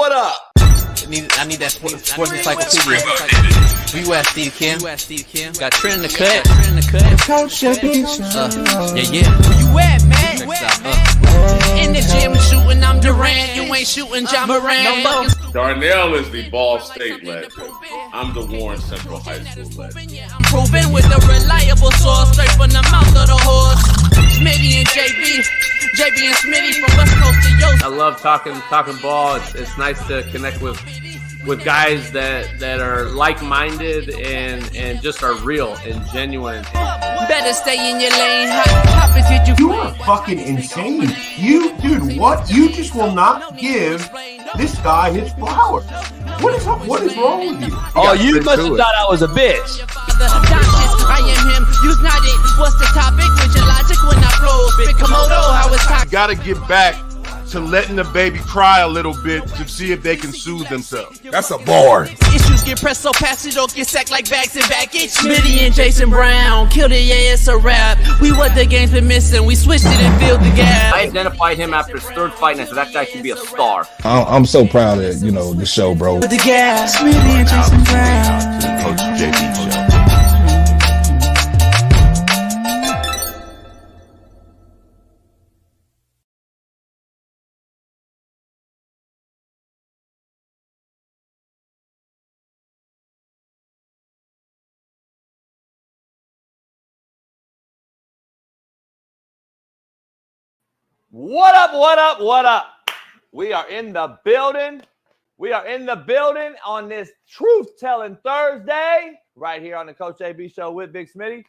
what up? I need that sports encyclopedia. Where you at, Steve Kim? Got Trent in the cut. Coach JB. Yeah. Where you at, man? In the gym shooting, I'm Durant. You ain't shooting John Moran. Darnell is the Ball State legend. I'm the Warren Central High School legend. I'm proving with a reliable source, straight from the mouth of the horse. Smitty and JB and Smitty from West Coast to Yost. I love talking ball. It's nice to connect with guys that are like-minded and just are real and genuine. Better stay in your lane. Hop it, You are fucking insane. Dude, what? You just will not give this guy his flowers. What is wrong with you? Oh, you must have thought I was a bitch. I am him. Use not it. What's the topic? With your logic when I flow. Big Komodo, how it's talking. You gotta get back to letting the baby cry a little bit to see if they can soothe themselves. That's a bar. Issues get pressed so past it don't get sacked like bags and baggage. Smitty and Jason Brown killed it, yeah, it's a rap. We what the game's been missing, we switched it and filled the gap. I identified him after his third fight and I said that guy can be a star. I'm so proud of the show, bro. With the gas, Smitty and Jason Brown. To the Coach JB show. What up? We are in the building. On this truth-telling Thursday, right here on the Coach AB show with Big Smitty.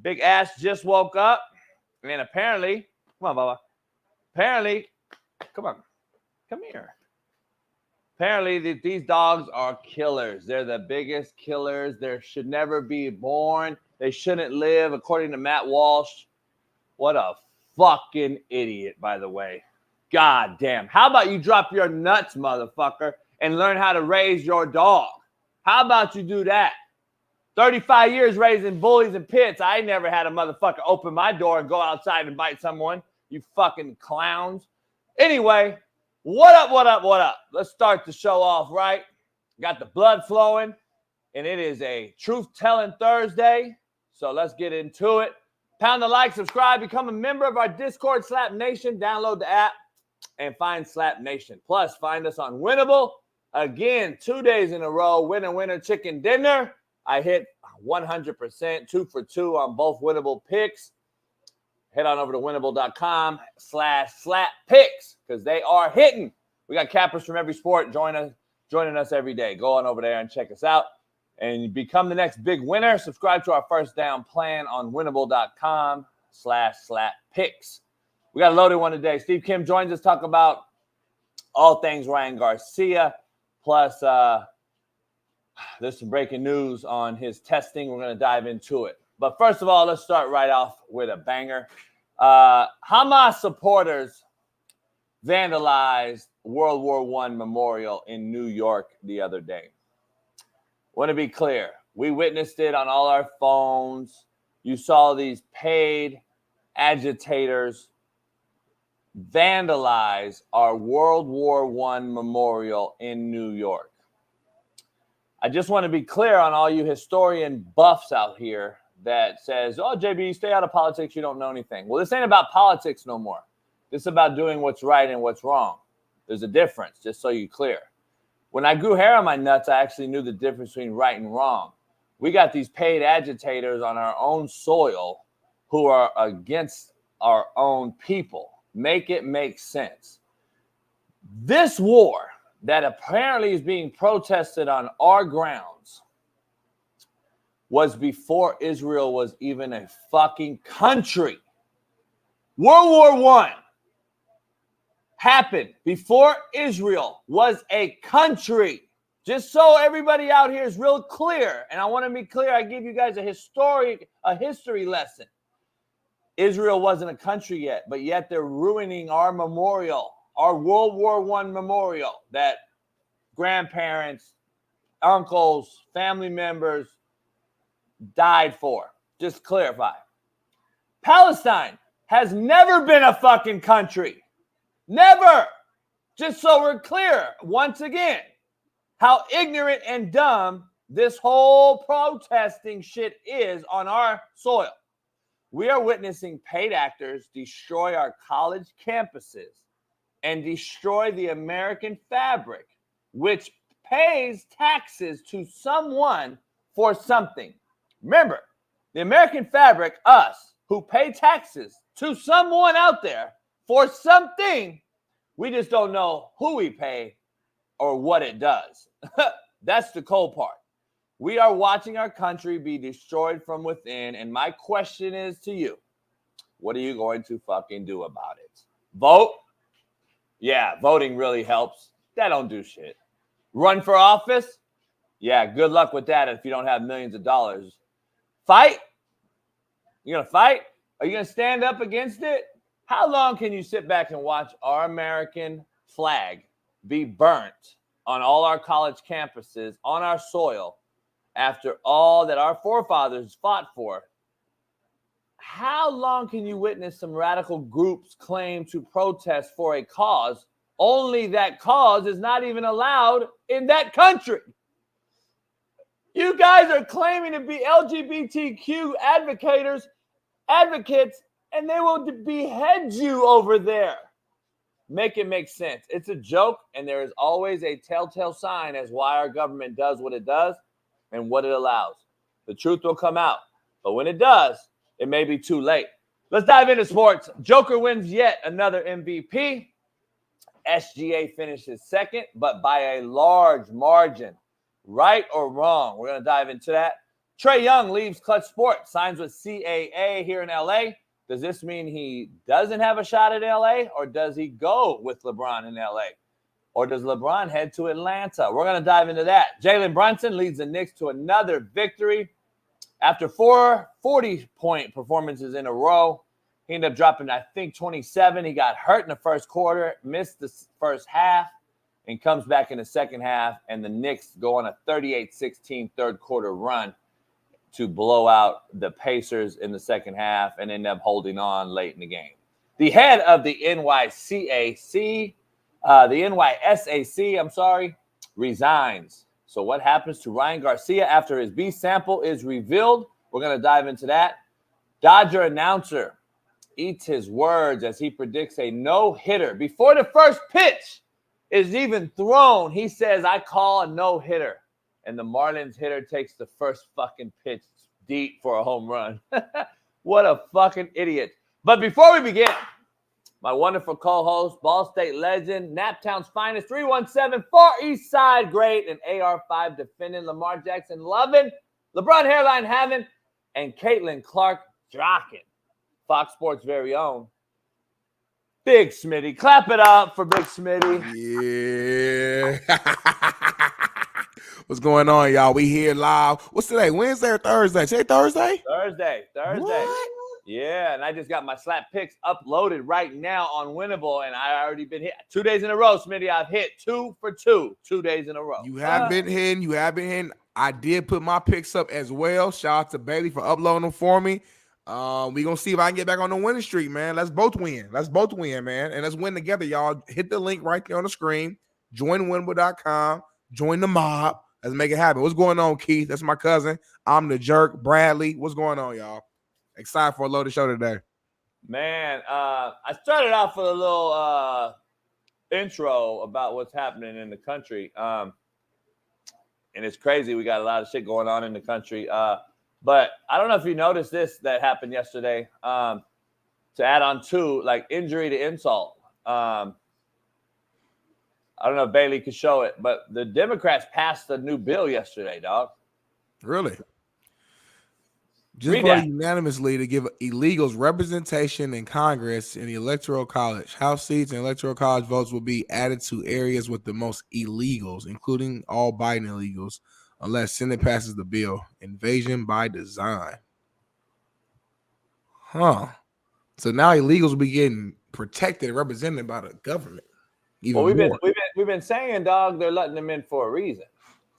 Big Ass just woke up, and apparently, come on, Bubba. Come here. Apparently, these dogs are killers. They're the biggest killers. They should never be born. They shouldn't live, according to Matt Walsh. What a fucking idiot, by the way. God damn. How about you drop your nuts, motherfucker, and learn how to raise your dog? How about you do that? 35 years raising bullies and pits. I ain't never had a motherfucker open my door and go outside and bite someone. You fucking clowns. Anyway, what up? Let's start the show off right. Got the blood flowing, and it is a truth-telling Thursday, so let's get into it. Pound the like, subscribe, become a member of our Discord, Slap Nation. Download the app and find Slap Nation. Plus, find us on Winnable. Again, 2 days in a row, winner, chicken dinner. I hit 100%, 2 for 2 on both Winnable picks. Head on over to winnable.com/slap-picks because they are hitting. We got cappers from every sport joining us every day. Go on over there and check us out. And become the next big winner. Subscribe to our first down plan on winnable.com/slap-picks. We got a loaded one today. Steve Kim joins us, talk about all things Ryan Garcia. Plus, there's some breaking news on his testing. We're going to dive into it. But first of all, let's start right off with a banger. Hamas supporters vandalized World War I memorial in New York the other day. Want to be clear. We witnessed it on all our phones. You saw these paid agitators vandalize our World War I memorial in New York. I just want to be clear on all you historian buffs out here that says, oh, JB, stay out of politics. You don't know anything. Well, this ain't about politics no more. This is about doing what's right and what's wrong. There's a difference, just so you're clear. When I grew hair on my nuts, I actually knew the difference between right and wrong. We got these paid agitators on our own soil who are against our own people. Make it make sense. This war that apparently is being protested on our grounds was before Israel was even a fucking country. World War I happened before Israel was a country. Just so everybody out here is real clear, and I want to be clear, I give you guys a history lesson. Israel wasn't a country yet, but yet they're ruining our memorial, our World War I memorial that grandparents, uncles, family members died for. Just clarify. Palestine has never been a fucking country. Never. Just so we're clear, once again, how ignorant and dumb this whole protesting shit is on our soil. We are witnessing paid actors destroy our college campuses and destroy the American fabric, which pays taxes to someone for something. Remember, the American fabric, us, who pay taxes to someone out there for something, we just don't know who we pay or what it does. That's the cold part. We are watching our country be destroyed from within, and my question is to you, what are you going to fucking do about it? Vote? Yeah, voting really helps. That don't do shit. Run for office? Yeah, good luck with that if you don't have millions of dollars. Fight? You gonna fight? Are you gonna stand up against it? How long can you sit back and watch our American flag be burnt on all our college campuses, on our soil, after all that our forefathers fought for? How long can you witness some radical groups claim to protest for a cause, only that cause is not even allowed in that country? You guys are claiming to be LGBTQ advocates, and they will behead you over there. Make it make sense. It's a joke, and there is always a telltale sign as why our government does what it does and what it allows. The truth will come out, but when it does, it may be too late. Let's dive into sports. Joker wins yet another MVP. SGA finishes second, but by a large margin. Right or wrong? We're going to dive into that. Trae Young leaves Clutch Sports, signs with CAA here in LA. Does this mean he doesn't have a shot at LA, or does he go with LeBron in LA? Or does LeBron head to Atlanta? We're going to dive into that. Jalen Brunson leads the Knicks to another victory. After 4 40-point performances in a row, he ended up dropping, I think, 27. He got hurt in the first quarter, missed the first half, and comes back in the second half, and the Knicks go on a 38-16 third quarter run to blow out the Pacers in the second half and end up holding on late in the game. The head of the NYSAC, resigns. So what happens to Ryan Garcia after his B sample is revealed? We're going to dive into that. Dodger announcer eats his words as he predicts a no-hitter. Before the first pitch is even thrown, he says, I call a no-hitter. And the Marlins hitter takes the first fucking pitch deep for a home run. What a fucking idiot. But before we begin, my wonderful co-host, Ball State legend, Naptown's finest, 317 Far East Side great, and AR5 defending, Lamar Jackson loving, LeBron hairline having, and Caitlin Clark jocking. Fox Sports' very own, Big Smitty. Clap it up for Big Smitty. Yeah. What's going on, y'all? We here live. What's today? Wednesday or Thursday? Today Thursday? Thursday. What? Yeah, and I just got my slap picks uploaded right now on Winnable, and I already been hit 2 days in a row, Smitty. I've hit 2 for 2 days in a row. You have been hitting. You have been hitting. I did put my picks up as well. Shout out to Bailey for uploading them for me. We gonna see if I can get back on the winning streak, man. Let's both win. Man. And let's win together, y'all. Hit the link right there on the screen. Join winnable.com. Join the mob. Let's make it happen. What's going on, Keith? That's my cousin. I'm the jerk. Bradley. What's going on, y'all? Excited for a loaded show today. Man, I started off with a little intro about what's happening in the country. And it's crazy. We got a lot of shit going on in the country. But I don't know if you noticed this that happened yesterday. To add on to, like, injury to insult. I don't know if Bailey could show it, but the Democrats passed a new bill yesterday, dog. Really? Just voted unanimously to give illegals representation in Congress and the Electoral College. House seats and Electoral College votes will be added to areas with the most illegals, including all Biden illegals, unless Senate passes the bill. Invasion by design. Huh. So now illegals will be getting protected and represented by the government. Well, we've been saying, dog, they're letting them in for a reason.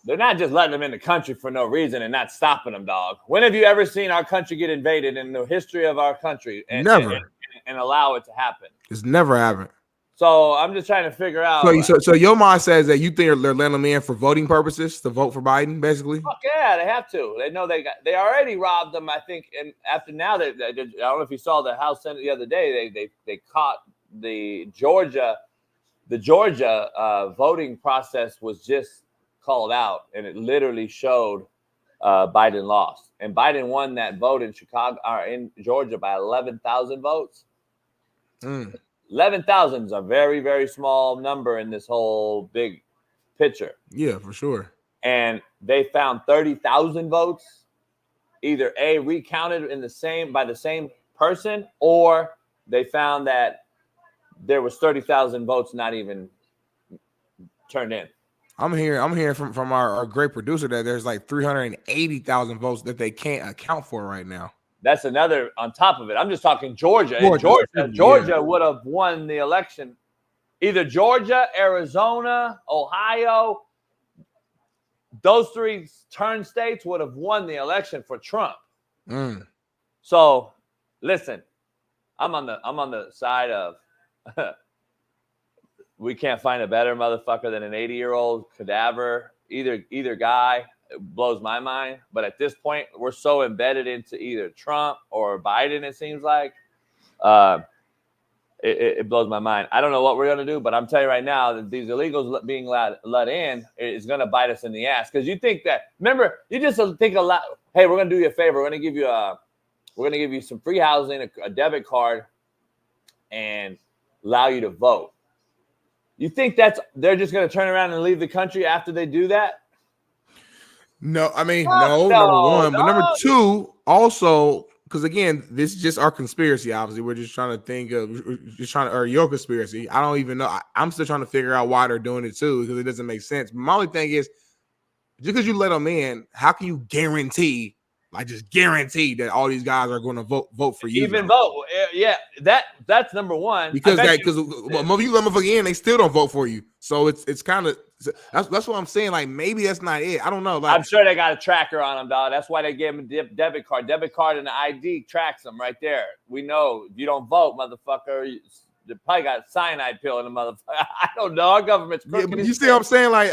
They're not just letting them in the country for no reason and not stopping them, dog. When have you ever seen our country get invaded in the history of our country and allow it to happen? It's never happened. So I'm just trying to figure out. So your mind says that you think they're letting them in for voting purposes to vote for Biden, basically. Fuck yeah, they have to. They know they already robbed them. I think, and after now, I don't know if you saw the House Senate the other day. They caught the Georgia voting process was just called out, and it literally showed Biden lost, and Biden won that vote in Chicago or in Georgia by 11,000 votes. 11,000 is a very, very small number in this whole big picture. Yeah, for sure. And they found 30,000 votes, either A, recounted by the same person, or they found that there was 30,000 votes not even turned in. I'm hearing from our great producer that there's like 380,000 votes that they can't account for right now. That's another on top of it. I'm just talking Georgia. Georgia would have won the election. Either Georgia, Arizona, Ohio, those three turn states would have won the election for Trump. So, listen, I'm on the side of we can't find a better motherfucker than an 80-year-old cadaver. Either guy. It blows my mind, but at this point, we're so embedded into either Trump or Biden. It seems like it blows my mind. I don't know what we're gonna do, but I'm telling you right now that these illegals being let in is gonna bite us in the ass. Because you think that, remember, you just think a lot. Hey, we're gonna do you a favor. We're gonna give you some free housing, a debit card, and allow you to vote. You think they're just gonna turn around and leave the country after they do that? No, I mean, no, number one. But number two, also, because again, this is just our conspiracy, obviously. We're just trying to think of, or your conspiracy. I don't even know. I'm still trying to figure out why they're doing it too, because it doesn't make sense. My only thing is, just because you let them in, how can you guarantee that all these guys are going to vote for you? Even vote. Yeah, that's number one. Because when you let them in, they still don't vote for you. So it's kind of, that's what I'm saying. Like, maybe that's not it. I don't know. Like, I'm sure they got a tracker on them, dog. That's why they gave them a debit card. Debit card and the ID tracks them right there. We know if you don't vote, motherfucker, you probably got a cyanide pill in the motherfucker. I don't know. Our government's crooked. Yeah, but you see what I'm saying? Like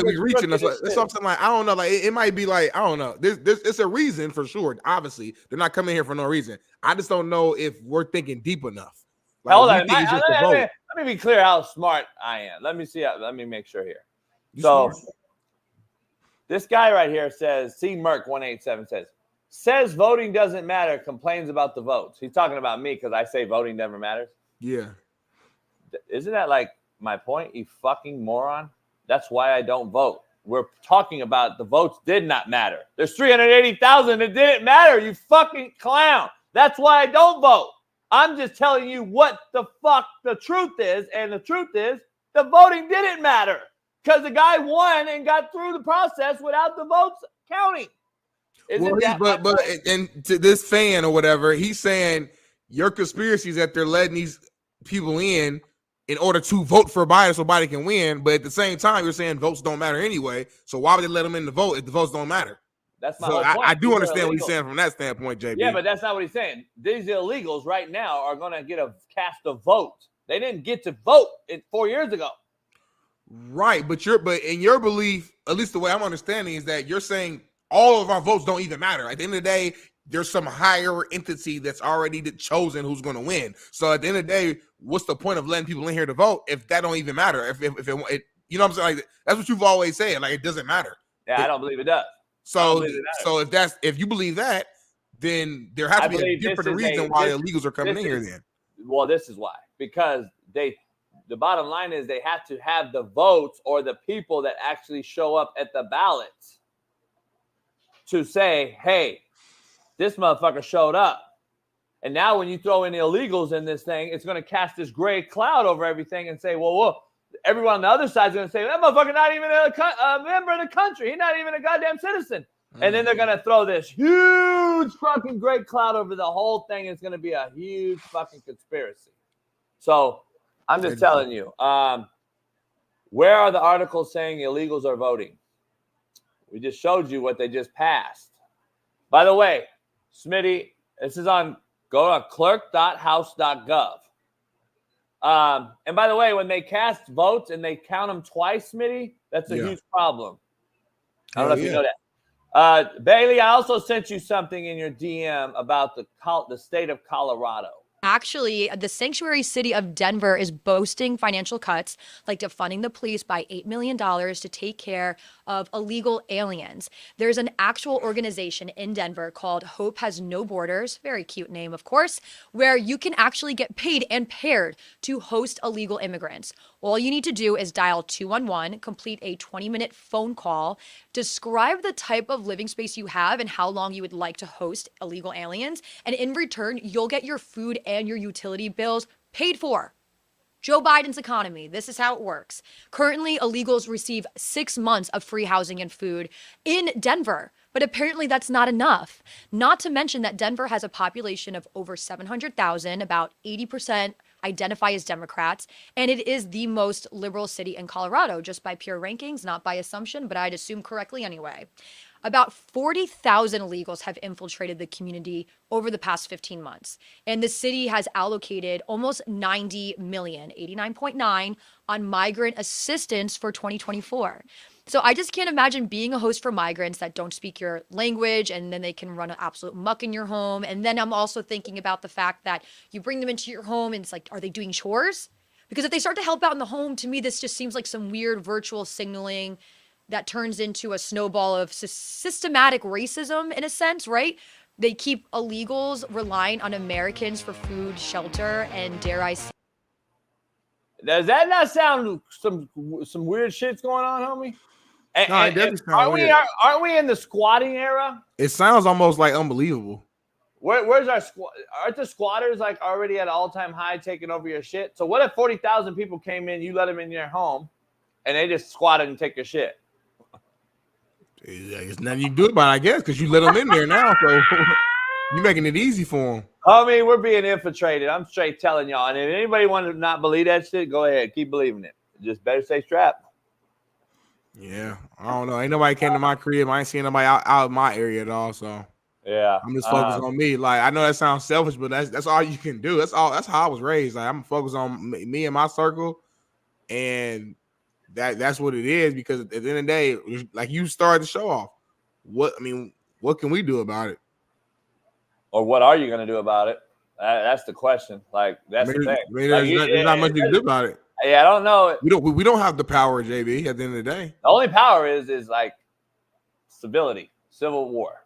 we're reaching us. That's something like, I don't know. Like, it might be like, I don't know. It's a reason for sure. Obviously, they're not coming here for no reason. I just don't know if we're thinking deep enough. Like, hold on. Let me be clear how smart I am. Let me make sure here. This guy right here says, C Merc 187 says voting doesn't matter, complains about the votes. He's talking about me because I say voting never matters. Yeah. Isn't that like my point, you fucking moron? That's why I don't vote. We're talking about the votes did not matter. There's 380,000 that didn't matter, you fucking clown. That's why I don't vote. I'm just telling you what the fuck the truth is, and the truth is the voting didn't matter because the guy won and got through the process without the votes counting. And to this fan or whatever, he's saying your conspiracy is that they're letting these people in order to vote for Biden so Biden can win. But at the same time, you're saying votes don't matter anyway. So why would they let them in to vote if the votes don't matter? That's my whole point. I do understand what he's saying from that standpoint, JB. Yeah, but that's not what he's saying. These illegals right now are going to get a cast of votes. They didn't get to vote 4 years ago. Right, but in your belief, at least the way I'm understanding, is that you're saying all of our votes don't even matter. At the end of the day, there's some higher entity that's already chosen who's going to win. So at the end of the day, what's the point of letting people in here to vote if that don't even matter? If it you know what I'm saying? Like, that's what you've always said. Like, it doesn't matter. Yeah, I don't believe it does. So if you believe that, then there has to be a different reason why illegals are coming in here. Then, well, this is why, because the bottom line is they have to have the votes or the people that actually show up at the ballots to say, hey, this motherfucker showed up. And now when you throw in the illegals in this thing, it's going to cast this gray cloud over everything and say, well, everyone on the other side is going to say, that motherfucker not even a member of the country. He's not even a goddamn citizen. And then they're going to throw this huge fucking gray cloud over the whole thing. It's going to be a huge fucking conspiracy. So I'm just telling you, where are the articles saying illegals are voting? We just showed you what they just passed. By the way, Smitty, this is go to clerk.house.gov. And by the way, when they cast votes and they count them twice, Smitty, that's a huge problem. I don't know if you know that. Bailey, I also sent you something in your DM about the state of Colorado. Actually, the sanctuary city of Denver is boasting financial cuts, like defunding the police by $8 million to take care of illegal aliens. There's an actual organization in Denver called Hope Has No Borders, very cute name, of course, where you can actually get paid and paired to host illegal immigrants. All you need to do is dial 211, complete a 20-minute phone call, describe the type of living space you have and how long you would like to host illegal aliens, and in return, you'll get your food and your utility bills paid for. Joe Biden's economy. This is how it works. Currently, illegals receive 6 months of free housing and food in Denver, but apparently that's not enough. Not to mention that Denver has a population of over 700,000, about 80% identify as Democrats, and it is the most liberal city in Colorado, just by pure rankings, not by assumption, but I'd assume correctly anyway. About 40,000 illegals have infiltrated the community over the past 15 months. And the city has allocated almost 90 million, 89.9 on migrant assistance for 2024. So I just can't imagine being a host for migrants that don't speak your language, and then they can run an absolute muck in your home. And then I'm also thinking about the fact that you bring them into your home and it's like, are they doing chores? Because if they start to help out in the home, to me, this just seems like some weird virtual signaling that turns into a snowball of systematic racism in a sense, right? They keep illegals relying on Americans for food, shelter, and dare I say. Does that not sound some weird shit's going on, homie? No, it doesn't sound weird. Aren't we in the squatting era? It sounds almost like unbelievable. Where's our squat? Aren't the squatters like already at an all-time high taking over your shit? So what if 40,000 people came in, you let them in your home, and they just squatted and take your shit? There's nothing you can do about it, I guess, because you let them in there now. So you're making it easy for them. Homie, we're being infiltrated. I'm straight telling y'all. And if anybody wants to not believe that shit, go ahead. Keep believing it. Just better stay strapped. Yeah. I don't know. Ain't nobody came to my crib. I ain't seen nobody out of my area at all. So yeah, I'm just focused on me. Like, I know that sounds selfish, but that's all you can do. That's all. That's how I was raised. Like, I'm focused on me and my circle, and that's what it is. Because at the end of the day, like you started the show off. What can we do about it? Or what are you going to do about it? That's the question. Like, that's the thing. There's not much you can do about it. Yeah, I don't know. We don't have the power, JB. At the end of the day, the only power is like civility, civil war.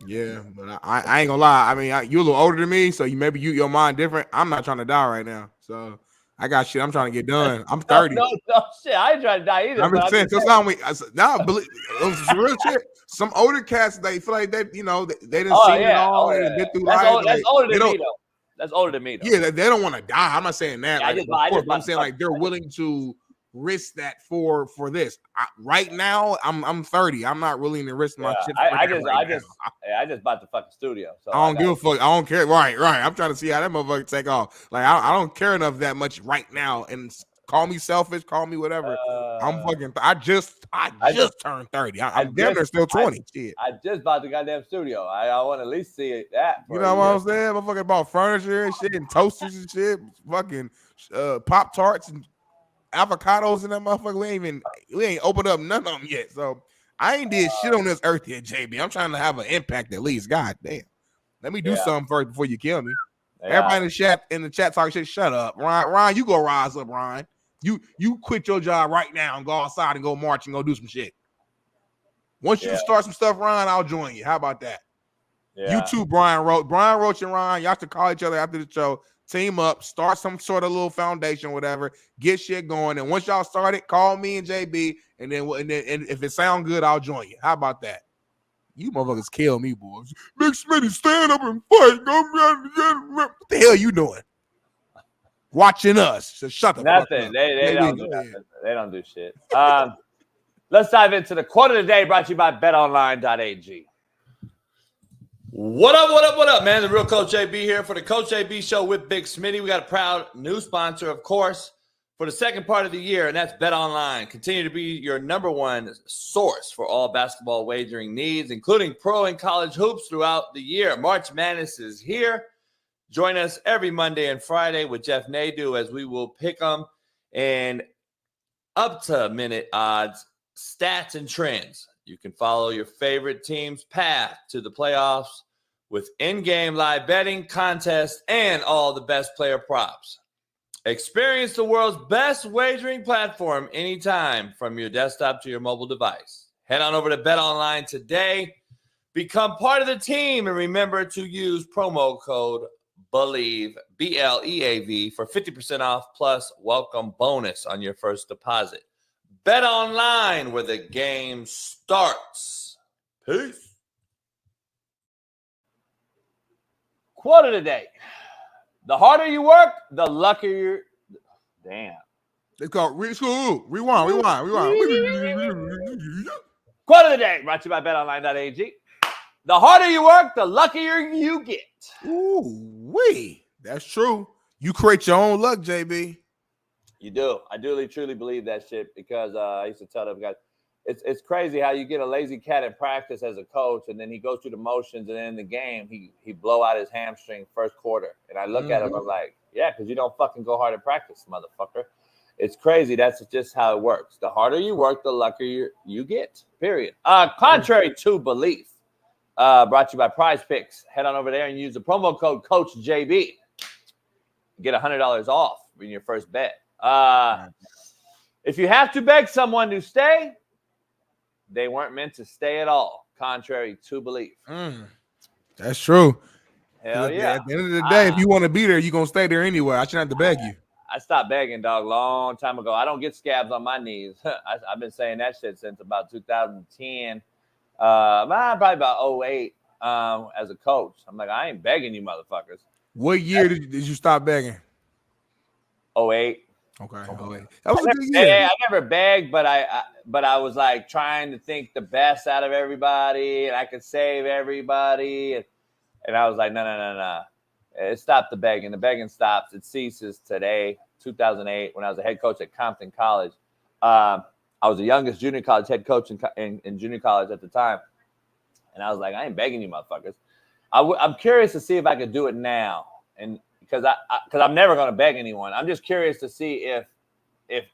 Yeah, but I ain't gonna lie. I mean, you're a little older than me, so maybe your mind different. I'm not trying to die right now, so I got shit I'm trying to get done. I'm 30. No shit. I ain't trying to die either. I'm just saying. Believe some real shit. Some older cats, they feel like they didn't see it all and been through life. That's older than me, though. That's older than me, though. Yeah, they don't want to die. I'm not saying that. Yeah, I'm saying like they're willing to risk that for this. Right now, I'm 30. I'm not willing to risk my shit. I just bought the fucking studio. So I don't give a fuck. I don't care. Right. I'm trying to see how that motherfucker take off. Like I don't care enough that much right now. And call me selfish, call me whatever. I'm fucking. I just turned 30. I'm damn near still 20. Shit. I just bought the goddamn studio. I want to at least see that. You know what I'm saying? Motherfucker bought furniture and shit and toasters and shit. Fucking Pop-Tarts and avocados and that motherfucker. We ain't opened up none of them yet. So I ain't did shit on this earth yet, JB. I'm trying to have an impact at least. God damn. Let me do something first before you kill me. Yeah. Everybody in the chat talking shit. Shut up, Ryan. You go rise up, Ryan. You quit your job right now and go outside and go march and go do some shit. Once you start some stuff, Ryan, I'll join you. How about that? Yeah. You too, Brian Roach and Ryan. Y'all should call each other after the show. Team up, start some sort of little foundation, whatever. Get shit going. And once y'all start it, call me and JB. And then if it sounds good, I'll join you. How about that? You motherfuckers kill me, boys. Big Smitty, stand up and fight. What the hell you doing? Watching us. So shut the fuck up. They don't do nothing. They don't do shit. Let's dive into the quote of the day brought to you by betonline.ag. What up, man? The real Coach AB here for the Coach AB Show with Big Smitty. We got a proud new sponsor, of course, for the second part of the year, and that's BetOnline. Continue to be your number one source for all basketball wagering needs, including pro and college hoops throughout the year. March Madness is here. Join us every Monday and Friday with Jeff Nadu as we will pick them and up to minute odds, stats, and trends. You can follow your favorite team's path to the playoffs with in-game live betting, contests, and all the best player props. Experience the world's best wagering platform anytime from your desktop to your mobile device. Head on over to BetOnline today. Become part of the team and remember to use promo code BELIEVE, BLEAV, for 50% off plus welcome bonus on your first deposit. BetOnline, where the game starts. Peace. Quote of the day. The harder you work, the luckier. Damn. It's called rewind. Quote of the day brought to you by betonline.ag. The harder you work, the luckier you get. Ooh-wee. That's true. You create your own luck, JB. You do. I do truly believe that shit because I used to tell them guys, it's crazy how you get a lazy cat in practice as a coach, and then he goes through the motions, and then in the game, he blow out his hamstring first quarter. And I look at him, I'm like, yeah, because you don't fucking go hard in practice, motherfucker. It's crazy. That's just how it works. The harder you work, the luckier you get, period. Contrary to belief. Brought to you by Prize Picks. Head on over there and use the promo code CoachJB. Get $100 off in your first bet. If you have to beg someone to stay, they weren't meant to stay at all, contrary to belief. That's true. Hell yeah. At the end of the day, if you want to be there, you're going to stay there anyway. I shouldn't have to beg you. I stopped begging, dog, long time ago. I don't get scabs on my knees. I've been saying that shit since about 2010. Probably about 08 as a coach. I'm like, I ain't begging you motherfuckers. What year did you stop begging? 08. Okay. 08. That was a good year. I never begged, but I was like trying to think the best out of everybody, and I could save everybody. And I was like, no. It stopped the begging. The begging stops. It ceases today, 2008, when I was a head coach at Compton College. I was the youngest junior college head coach in junior college at the time. And I was like, I ain't begging you motherfuckers. I'm curious to see if I could do it now. And because I'm never going to beg anyone. I'm just curious to see if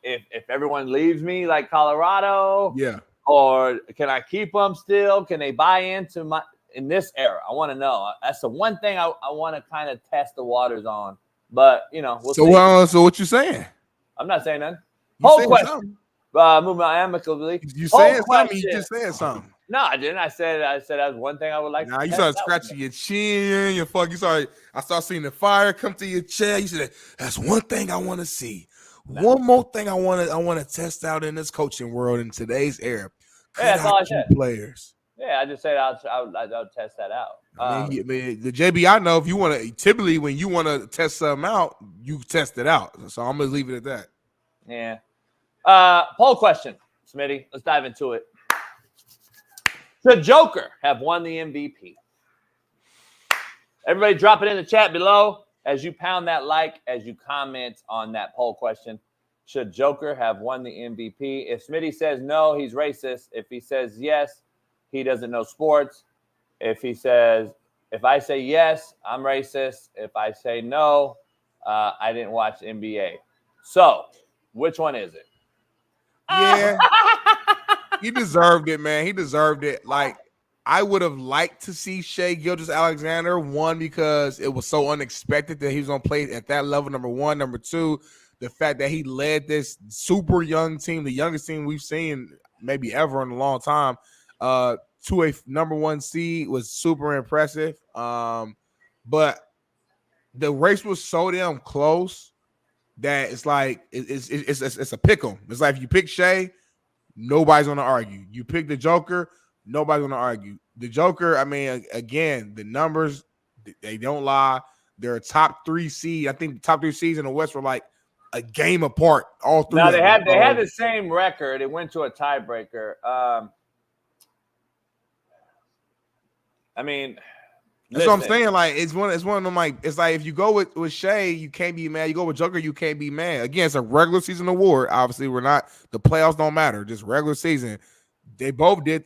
everyone leaves me like Colorado. Yeah. Or can I keep them still? Can they buy into in this era? I want to know. That's the one thing I want to kind of test the waters on. But, we'll see. So what you saying? I'm not saying nothing. Whole question. Something. Moving on amicably. You saying something? You just said something. No, I didn't. I said that's one thing I would like. Nah, you started scratching your chin, I started seeing the fire come to your chair. You said, "That's one thing I want to see. One more thing I want to test out in this coaching world in today's era." Yeah, that's all I said. Players. Yeah, I just said I'll test that out. I mean, the JB, I know if you want to, typically when you want to test something out, you test it out. So I'm gonna leave it at that. Yeah. Poll question, Smitty. Let's dive into it. Should Joker have won the MVP? Everybody drop it in the chat below as you pound that like, as you comment on that poll question. Should Joker have won the MVP? If Smitty says no, he's racist. If he says yes, he doesn't know sports. If I say yes, I'm racist. If I say no, I didn't watch NBA. So, which one is it? Yeah. He deserved it, man. He deserved it. Like, I would have liked to see Shai Gilgeous-Alexander won because it was so unexpected that he was going to play at that level, number one. Number two, the fact that he led this super young team, the youngest team we've seen maybe ever in a long time, to a number one seed was super impressive. But the race was so damn close that it's like it's a pick 'em. It's like if you pick Shai, nobody's gonna argue. You pick the Joker, nobody's gonna argue. The Joker, I mean, again, the numbers, they don't lie. They're a top 3 seed. I think the top 3 seeds in the West were like a game apart. All three. No, they had the same record. It went to a tiebreaker. I mean, that's what I'm saying. Like, it's one of them. Like, it's like if you go with Shai, you can't be mad. You go with Joker, you can't be mad. Again, it's a regular season award. Obviously, the playoffs don't matter. Just regular season. They both did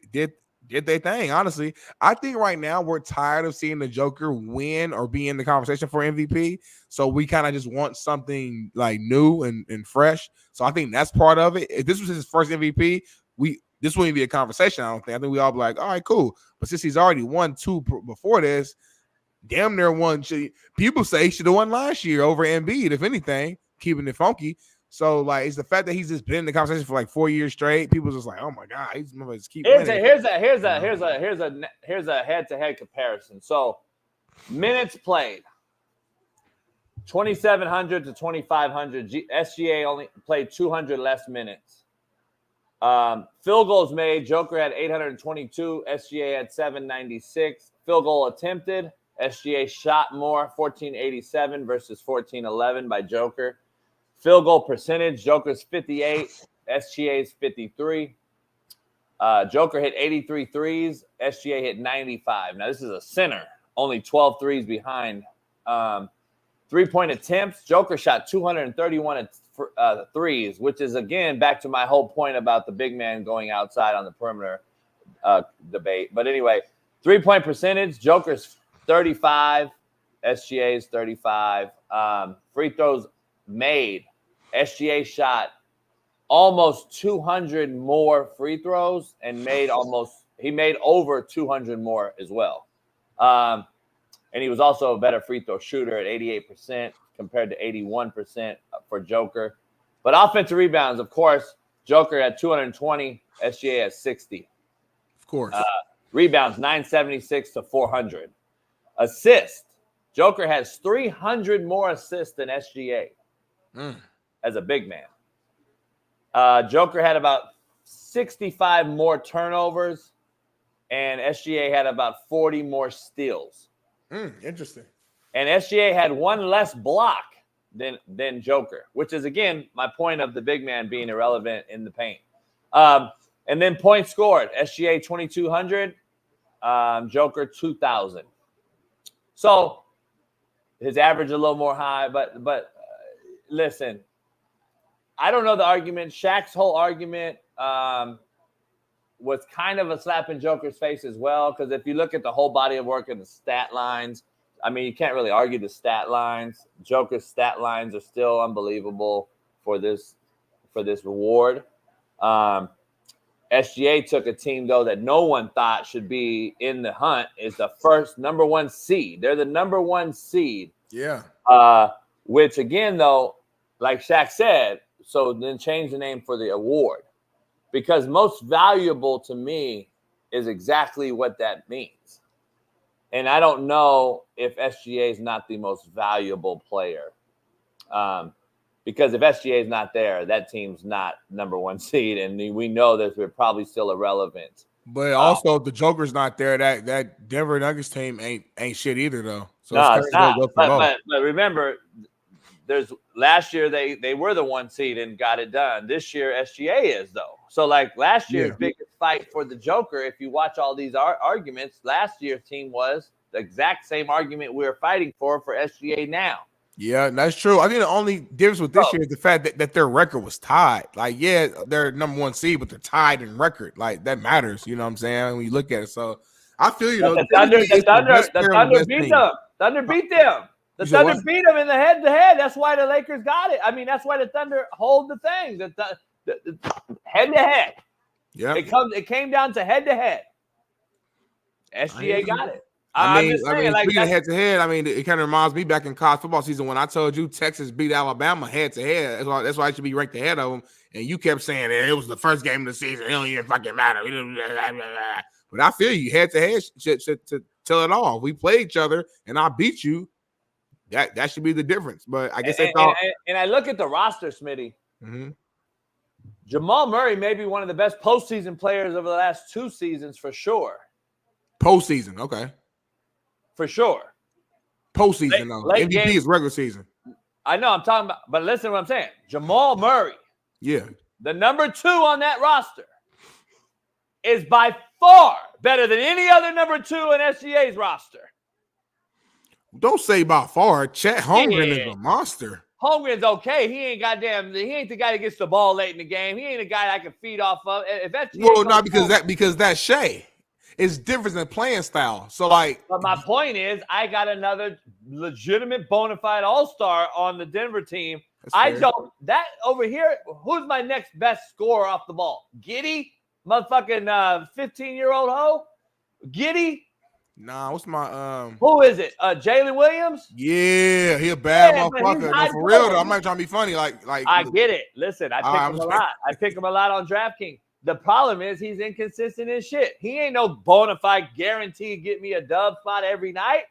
did their thing. Honestly, I think right now we're tired of seeing the Joker win or be in the conversation for MVP. So we kind of just want something like new and fresh. So I think that's part of it. If this was his first MVP, this wouldn't be a conversation. I don't think. I think we all be like, all right, cool. But since he's already won 2 before this, damn near won. People say he should have won last year over Embiid, if anything, keeping it funky. So like, it's the fact that he's just been in the conversation for like 4 years straight. People just like, oh my god, he's gonna just keep winning. Here's a head-to-head comparison. So minutes played, 2,700 to 2,500. SGA only played 200 less minutes. Field goals made, Joker had 822, SGA had 796. Field goal attempted, SGA shot more, 1487 versus 1411 by Joker. Field goal percentage, Joker's 58, SGA's 53. Joker hit 83 threes, SGA hit 95. Now, this is a center, only 12 threes behind. 3-point attempts, Joker shot 231 threes, which is, again, back to my whole point about the big man going outside on the perimeter debate. But anyway, 3-point percentage, Joker's 35, SGA's 35. Free throws made, SGA shot almost 200 more free throws and made over 200 more as well. And he was also a better free throw shooter at 88% compared to 81% for Joker. But offensive rebounds, of course, Joker had 220, SGA has 60. Of course. Rebounds, 976 to 400. Assists, Joker has 300 more assists than SGA as a big man. Joker had about 65 more turnovers, and SGA had about 40 more steals. Interesting. And SGA had 1 less block than Joker, which is, again, my point of the big man being irrelevant in the paint. And then points scored, SGA 2,200, Joker 2,000. So his average a little more high, but listen, I don't know the argument. Shaq's whole argument was kind of a slap in Joker's face as well, because if you look at the whole body of work and the stat lines, I mean, you can't really argue the stat lines. Joker's stat lines are still unbelievable for this reward. SGA took a team, though, that no one thought should be in the hunt. Is the first number 1 seed. They're the number 1 seed. Yeah. Which, again, though, like Shaq said, so then change the name for the award. Because most valuable to me is exactly what that means. And I don't know if SGA is not the most valuable player. Because if SGA is not there, that team's not number 1 seed. And we know that we're probably still irrelevant. But also, if the Joker's not there, that Denver Nuggets team ain't shit either, though. So no, it's not. But remember, last year they were the 1 seed and got it done. This year SGA is, though. So like last year's biggest fight for the Joker, if you watch all these arguments, last year's team was the exact same argument we're fighting for SGA now. Yeah, that's true. I think the only difference with this year is the fact that their record was tied. Like, yeah, they're number 1 seed, but they're tied in record. Like, that matters. You know what I'm saying? When you look at it. So I feel the Thunder beat them. Thunder beat them. The Thunder beat them in the head-to-head. That's why the Lakers got it. I mean, that's why the Thunder hold the thing. The head-to-head. Yeah. It came down to head-to-head. SGA got it. I'm just saying, speaking of head-to-head, I mean, it kind of reminds me back in college football season when I told you Texas beat Alabama head-to-head. That's why I should be ranked ahead of them. And you kept saying it was the first game of the season. It don't even fucking matter. But I feel you. Head-to-head should tell it all. We play each other, and I beat you. That should be the difference. But I guess and I look at the roster, Smitty. Mm-hmm. Jamal Murray may be one of the best postseason players over the last 2 seasons for sure. Postseason, okay. For sure. Postseason, though. MVP game, is regular season. I know I'm talking about, but listen to what I'm saying. Jamal Murray, the number 2 on that roster, is by far better than any other number 2 in SGA's roster. Don't say by far. Chet Holmgren is a monster. Holmgren's okay. He ain't the guy that gets the ball late in the game. He ain't a guy I can feed off of. If that's because that's Shea. it's different than playing style. So like, but my point is, I got another legitimate bona fide all-star on the Denver team. I don't that over here. Who's my next best scorer off the ball? Giddy, motherfucking 15-year-old hoe. Giddy. Nah, what's my Who is it? Jalen Williams? Yeah, he a bad motherfucker. No, for real though, I'm not trying to be funny. Like I get it. Listen, I pick him a lot. I pick him a lot on DraftKings. The problem is he's inconsistent as shit. He ain't no bona fide guarantee to get me a dub spot every night.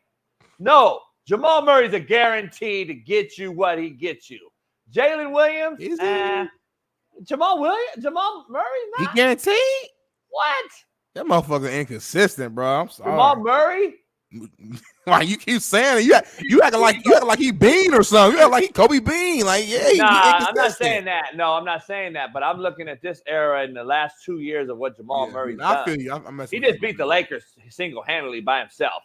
No, Jamal Murray's a guarantee to get you what he gets you. Jalen Williams, Jamal Murray, not. He guaranteed? What? That motherfucker inconsistent, bro. I'm sorry. Jamal Murray? Like you keep saying it. You acting like he Bean or something. You act like he Kobe Bean. Like, yeah, nah, I'm not saying that. No, I'm not saying that. But I'm looking at this era in the last 2 years of what Jamal Murray's done. I feel you. He just beat the Lakers single-handedly by himself.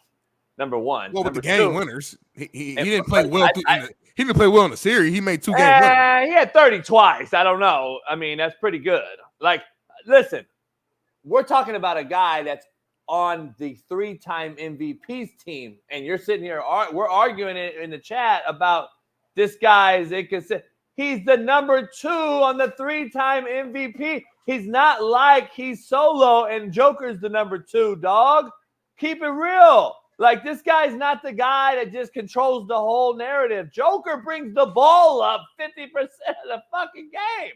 Number one. Well, with the game winners, he didn't play well. He didn't play well in the series. He made 2 game winners. He had 30 twice. I don't know. I mean, that's pretty good. Like, listen, we're talking about a guy that's on the 3-time MVP's team, and you're sitting here, we're arguing it in the chat about this guy's inconsistent. He's the number 2 on the 3-time MVP. He's not like he's solo and Joker's the number 2, dog. Keep it real. Like, this guy's not the guy that just controls the whole narrative. Joker brings the ball up 50% of the fucking game.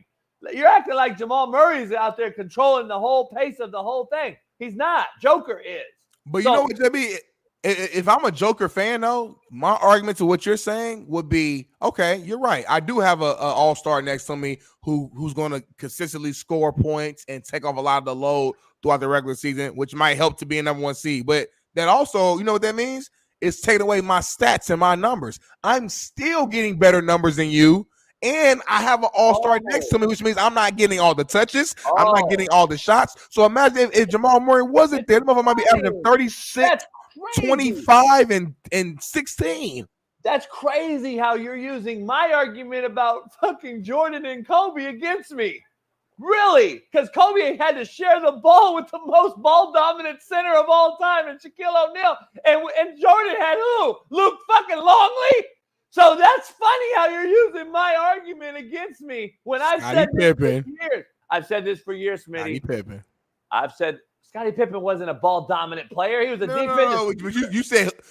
You're acting like Jamal Murray's out there controlling the whole pace of the whole thing. He's not. Joker is. But you know what, JB? If I'm a Joker fan, though, my argument to what you're saying would be, okay, you're right. I do have a all-star next to me who's going to consistently score points and take off a lot of the load throughout the regular season, which might help to be a number 1 seed. But that also, you know what that means? It's taking away my stats and my numbers. I'm still getting better numbers than you. And I have an all-star next to me, which means I'm not getting all the touches. I'm not getting all the shots. So imagine if Jamal Murray wasn't there, the motherfucker might be averaging 36, 25, and 16. That's crazy how you're using my argument about fucking Jordan and Kobe against me. Really? Because Kobe had to share the ball with the most ball-dominant center of all time in Shaquille O'Neal. And Jordan had who? Luke fucking Longley? So that's funny how you're using my argument against me when I've said this for years. I've said this for years, Smitty. Scottie Pippen. I've said Scottie Pippen wasn't a ball-dominant player. He was a defensive. No,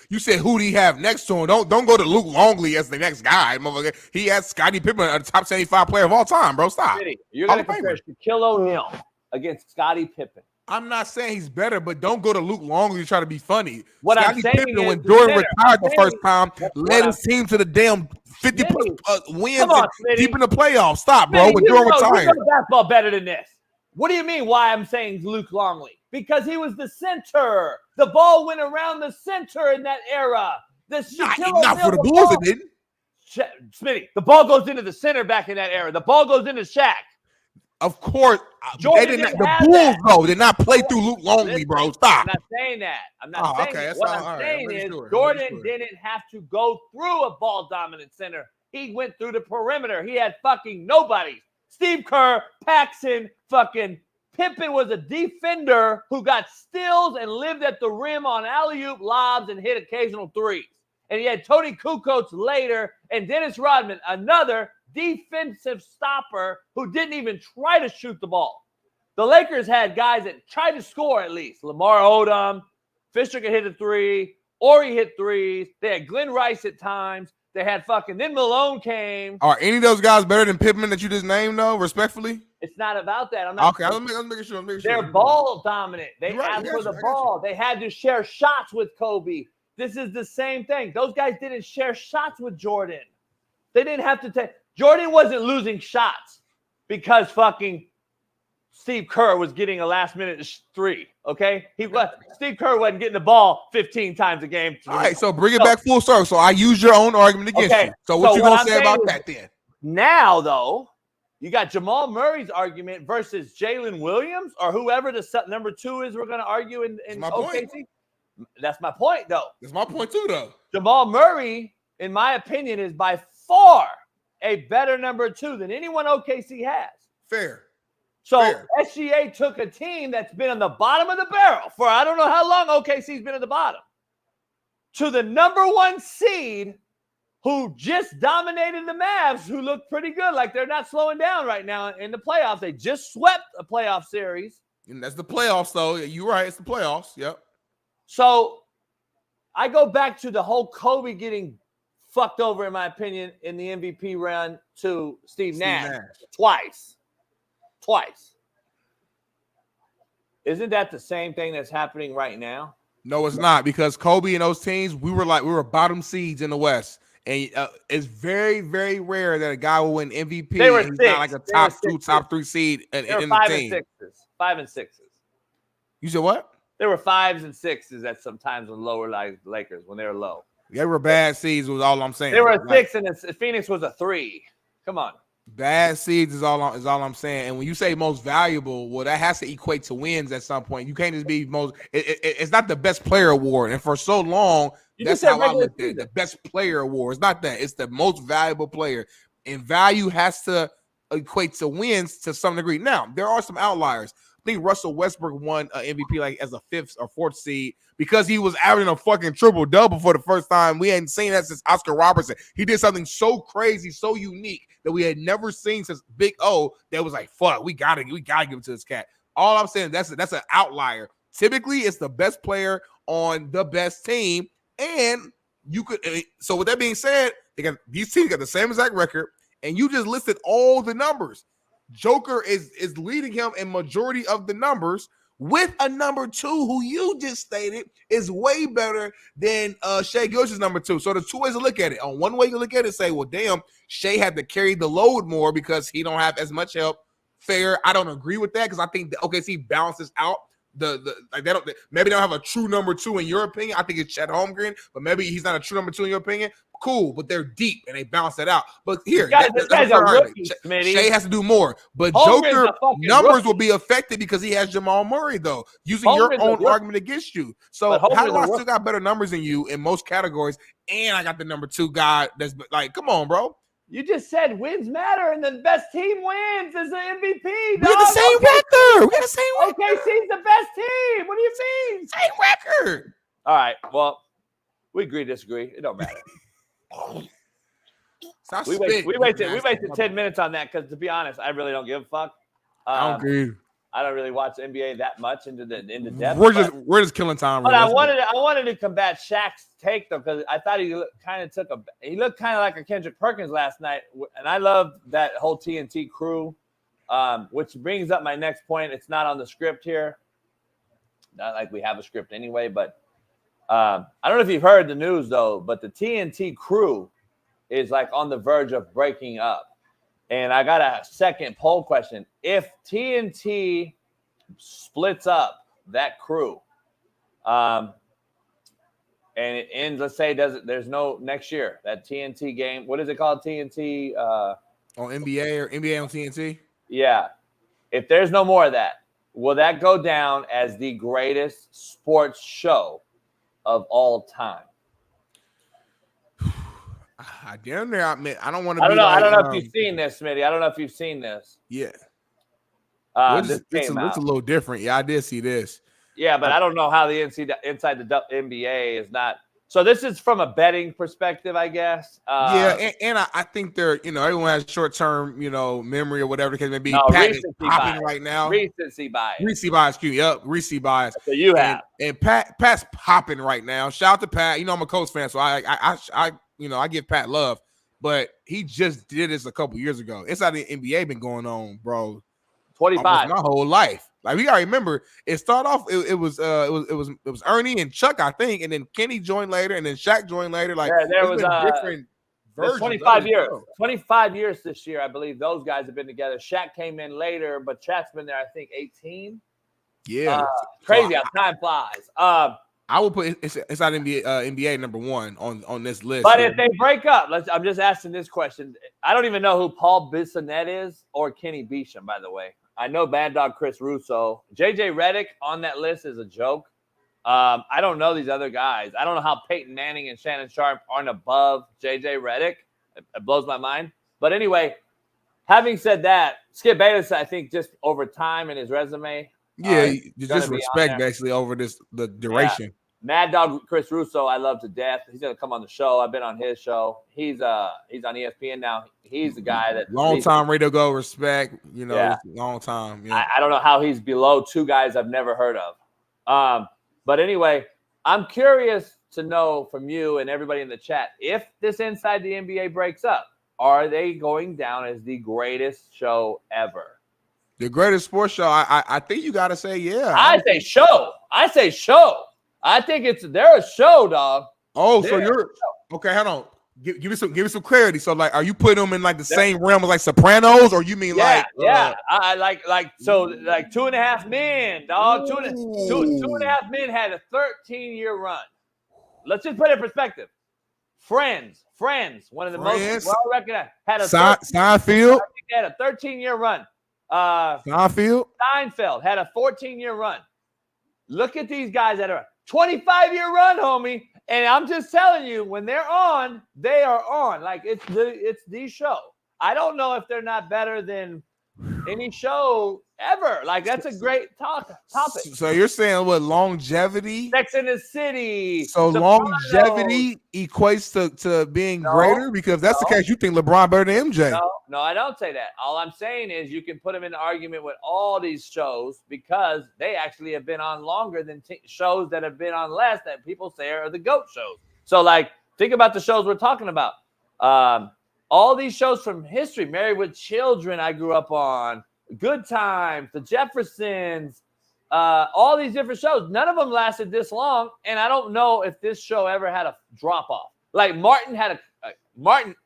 you said who do he have next to him? Don't go to Luke Longley as the next guy, motherfucker. He has Scottie Pippen, a top 75 player of all time, bro. Stop. Smitty, you're going to compare Shaquille O'Neal against Scottie Pippen. I'm not saying he's better, but don't go to Luke Longley to try to be funny. What Scottie I'm saying Pippen, is when Jordan retired the first time, led his team to the damn 50 wins deep in the playoffs. Stop, bro. When Jordan retired, you know basketball better than this. What do you mean? Why I'm saying Luke Longley? Because he was the center. The ball went around the center in that era. Not for the Bulls, it didn't. Smitty, the ball goes into the center back in that era. The ball goes into Shaq. Of course, the Bulls, though, did not play through Luke Longley, bro. Stop. I'm not saying that. I'm not saying that. What I'm saying is Jordan didn't have to go through a ball-dominant center. He went through the perimeter. He had fucking nobody. Steve Kerr, Paxson, fucking Pippen was a defender who got steals and lived at the rim on alley-oop lobs and hit occasional threes. And he had Tony Kukoc later and Dennis Rodman, another defensive stopper who didn't even try to shoot the ball. The Lakers had guys that tried to score at least. Lamar Odom, Fisher could hit a three, Ori hit threes. They had Glenn Rice at times. They had then Malone came. Are any of those guys better than Pittman that you just named, though, respectfully? It's not about that. I'm not. Okay, let's make sure. They're ball dominant. They asked for the ball. They had to share shots with Kobe. This is the same thing. Those guys didn't share shots with Jordan. They didn't have to take. Jordan wasn't losing shots because fucking Steve Kerr was getting a last-minute three, okay? Steve Kerr wasn't getting the ball 15 times a game. All right, so bring it back full circle. So I use your own argument against you. So what you going to say about that then? Now, though, you got Jamal Murray's argument versus Jalen Williams or whoever the number 2 is we're going to argue in OKC. That's my point, though. That's my point, too, though. Jamal Murray, in my opinion, is by far a better number 2 than anyone OKC has. Fair. So Fair. SGA took a team that's been on the bottom of the barrel for I don't know how long OKC's been at the bottom to the number 1 seed who just dominated the Mavs, who look pretty good. Like they're not slowing down right now in the playoffs. They just swept a playoff series. And that's the playoffs, though. You're right. It's the playoffs. Yep. So I go back to the whole Kobe getting fucked over, in my opinion, in the MVP run to Steve Nash. Twice. Isn't that the same thing that's happening right now? No, it's not, because Kobe and those teams, we were bottom seeds in the West. And it's very, very rare that a guy will win MVP. They were and he's not like a top 2, top 3 seed in the 5 team. and 6s. 5 and 6s. You said what? There were 5s and 6s at some times on lower Lakers when they were low. They were bad seeds, was all I'm saying. They were a 6 and Phoenix was a 3. Come on. Bad seeds is all I'm saying. And when you say most valuable, well, that has to equate to wins at some point. You can't just be most. It's not the best player award, and for so long, that's how I looked at it. The best player award. It's not that. It's the most valuable player, and value has to equate to wins to some degree. Now, there are some outliers. I think Russell Westbrook won MVP like as a 5th or 4th seed because he was averaging a fucking triple-double for the first time. We hadn't seen that since Oscar Robertson. He did something so crazy, so unique that we had never seen since Big O. That was like, fuck, we gotta give it to this cat. All I'm saying, that's an outlier. Typically, it's the best player on the best team, and you could. So with that being said, these teams got the same exact record, and you just listed all the numbers. Joker is leading him in majority of the numbers with a number 2 who you just stated is way better than Shai Gilgeous' number 2. So there's 2 ways to look at it. On one way you look at it, say, well, damn, Shai had to carry the load more because he don't have as much help. Fair. I don't agree with that because I think the OKC balances out maybe they don't have a true number 2 in your opinion. I think it's Chet Holmgren, but maybe he's not a true number 2 in your opinion. Cool, but they're deep and they balance that out. But here, this guy's a rookie, Smitty. Shai has to do more. But Holmgren's Joker numbers rookie. will be affected because he has Jamal Murray, though, using your own argument against you. So how do I still got better numbers than you in most categories? And I got the number 2 guy that's like, come on, bro. You just said wins matter and the best team wins as the MVP. We got the same record. We got the same record. OKC's the best team. What do you mean? Same record. All right. Well, we agree, disagree. It don't matter. We wasted 10 minutes on that because, to be honest, I really don't give a fuck. I don't agree. I don't really watch the NBA that much into depth. We're just killing time. But I wanted to combat Shaq's take though because I thought he looked kind of like a Kendrick Perkins last night, and I love that whole TNT crew. Which brings up my next point. It's not on the script here. Not like we have a script anyway, but I don't know if you've heard the news though. But the TNT crew is like on the verge of breaking up. And I got a second poll question. If TNT splits up that crew, and it ends, let's say, there's no next year, that TNT game, what is it called? TNT? On NBA or NBA on TNT? Yeah. If there's no more of that, will that go down as the greatest sports show of all time? I damn near admit I don't want to. I don't know. I don't know if you've seen this, Smitty. I don't know if you've seen this. Yeah. It's a little different. Yeah, I did see this. Yeah, but I don't know how the inside the NBA is not. So this is from a betting perspective, I guess. And I think they're, everyone has short-term, memory or whatever the case may be. Pat is popping right now. Recency bias. Recency bias. Yep, recency bias. So you have. And Pat's popping right now. Shout out to Pat. I'm a Colts fan, so I give Pat love, but he just did this a couple years ago. Inside the NBA been going on, bro. 25. My whole life. Like, we gotta remember, it started off. It was Ernie and Chuck, I think, and then Kenny joined later, and then Shaq joined later. Like, yeah, there was different versions. 25 years. 25 years this year, I believe. Those guys have been together. Shaq came in later, but Shaq's been there, I think, 18. Yeah, crazy how time flies. I will put it's not NBA number 1 on this list. But if they break up, I'm just asking this question. I don't even know who Paul Bissonnette is or Kenny Beecham, by the way. I know Bad Dog Chris Russo. JJ Redick on that list is a joke. I don't know these other guys. I don't know how Peyton Manning and Shannon Sharp aren't above JJ Redick. It blows my mind. But anyway, Having said that, Skip Bayless, I think just over time in his resume. Yeah, just be respect basically over the duration. Yeah. Mad Dog Chris Russo, I love to death. He's gonna come on the show. I've been on his show. He's on ESPN now. He's the guy that long time radio go respect. You know, Yeah. long time. Yeah. I don't know how he's below two guys I've never heard of. But anyway, I'm curious to know from you and everybody in the chat, if this Inside the NBA breaks up, are they going down as the greatest show ever? The greatest sports show? I think you got to say yeah. I say show. I think they're a show, dog. Oh, so you're okay. Hold on. Give me some clarity. So, like, are you putting them in like the same realm as like Sopranos, or you mean I like 2.5 Men, dog. Two and a half Men had a 13-year run. Let's just put it in perspective. Friends, one of the most well recognized, had a Seinfeld had a 13-year run. Seinfeld had a 14-year run. Look at these guys that are 25-year run, homie. And I'm just telling you, when they're on, they are on. Like it's the show. I don't know if they're not better than any show ever. Like that's a great topic. So you're saying what, longevity? Sex in the City. So longevity equates to being greater? Because if that's the case, you think LeBron better than MJ. No, I don't say that. All I'm saying is you can put them in an argument with all these shows because they actually have been on longer than shows that have been on less that people say are the GOAT shows. So, like, think about the shows we're talking about. All these shows from history, Married with Children, I grew up on, Good Times, The Jeffersons, all these different shows. None of them lasted this long, and I don't know if this show ever had a drop-off. Like, Martin,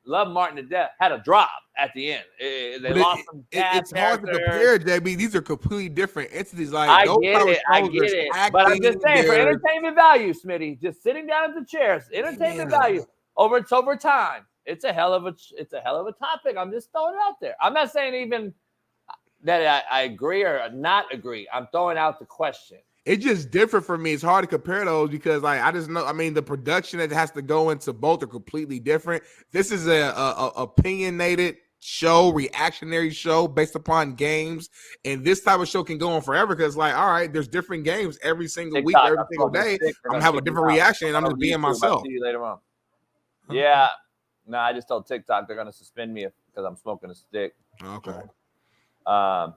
loved Martin to death, had a drop at the end. They lost some it's hard to compare, JB. These are completely different entities. Like I get it. But I'm just saying, for entertainment value, Smitty, just sitting down at the chairs, entertainment value over time. It's a hell of a topic. I'm just throwing it out there. I'm not saying even that I agree or not agree. I'm throwing out the question. It's just different for me. It's hard to compare those because, like, I just know. I mean, the production that has to go into both are completely different. This is a opinionated show, reactionary show based upon games, and this type of show can go on forever because, like, all right, there's different games every single week, every single day. I'm gonna have a different reaction, and I'm just being myself. I'll see you later on. Yeah, no, I just told TikTok they're gonna suspend me because I'm smoking a stick. Okay. Because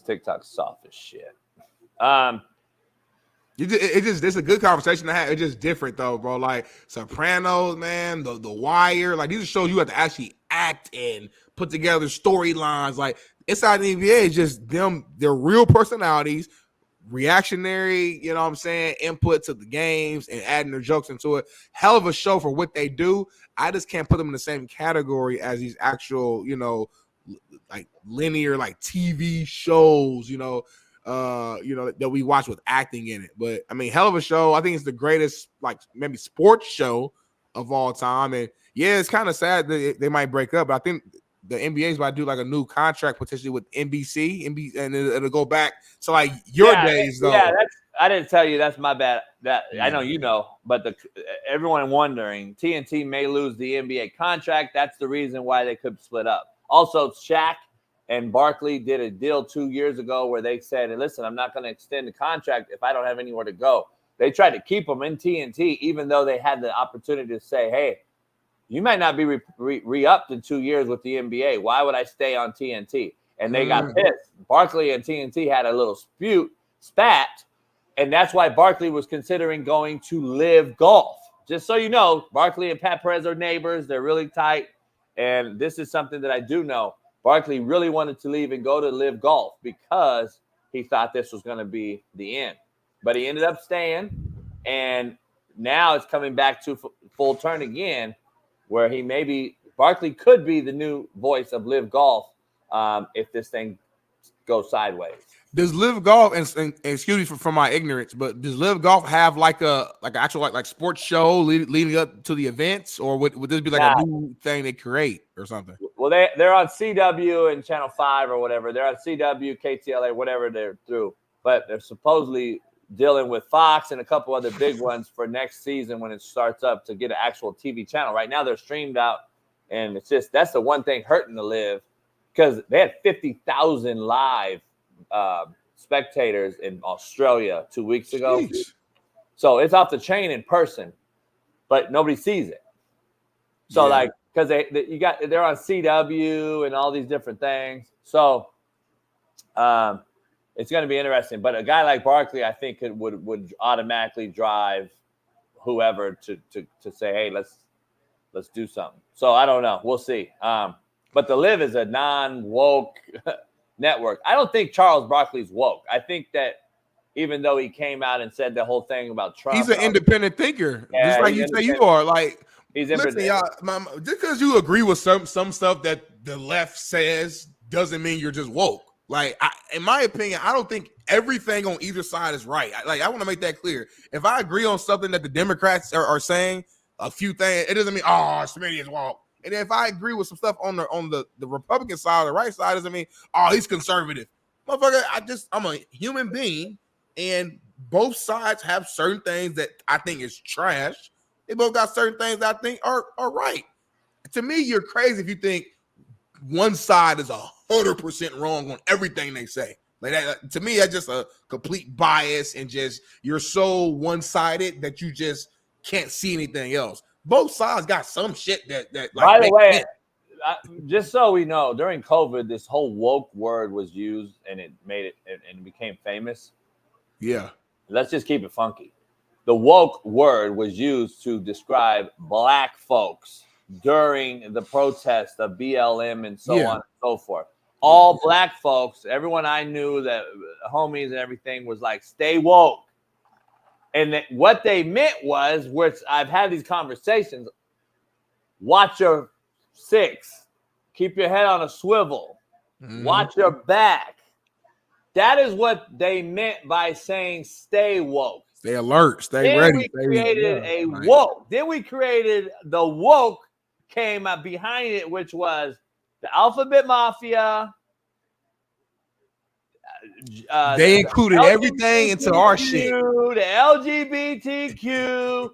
TikTok's soft as shit. It's a good conversation to have. It's just different though, bro. Like Sopranos, man, the Wire, like these are shows you have to actually act and put together storylines. Like Inside the NBA is just them, their real personalities, reactionary, you know what I'm saying, input to the games and adding their jokes into it. Hell of a show for what they do. I just can't put them in the same category as these actual, you know, like linear, like TV shows, that we watch with acting in it. But I mean, hell of a show. I think it's the greatest, like maybe sports show of all time. And yeah, it's kind of sad that they might break up, but I think the NBA is about to do like a new contract potentially with NBC, and it'll go back to like your days though. Yeah, I didn't tell you. That's my bad. I know you know, but everyone wondering, TNT may lose the NBA contract. That's the reason why they could split up. Also, Shaq and Barkley did a deal 2 years ago where they said, listen, I'm not going to extend the contract if I don't have anywhere to go. They tried to keep them in TNT, even though they had the opportunity to say, hey, you might not be re-upped in 2 years with the NBA. Why would I stay on TNT? And they got pissed. Barkley and TNT had a little spat, and that's why Barkley was considering going to Live Golf. Just so you know, Barkley and Pat Perez are neighbors. They're really tight, and this is something that I do know. Barkley really wanted to leave and go to Live Golf because he thought this was going to be the end. But he ended up staying, and now it's coming back to full turn again, where Barkley could be the new voice of Live Golf if this thing goes sideways. Does Live Golf, and excuse me for my ignorance, but does Live Golf have like actual like sports show leading up to the events, or would this be like a new thing they create or something? Well, they're on CW and Channel 5 or whatever. They're on CW, KTLA, whatever they're through. But they're supposedly dealing with Fox and a couple other big ones for next season when it starts up to get an actual TV channel. Right now they're streamed out And it's just that's the one thing hurting the live because they had 50,000 live spectators in Australia 2 weeks ago. Jeez. So it's off the chain in person, but nobody sees it. So like because they're on CW and all these different things. So it's going to be interesting. But a guy like Barkley, I think would automatically drive whoever to say, hey, let's do something. So I don't know. We'll see. But the Live is a non-woke network. I don't think Charles Barkley's woke. I think that even though he came out and said the whole thing about Trump, he's an independent thinker, just like you say you are. Like, listen, y'all, just because you agree with some stuff that the left says doesn't mean you're just woke. Like, in my opinion, I don't think everything on either side is right. I want to make that clear. If I agree on something that the Democrats are saying, a few things, it doesn't mean, oh, Smitty is woke. And if I agree with some stuff on the Republican side or the right side, doesn't mean, oh, he's conservative. Motherfucker, I'm a human being, and both sides have certain things that I think is trash. They both got certain things that I think are right. To me, you're crazy if you think one side is 100% wrong on everything they say. Like that, to me, that's just a complete bias, and just you're so one-sided that you just can't see anything else. Both sides got some shit that like. By the way, just so we know, during COVID, this whole woke word was used, and it became famous. Yeah. Let's just keep it funky. The woke word was used to describe black folks during the protest of BLM and so on and so forth. All black folks, everyone I knew, that homies and everything, was like, stay woke. And what they meant was, which I've had these conversations, watch your six, keep your head on a swivel, watch your back. That is what they meant by saying stay woke. Stay alert, stay ready. We created a woke. Then we created the woke, came up behind it, which was the Alphabet Mafia. They included everything into our shit. The LGBTQ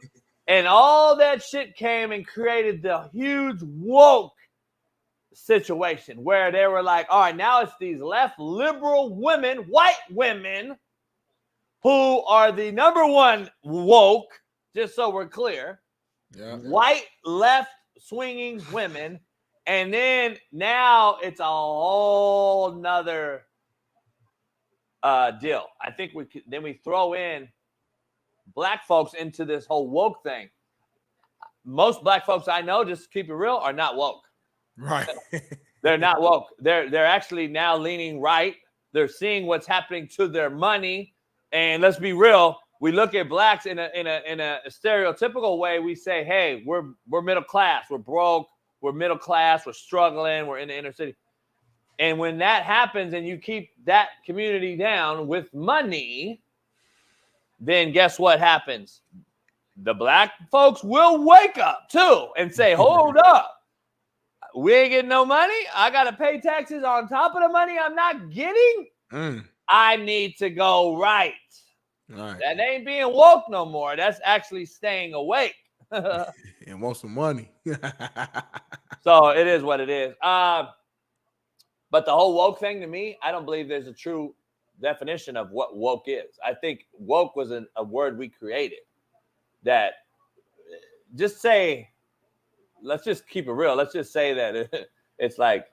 and all that shit came and created the huge woke situation where they were like, all right, now it's these left liberal women, white women, who are the number one woke, just so we're clear. Yeah. White left swinging women. And then now it's a whole nother deal. I think we throw in black folks into this whole woke thing. Most black folks I know, just to keep it real, are not woke. Right. They're not woke. They're actually now leaning right. They're seeing what's happening to their money. And let's be real, we look at blacks in a stereotypical way. We say, hey, we're middle class, we're broke, we're middle class, we're struggling, we're in the inner city. And when that happens and you keep that community down with money, then guess what happens? The black folks will wake up too and say, hold up, we ain't getting no money. I got to pay taxes on top of the money I'm not getting. I need to go right. That ain't being woke no more. That's actually staying awake. And want some money. So it is what it is. But the whole woke thing, to me, I don't believe there's a true definition of what woke is. I think woke was a word we created that just say, let's just keep it real. Let's just say that it's like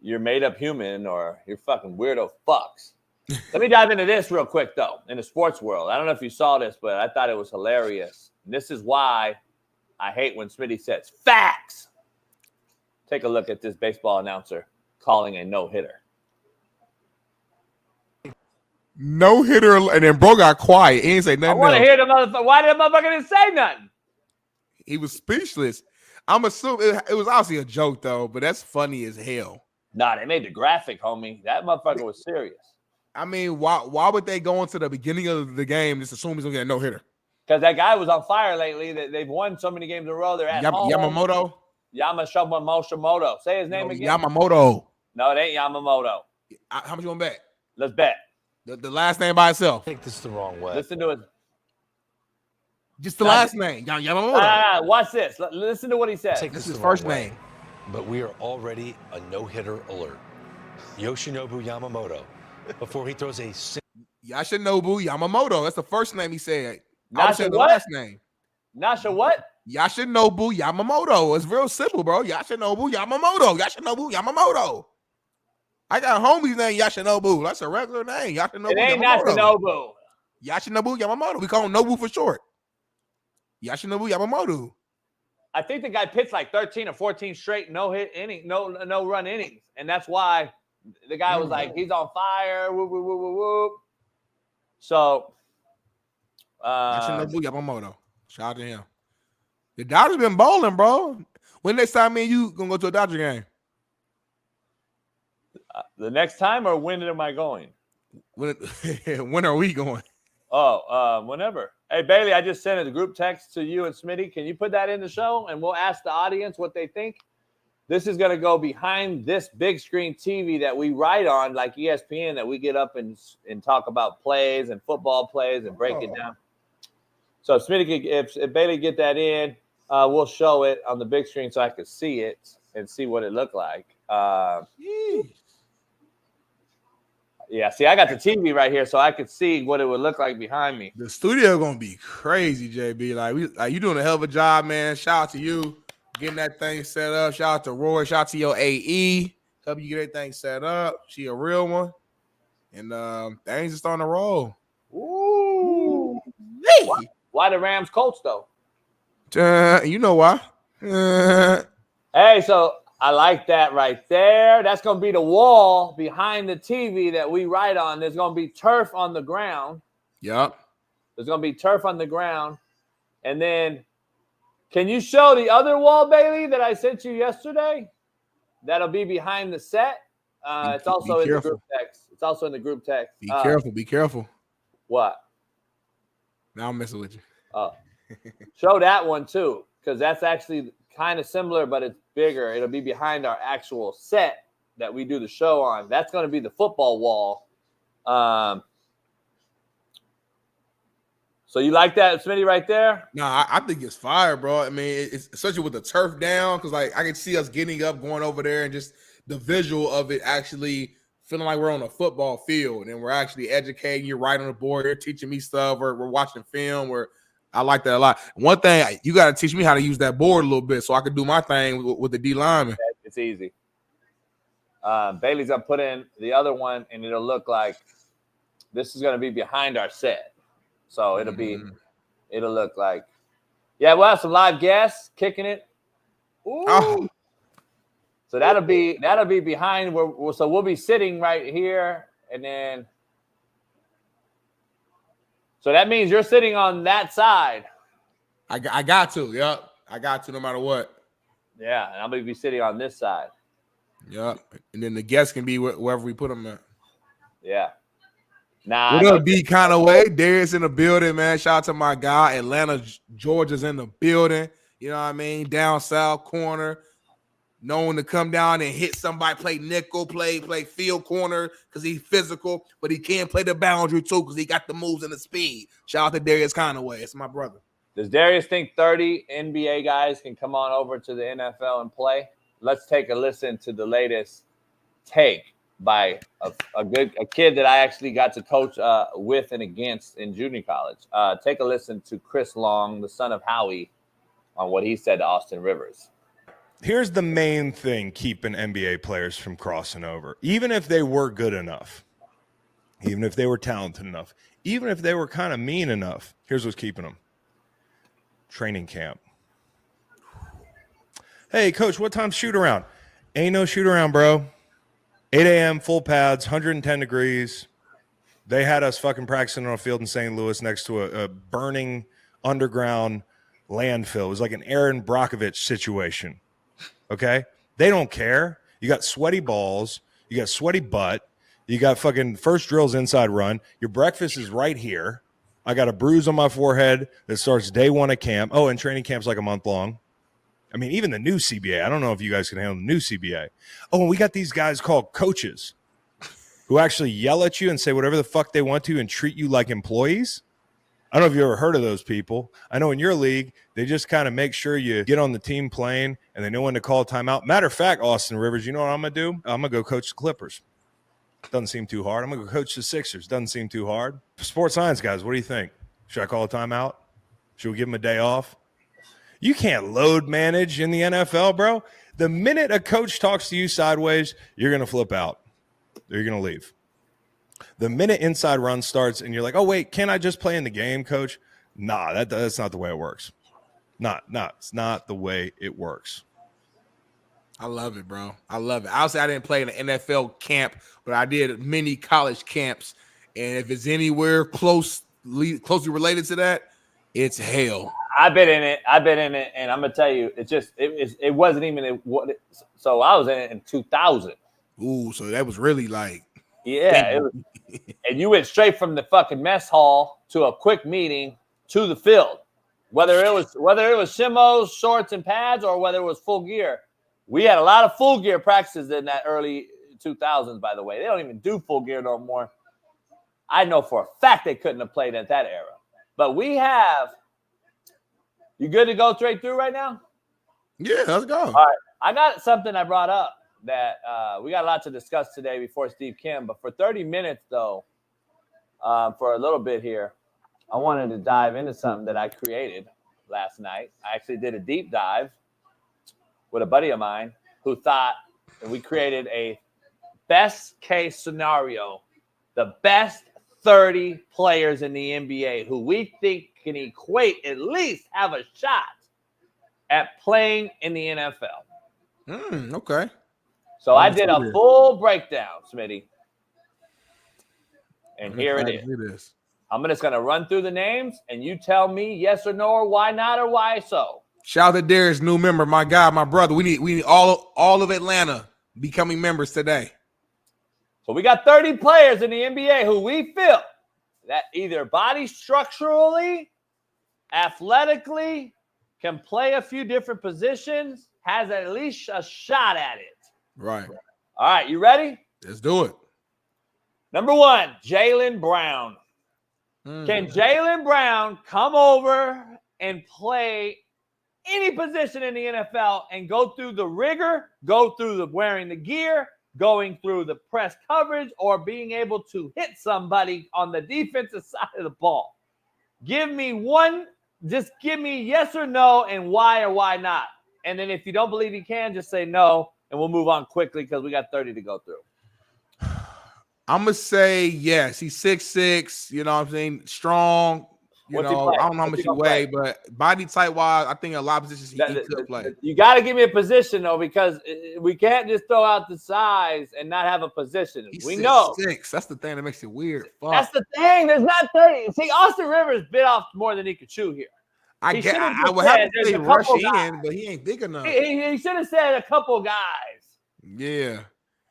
you're made up human or you're fucking weirdo fucks. Let me dive into this real quick, though, in the sports world. I don't know if you saw this, but I thought it was hilarious. And this is why I hate when Smitty says facts. Take a look at this baseball announcer calling a no-hitter. No-hitter, and then bro got quiet. He didn't say nothing. I want to hear the motherfucker. Why did the motherfucker didn't say nothing? He was speechless. I'm assuming it was obviously a joke, though, but that's funny as hell. Nah, they made the graphic, homie. That motherfucker was serious. I mean, why would they go into the beginning of the game just assume he's going to get a no-hitter? Because that guy was on fire lately. They've won so many games in a row. They're at home. Yamamoto? Yamamoto. Say his name again. Yamamoto. No, it ain't Yamamoto. How much you want to bet? Let's bet. The last name by itself. I think this is the wrong way. Listen to it. Just the last name. Yamamoto. Watch this. Listen to what he said. This is his first name. but we are already a no-hitter alert. Yoshinobu Yamamoto, before he throws a Yoshinobu Yamamoto. That's the first name he said. Not the what? last name. Nasha what? Yoshinobu Yamamoto. It's real simple, bro. Yoshinobu Yamamoto. Yoshinobu Yamamoto. I got homies named Yoshinobu. That's a regular name. Yoshinobu It ain't Yamamoto. Yoshinobu. Yoshinobu Yamamoto. We call him Nobu for short. Yoshinobu Yamamoto. I think the guy pitched like 13 or 14 straight no-hit innings, no run innings. And that's why the guy was like, he's on fire. Whoop, whoop, whoop, whoop, whoop. So Yoshinobu Yamamoto. Shout out to him. The Dodgers been balling, bro. When next time me and you gonna go to a Dodger game? The next time, or when am I going? When are we going? Whenever. Hey, Bailey, I just sent a group text to you and Smitty. Can you put that in the show? And we'll ask the audience what they think. This is going to go behind this big screen TV that we write on, like ESPN, that we get up and talk about plays and football plays and break it down. So if Smitty, if Bailey get that in, we'll show it on the big screen so I can see it and see what it looked like. Yeah, see, I got the TV right here, so I could see what it would look like behind me. The studio gonna be crazy, JB. Like you doing a hell of a job, man. Shout out to you getting that thing set up. Shout out to Roy. Shout out to your AE. Help you get everything set up. She a real one, and things are starting to roll. Ooh, why the Rams Colts though? You know why? Hey, so I like that right there. That's going to be the wall behind the TV that we write on. There's going to be turf on the ground. Yep. There's going to be turf on the ground. And then can you show the other wall, Bailey, that I sent you yesterday? That'll be behind the set. It's also in the group text. It's also in the group text. Be careful. Be careful. What? Now I'm messing with you. Oh. Show that one, too, because that's actually kind of similar, but it's bigger. It'll be behind our actual set that we do the show on. That's going to be the football wall. So you like that, Smitty, right there? No, I think it's fire, bro. I mean, it's especially with the turf down, because like I can see us getting up, going over there, and just the visual of it actually feeling like we're on a football field and we're actually educating you right on the board. You're teaching me stuff. We're watching film. I like that a lot. One thing, you got to teach me how to use that board a little bit so I can do my thing with the D lineman. It's easy. Bailey's going to put in the other one, and it'll look like this is going to be behind our set. So it'll look like, yeah, we'll have some live guests kicking it. Ooh. Oh. So that'll be behind so we'll be sitting right here, and then so that means you're sitting on that side. I got to, yep. I got to no matter what. Yeah, and I'm going to be sitting on this side. Yep. And then the guests can be wherever we put them at. Yeah. Nah. What up, B kind of way? Darius in the building, man. Shout out to my guy. Atlanta, Georgia's in the building. You know what I mean? Down south corner. Known to come down and hit somebody, play nickel, play field corner because he's physical, but he can play the boundary too because he got the moves and the speed. Shout out to Darius Conaway. It's my brother. Does Darius think 30 NBA guys can come on over to the NFL and play? Let's take a listen to the latest take by a kid that I actually got to coach with and against in junior college. Take a listen to Chris Long, the son of Howie, on what he said to Austin Rivers. Here's the main thing keeping NBA players from crossing over. Even if they were good enough, even if they were talented enough, even if they were kind of mean enough, here's what's keeping them. Training camp. Hey, coach, what time's shoot around? Ain't no shoot around, bro. 8 a.m., full pads, 110 degrees. They had us fucking practicing on a field in St. Louis next to a burning underground landfill. It was like an Aaron Brockovich situation. Okay? They don't care. You got sweaty balls. You got sweaty butt. You got fucking first drills inside run. Your breakfast is right here. I got a bruise on my forehead that starts day one at camp. Oh, and training camp's like a month long. I mean, even the new CBA. I don't know if you guys can handle the new CBA. Oh, and we got these guys called coaches who actually yell at you and say whatever the fuck they want to and treat you like employees. I don't know if you ever heard of those people. I know in your league, they just kind of make sure you get on the team plane and they know when to call a timeout. Matter of fact, Austin Rivers, you know what I'm going to do? I'm going to go coach the Clippers. Doesn't seem too hard. I'm going to go coach the Sixers. Doesn't seem too hard. Sports science guys, what do you think? Should I call a timeout? Should we give them a day off? You can't load manage in the NFL, bro. The minute a coach talks to you sideways, you're going to flip out. You're going to leave. The minute inside run starts and you're like, oh, wait, can I just play in the game, coach? Nah, that's not the way it works. It's not the way it works. I love it, bro. I love it. Obviously, I didn't play in an NFL camp, but I did many college camps. And if it's anywhere closely related to that, it's hell. I've been in it, and I'm gonna tell you, it wasn't even so I was in it in 2000. Ooh, so that was really like, yeah, it was, and you went straight from the fucking mess hall to a quick meeting to the field, whether it was shimos, shorts, and pads, or whether it was full gear. We had a lot of full gear practices in that early 2000s. By the way, they don't even do full gear no more. I know for a fact they couldn't have played at that era, but we have. You good to go straight through right now? Yeah, let's go. All right. I got something I brought up that we got a lot to discuss today before Steve Kim. But for 30 minutes, though, for a little bit here, I wanted to dive into something that I created last night. I actually did a deep dive with a buddy of mine who thought that we created a best case scenario, the best 30 players in the NBA who we think can at least have a shot at playing in the NFL. Okay. So I did a full breakdown, Smitty. And here it is. I'm just going to run through the names, and you tell me yes or no, or why not, or why so. Shout out to Darius, new member, my guy, my brother. We need all of Atlanta becoming members today. So we got 30 players in the NBA who we feel that either body structurally, athletically, can play a few different positions, has at least a shot at it. Right. All right, you ready? Let's do it. Number 1, Jaylen Brown. Can Jaylen Brown come over and play any position in the NFL and go through the rigor, go through the wearing the gear, going through the press coverage, or being able to hit somebody on the defensive side of the ball? Give me one. Just give me yes or no and why or why not. And then if you don't believe he can, just say no, and we'll move on quickly because we got 30 to go through. I'm going to say yes. He's 6'6", you know what I'm saying? Strong. I don't know how much he weigh, but body type wise, I think a lot of positions he could play. You got to give me a position, though, because we can't just throw out the size and not have a position. We know. 6'6". That's the thing that makes it weird. Fuck. That's the thing. There's not 30. See, Austin Rivers bit off more than he could chew here. I would have to say rush in, but he ain't big enough. He should have said a couple guys. Yeah.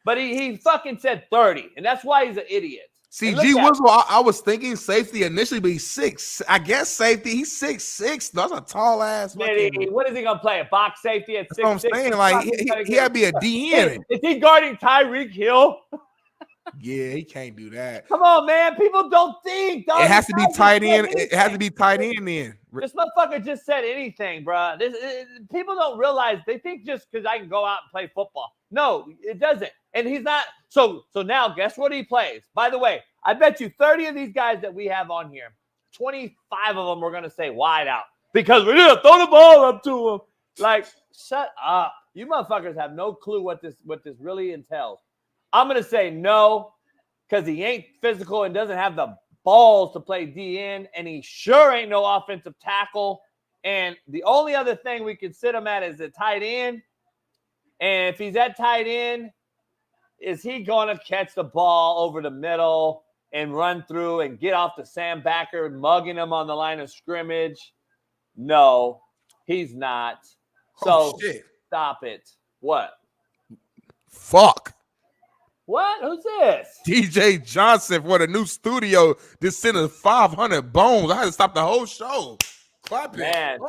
But he fucking said 30, and that's why he's an idiot. See, G Wizzle, I was thinking safety initially, but he's 6. I guess safety, he's 6'6". That's a tall ass. What is he gonna play? A box safety at 6'6"? That's what I'm saying. Like he had to be a DN. Is he guarding Tyreek Hill? Yeah, he can't do that. Come on, man. People don't think. It has to be tight end. It has to be tight end then. This motherfucker just said anything, bro. People don't realize. They think just because I can go out and play football. No, it doesn't. And he's not. So now guess what he plays? By the way, I bet you 30 of these guys that we have on here, 25 of them are going to say wide out because we're going to throw the ball up to him. Like, shut up. You motherfuckers have no clue what this really entails. I'm going to say no because he ain't physical and doesn't have the balls to play DN, and he sure ain't no offensive tackle. And the only other thing we can sit him at is a tight end. And if he's at tight end, is he going to catch the ball over the middle and run through and get off the Sam Backer, mugging him on the line of scrimmage? No, he's not. So stop it. What? Fuck. What? Who's this? DJ Johnson for the new studio. Just sent us 500 bones. I had to stop the whole show. Clap it. Man,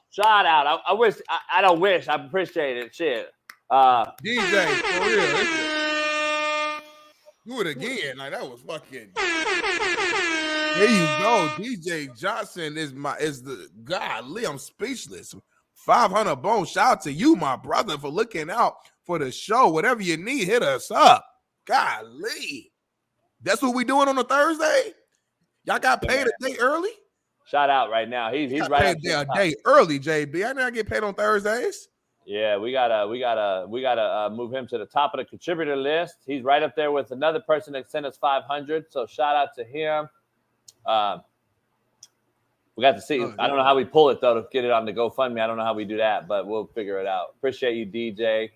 shout out. I wish. I don't wish. I appreciate it. Shit. DJ, for real. Do it again. Like, that was fucking. There you go. DJ Johnson is the godly. I'm speechless. 500 bones. Shout out to you, my brother, for looking out for the show. Whatever you need, hit us up. Golly. That's what we doing on a Thursday? Y'all got paid a day early? Shout out right now. He's right paid a day early, JB. I never get paid on Thursdays. Yeah, we gotta move him to the top of the contributor list. He's right up there with another person that sent us 500. So shout out to him. We got to see. I don't know how we pull it though to get it on the GoFundMe. I don't know how we do that, but we'll figure it out. Appreciate you, DJ.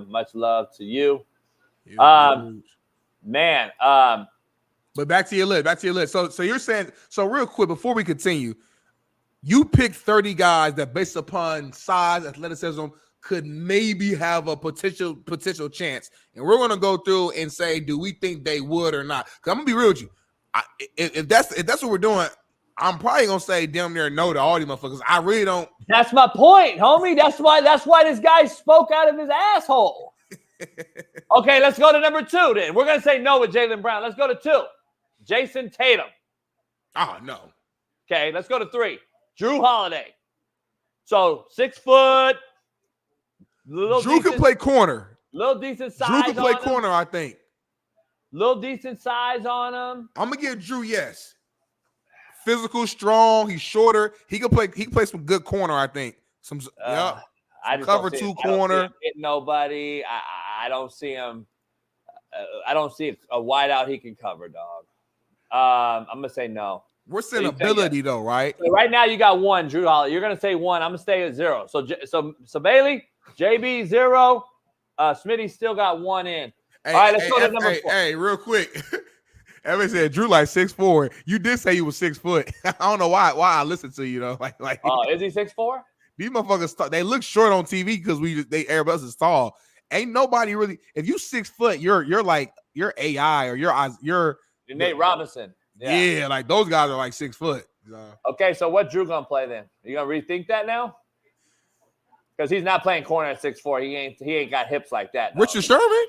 Much love to you. Man. But back to your list. So you're saying, so real quick before we continue, you picked 30 guys that based upon size, athleticism, could maybe have a potential chance. And we're gonna go through and say, do we think they would or not? Because I'm gonna be real with you. If that's what we're doing, I'm probably gonna say damn near no to all these motherfuckers. I really don't. That's my point, homie. That's why this guy spoke out of his asshole. Okay, let's go to number 2 then. We're gonna say no with Jaylen Brown. Let's go to 2. Jason Tatum. Oh no. Okay, let's go to 3. Drew Holiday. So 6 foot. Drew can play corner. Little decent size. Drew can play corner, I think. Little decent size on him. I'm gonna give Drew yes. Physical, strong. He's shorter. He can play some good corner. I think. I just cover don't see 2 him. corner. I don't see him hitting nobody. I don't see him. I don't see a wideout he can cover, dog. I'm gonna say no. We're saying ability though, right? So right now you got 1, Drew Holiday. You're gonna say 1. I'm gonna stay at 0. So Bailey, JB 0. Smitty still got 1 in. Hey, all right, let's go to number 4. Hey, real quick. Evan said Drew like 6'4". You did say he was 6 foot. I don't know why I listened to you though. Like is he 6'4"? These motherfuckers they look short on TV because everybody is tall. Ain't nobody really. If you 6 foot, you're AI or you're Nate Robinson. Yeah, like those guys are like 6 foot. Okay, so what Drew gonna play then? You gonna rethink that now? Because he's not playing corner at 6'4". He ain't got hips like that. Dog. Richard Sherman?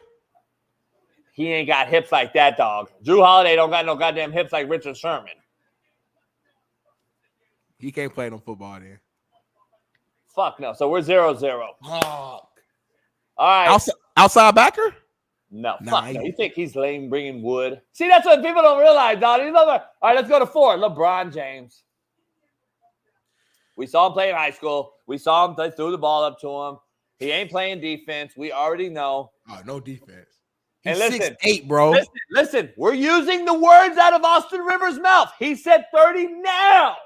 He ain't got hips like that, dog. Drew Holiday don't got no goddamn hips like Richard Sherman. He can't play no football then. Fuck no. So we're 0-0. All right. Outside backer? No. Fuck no. You think he's bringing wood? See, that's what people don't realize, dog. All right, let's go to 4. LeBron James. We saw him play in high school. We saw him. They threw the ball up to him. He ain't playing defense. We already know. Oh, no defense. He's and listen, 6'8", bro. Listen. We're using the words out of Austin Rivers' mouth. He said 30 now.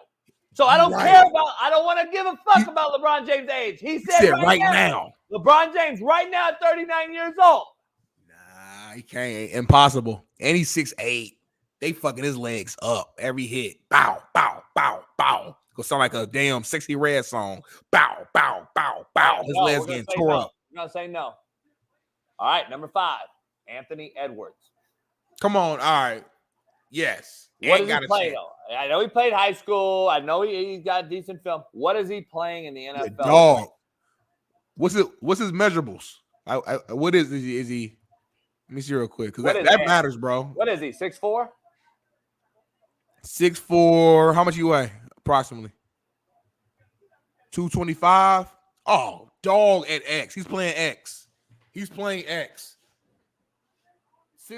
So I don't care about. I don't want to give a fuck about LeBron James' age. He said right now. LeBron James right now at 39 years old. Nah, he can't. Impossible. And he's 6'8". They fucking his legs up every hit. Bow, bow, bow, bow. Go sound like a damn Sexy Red song. Bow, bow, bow, bow. His legs getting tore up. We're gonna say no. All right, number 5, Anthony Edwards. Come on, all right. Yes. What does he play though? I know he played high school. I know he's got decent film. What is he playing in the NFL? Dog. What's his measurables? What is he? Let me see real quick because that matters, bro. What is he? 6'4"? 6'4". How much you weigh? Approximately 225. Oh, dog at X. He's playing X. 6'4",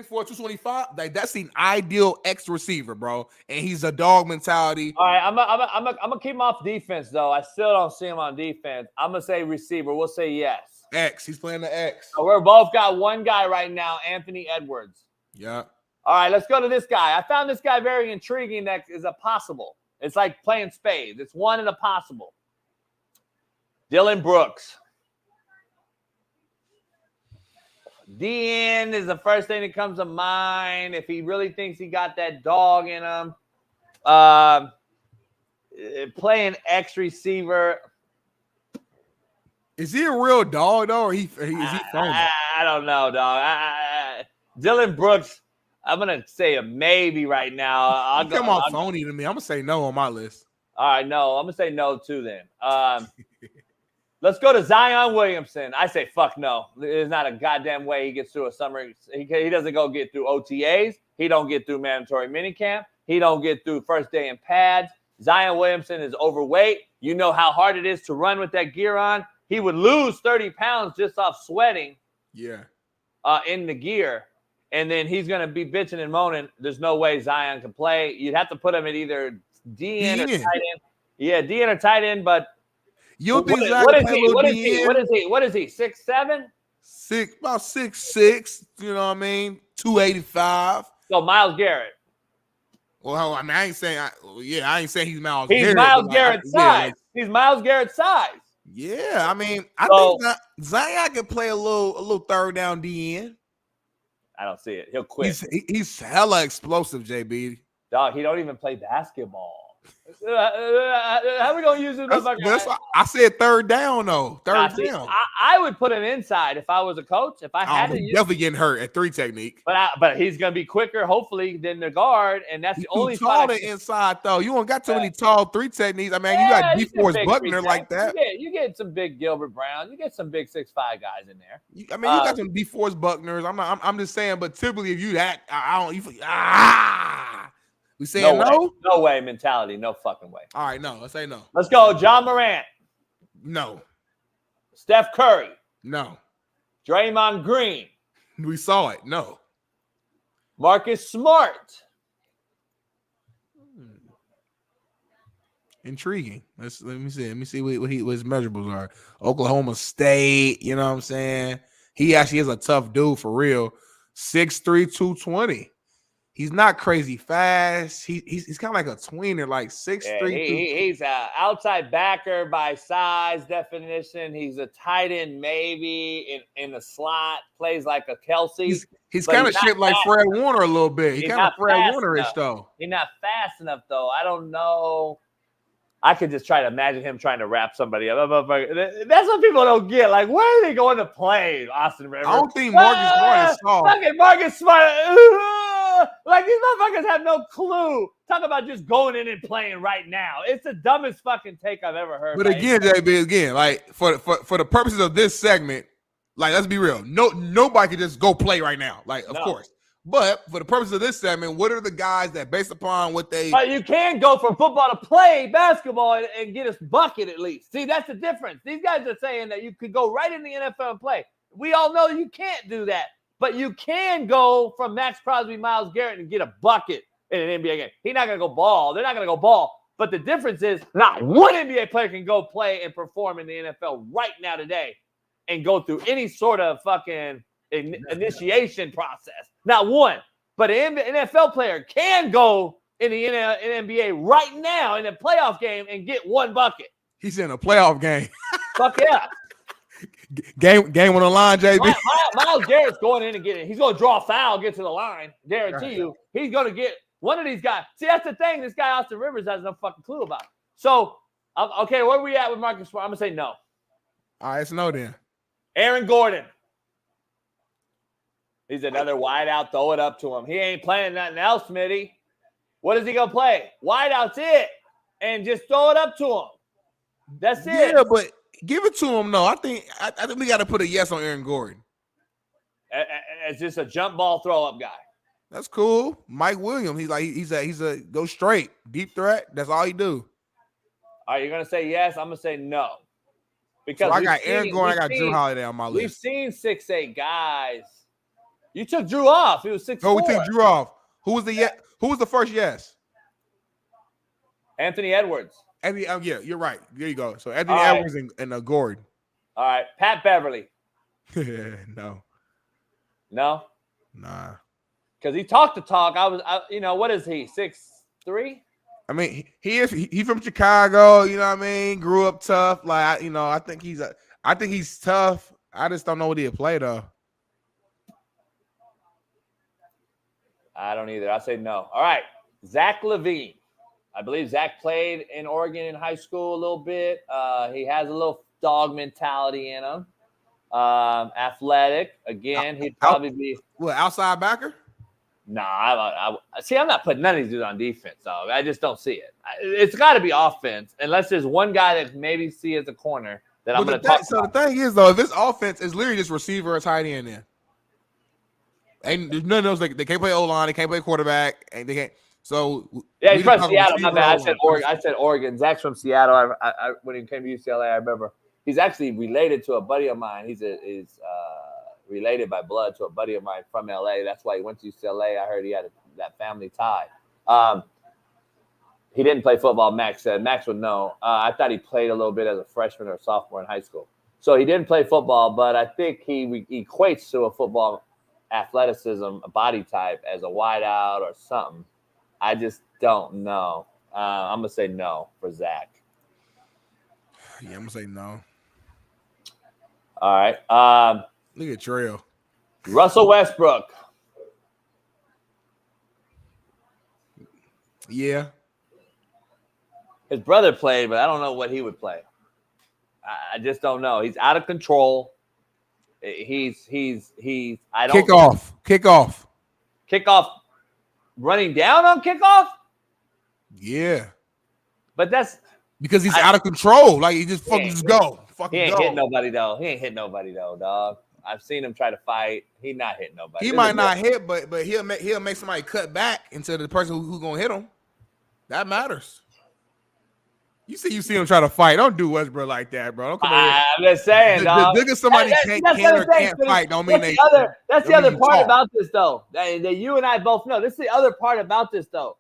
225. Like that's the ideal X receiver, bro. And he's a dog mentality. All right, I'm gonna keep him off defense though. I still don't see him on defense. I'm gonna say receiver. We'll say yes. X. He's playing the X. So we're both got one guy right now, Anthony Edwards. Yeah. All right, let's go to this guy. I found this guy very intriguing. That is a possible. It's like playing spades. It's 1 in a possible. Dylan Brooks. DN is the first thing that comes to mind. If he really thinks he got that dog in him. Playing X receiver. Is he a real dog though, or is he phony? I don't know, dog. Dylan Brooks. I'm gonna say a maybe right now. I'll come on phony to me. I'm gonna say no on my list. All right, no. I'm gonna say no too then. Let's go to Zion Williamson. I say fuck no. There's not a goddamn way he gets through a summer. He doesn't go get through OTAs. He don't get through mandatory minicamp. He don't get through first day in pads. Zion Williamson is overweight. You know how hard it is to run with that gear on. He would lose 30 pounds just off sweating. Yeah. In the gear. And then he's going to be bitching and moaning. There's no way Zion can play. You'd have to put him at either DN or tight end. Yeah, DN or tight end, but you think what is he? What is he? 6'7"? About 6'6", you know what I mean? 285. So Myles Garrett. Well, I mean, I ain't saying he's Myles Garrett. He's Myles Garrett's size. He's Myles Garrett's size. Yeah, I mean, I think Zion can play a little third down DN. I don't see it. He'll quit. He's hella explosive, JB. Dog, he don't even play basketball. How are we gonna use this? I said third down though. Third down. I would put him inside if I was a coach. If I had to, definitely getting hurt at 3 technique. But he's gonna be quicker, hopefully, than the guard, and that's the only tall to inside though. You don't got too many tall 3 techniques. I mean, you got DeForest Buckner like that. You get some big Gilbert Brown. You get some big 6'5" guys in there. You got some DeForest Buckners. I'm just saying, but typically if you that, I don't. We saying no? No way mentality. No fucking way. All right, no. Let's say no. Let's go. John Morant. No. Steph Curry. No. Draymond Green. We saw it. No. Marcus Smart. Intriguing. Let me see. Let me see what his measurables are. Oklahoma State. You know what I'm saying? He actually is a tough dude for real. 6'3", 220. He's not crazy fast. He's kind of like a tweener, like 6'3". He's an outside backer by size definition. He's a tight end maybe in the slot. Plays like a Kelsey. He's kind of shaped like Fred Warner a little bit. He's kind of Fred Warner-ish though. He's not fast enough though. I don't know. I could just try to imagine him trying to wrap somebody up. That's what people don't get. Like, where are they going to play, Austin Rivers? I don't think Marcus Smart is soft. Fucking Marcus Smart. Like, these motherfuckers have no clue. Talk about just going in and playing right now. It's the dumbest fucking take I've ever heard. But again, JB, like for the purposes of this segment, like, let's be real. Nobody can just go play right now. Like, of course. But for the purpose of this segment, what are the guys that, based upon what they... But you can go from football to play basketball and get a bucket at least. See, that's the difference. These guys are saying that you could go right in the NFL and play. We all know you can't do that. But you can go from Max Crosby, Myles Garrett, and get a bucket in an NBA game. He's not going to go ball. They're not going to go ball. But the difference is not one NBA player can go play and perform in the NFL right now today and go through any sort of fucking initiation process. Not one. But an NFL player can go in the NBA right now in a playoff game and get one bucket. He's in a playoff game. Fuck yeah. Game on the line, JB. Myles Garrett's going in and getting it. He's going to draw a foul, get to the line. Guarantee you. He's going to get one of these guys. See, that's the thing. This guy, Austin Rivers, has no fucking clue about. So, okay, where are we at with Marcus Smart? I'm going to say no. All right, it's no then. Aaron Gordon. He's another wideout. Throw it up to him. He ain't playing nothing else, Smitty. What is he going to play? Wideout's it. And just throw it up to him. That's it. Yeah, but give it to him. No, I think we got to put a yes on Aaron Gordon. It's just a jump ball throw up guy. That's cool. Mike Williams. He's a go straight deep threat. That's all he do. All right, you're gonna say yes. I'm gonna say no. Because so I got Aaron Gordon. I got Drew Holiday on my list. We've seen 6'8" guys. You took Drew off. He was 6'4". Oh, we took Drew off. Who was the first yes? Anthony Edwards. Yeah, you're right. There you go. So Anthony Edwards and Gordon. All right, Pat Beverly. No. No. Nah. Because he talked the talk. What is he? 6'3"? I mean, he's from Chicago. You know what I mean? Grew up tough. Like, I think he's tough. I just don't know what he'll play though. I don't either. I say no. All right, Zach LaVine. I believe Zach played in Oregon in high school a little bit. He has a little dog mentality in him. Athletic. Again, he'd probably be outside backer. Nah, I'm not putting none of these dudes on defense, dog. I just don't see it. It's got to be offense, unless there's one guy that maybe see as a corner that I'm going to talk about. The thing is, though, if it's offense, it's literally just receiver or tight end there. And there's none of those. They can't play O-line. They can't play quarterback. And they can't. So yeah, he's from Seattle. My bad. I said Oregon. Zach's from Seattle. I when he came to UCLA, I remember he's actually related to a buddy of mine. He's related by blood to a buddy of mine from LA. That's why he went to UCLA. I heard he had that family tie. He didn't play football, Max said. Max would know. I thought he played a little bit as a freshman or a sophomore in high school. So he didn't play football, but I think he equates to a football athleticism, a body type as a wideout or something. I just don't know. I'm going to say no for Zach. Yeah, I'm going to say no. All right. Look at Trail. Russell Westbrook. Yeah. His brother played, but I don't know what he would play. I just don't know. He's out of control. He's I don't Kickoff. Running down on kickoff? Yeah. But that's because he's out of control. Like he just fucking just go. He ain't hit nobody though, dog. I've seen him try to fight. He not hitting nobody. He might not hit, but he'll make somebody cut back into the person who's gonna hit him. That matters. You see him try to fight. Don't do Westbrook like that, bro. Don't come I'm just saying, dog. The somebody can't fight don't mean that's the other part about this, though. That you and I both know. This is the other part about this, though.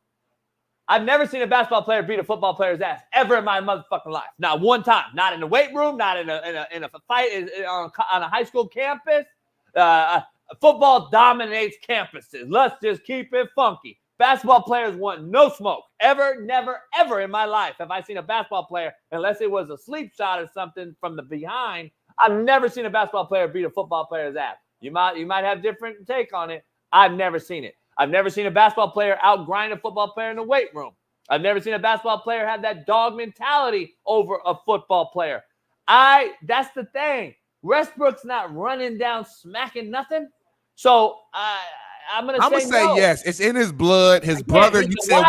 I've never seen a basketball player beat a football player's ass ever in my motherfucking life. Not one time. Not in the weight room. Not in a fight on a high school campus. Football dominates campuses. Let's just keep it funky. Basketball players want no smoke. Ever, never, ever in my life have I seen a basketball player, unless it was a sleep shot or something from the behind. I've never seen a basketball player beat a football player's ass. You might have different take on it. I've never seen it. I've never seen a basketball player outgrind a football player in the weight room. I've never seen a basketball player have that dog mentality over a football player. That's the thing. Westbrook's not running down, smacking nothing. So I'm gonna say no. Yes. It's in his blood. His brother. You said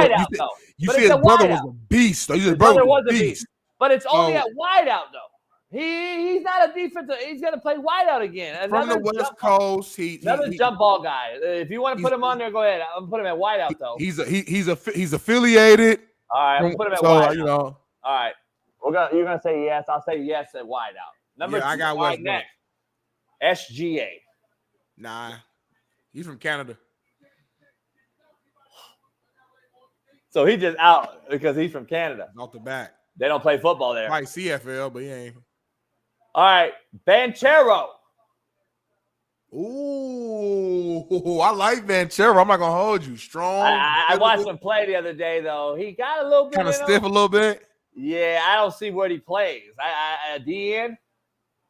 his brother was a beast. So his brother was a beast. But it's only at wideout though. He's not a defensive. He's gonna play wideout again. From the West Coast, another jump ball guy. If you want to put him on there, go ahead. I'm gonna put him at wideout though. He's affiliated. All right, I'm gonna put him at wideout. You know. All right, you're gonna say yes. I'll say yes at wideout. Number 2, I got Westbrook. Next. SGA. Nah, he's from Canada. So he just out because he's from Canada. Off the bat. They don't play football there. Like CFL, but he ain't. All right, Banchero. Ooh, I like Banchero. I'm not gonna hold you. Strong. I watched him play the other day though. He got a little bit kind of stiff, a little bit. Yeah, I don't see where he plays. DN.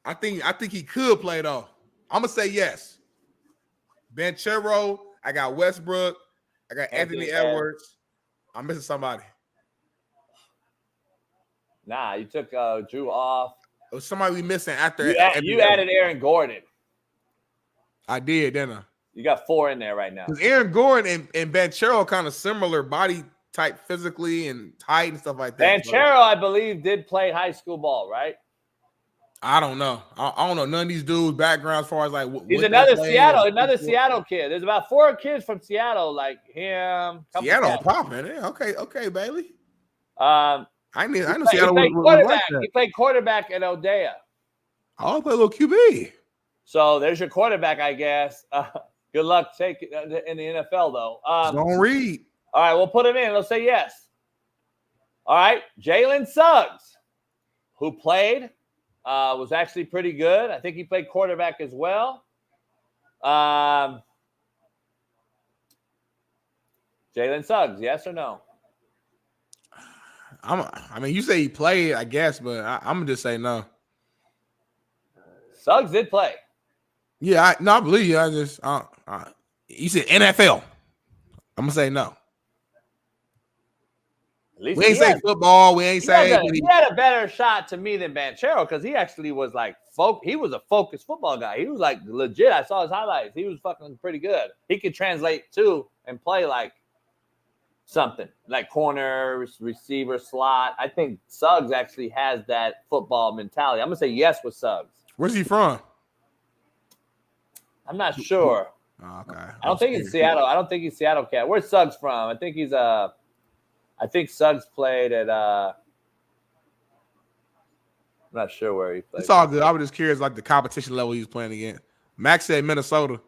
I think he could play though. I'm gonna say yes. Banchero. I got Westbrook. I got Anthony Edwards. I'm missing somebody. Nah, you took Drew off. It was somebody we missing after. You added Aaron Gordon. I did, didn't I? You got 4 in there right now. Because Aaron Gordon and Banchero kind of similar body type physically and height and stuff like that. Banchero, I believe, did play high school ball, right? I don't know. I don't know none of these dudes' backgrounds as far as like he's another Seattle kid. There's about 4 kids from Seattle, like him. Seattle popping, man. Okay, Bailey. I know Seattle was quarterback. He played quarterback at Odeya. I'll play a little QB. So there's your quarterback, I guess. Good luck taking in the NFL, though. Don't read. All right, we'll put him in. Let's say yes. All right, Jalen Suggs, who played, was actually pretty good. I think he played quarterback as well. Jalen Suggs, yes or no? I mean, you say he played, I guess, but I'm gonna just say no. Suggs did play. Yeah, I believe you. I just you said NFL. I'm gonna say no. We ain't say football. We ain't say he had a better shot to me than Banchero because he actually was like he was a focused football guy. He was like legit. I saw his highlights. He was fucking pretty good. He could translate too and play like something like corner, receiver, slot. I think Suggs actually has that football mentality. I'm gonna say yes with Suggs. Where's he from? I'm not sure. Oh, okay. I don't think he's Seattle. I don't think he's Seattle cat. Where's Suggs from? I think he's I think Suggs played at I'm not sure where he played. It's all good. I was just curious, like the competition level he was playing against. Max said Minnesota.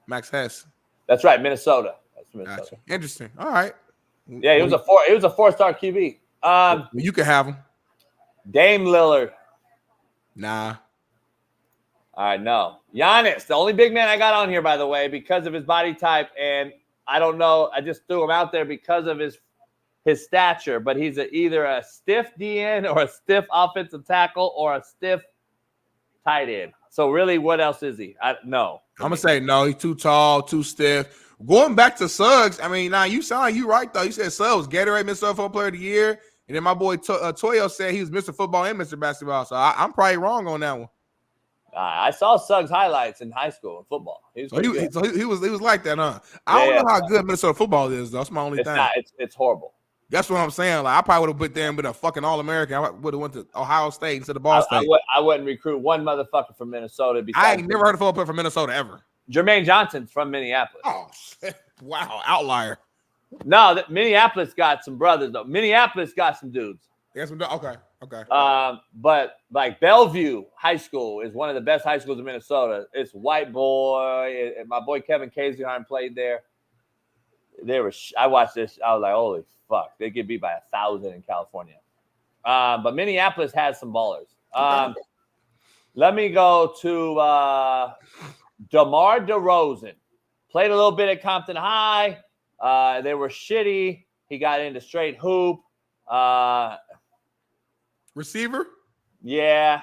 Max Hess. That's right, Minnesota. That's Minnesota. Gotcha. Interesting. All right. Yeah, he was a 4-star QB. You can have him. Dame Lillard. Nah. All right, no. Giannis, the only big man I got on here, by the way, because of his body type, and I don't know, I just threw him out there because of his stature, but he's either a stiff DN or a stiff offensive tackle or a stiff tight end. So really, what else is he? No. I'm gonna say no. He's too tall, too stiff. Going back to Suggs, I mean, now you sound like you right though. You said Suggs, Gatorade Mr. Football Player of the Year, and then my boy Toyo said he was Mr. Football and Mr. Basketball. So I'm probably wrong on that one. I saw Suggs highlights in high school in football. He was like that, huh? I don't know how good Minnesota football is, though. That's my only thing. It's horrible. That's what I'm saying. Like I probably would have put there and been a fucking All-American. I would have went to Ohio State instead of Ball State. I wouldn't recruit one motherfucker from Minnesota. I ain't never heard a football player from Minnesota ever. Jermaine Johnson's from Minneapolis. Oh, shit. Wow, outlier. No, Minneapolis got some brothers though. Minneapolis got some dudes. Okay. But like Bellevue High School is one of the best high schools in Minnesota. It's white boy. And my boy Kevin Casey played there. I watched this. I was like, holy fuck. They get beat by 1,000 in California. But Minneapolis has some ballers. Let me go to DeMar DeRozan. Played a little bit at Compton High. They were shitty. He got into straight hoop. Receiver? Yeah.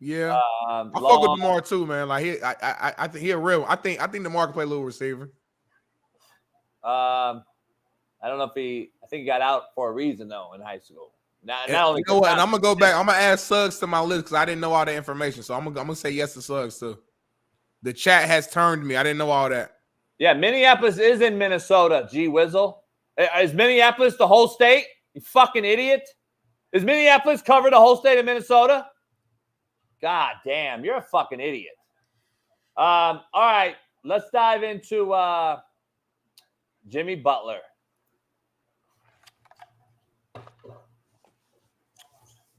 I fuck with DeMar too, man. Like I think he a real. I think DeMar can play a little receiver. I don't know if I think he got out for a reason though in high school. Not only you know what? And I'm gonna go back. I'm gonna add Suggs to my list because I didn't know all the information. So I'm gonna say yes to Suggs too. The chat has turned me. I didn't know all that. Yeah, Minneapolis is in Minnesota. Gee Whizzle. Is Minneapolis the whole state? You fucking idiot. Is Minneapolis cover the whole state of Minnesota? God damn, you're a fucking idiot. All right, let's dive into Jimmy Butler.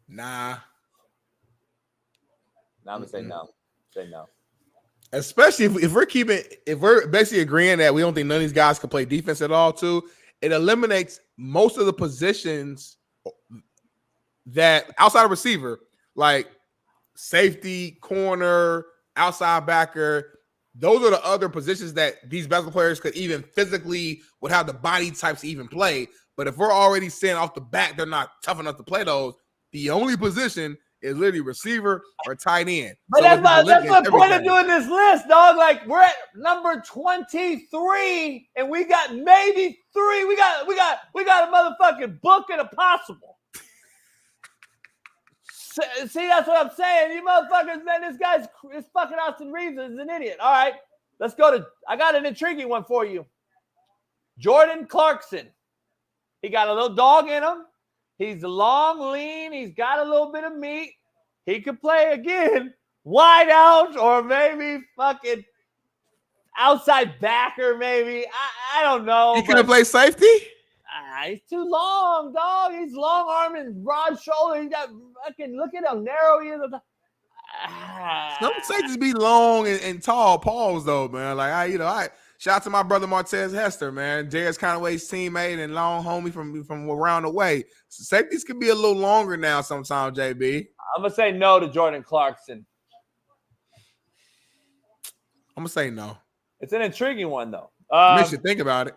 Nah. Now I'm gonna say no. Say no. Especially if we're basically agreeing that we don't think none of these guys can play defense at all, too, it eliminates most of the positions that outside of receiver, like safety, corner, outside backer. Those are the other positions that these basketball players could even physically would have the body types to even play. But if we're already saying off the bat they're not tough enough to play those, the only position is literally receiver or tight end. But so that's the point of doing this list, dog. Like we're at number 23, and we got maybe 3. We got a motherfucking book and a possible. See, that's what I'm saying. You motherfuckers, man, this fucking Austin Reeves is an idiot. All right, let's go to. I got an intriguing one for you. Jordan Clarkson. He got a little dog in him. He's long, lean. He's got a little bit of meat. He could play again, wide out, or maybe fucking outside backer, maybe. I don't know. He could play safety? He's too long, dog. He's long arm and broad shoulder. He got fucking, look at how narrow he is. Some safeties be long and tall. Pause though, man. Like I shout out to my brother Martez Hester, man. Jairus Conway's teammate and long homie from around the way. Safeties can be a little longer now sometimes, JB. I'm gonna say no to Jordan Clarkson. I'm gonna say no. It's an intriguing one though. Makes you think about it.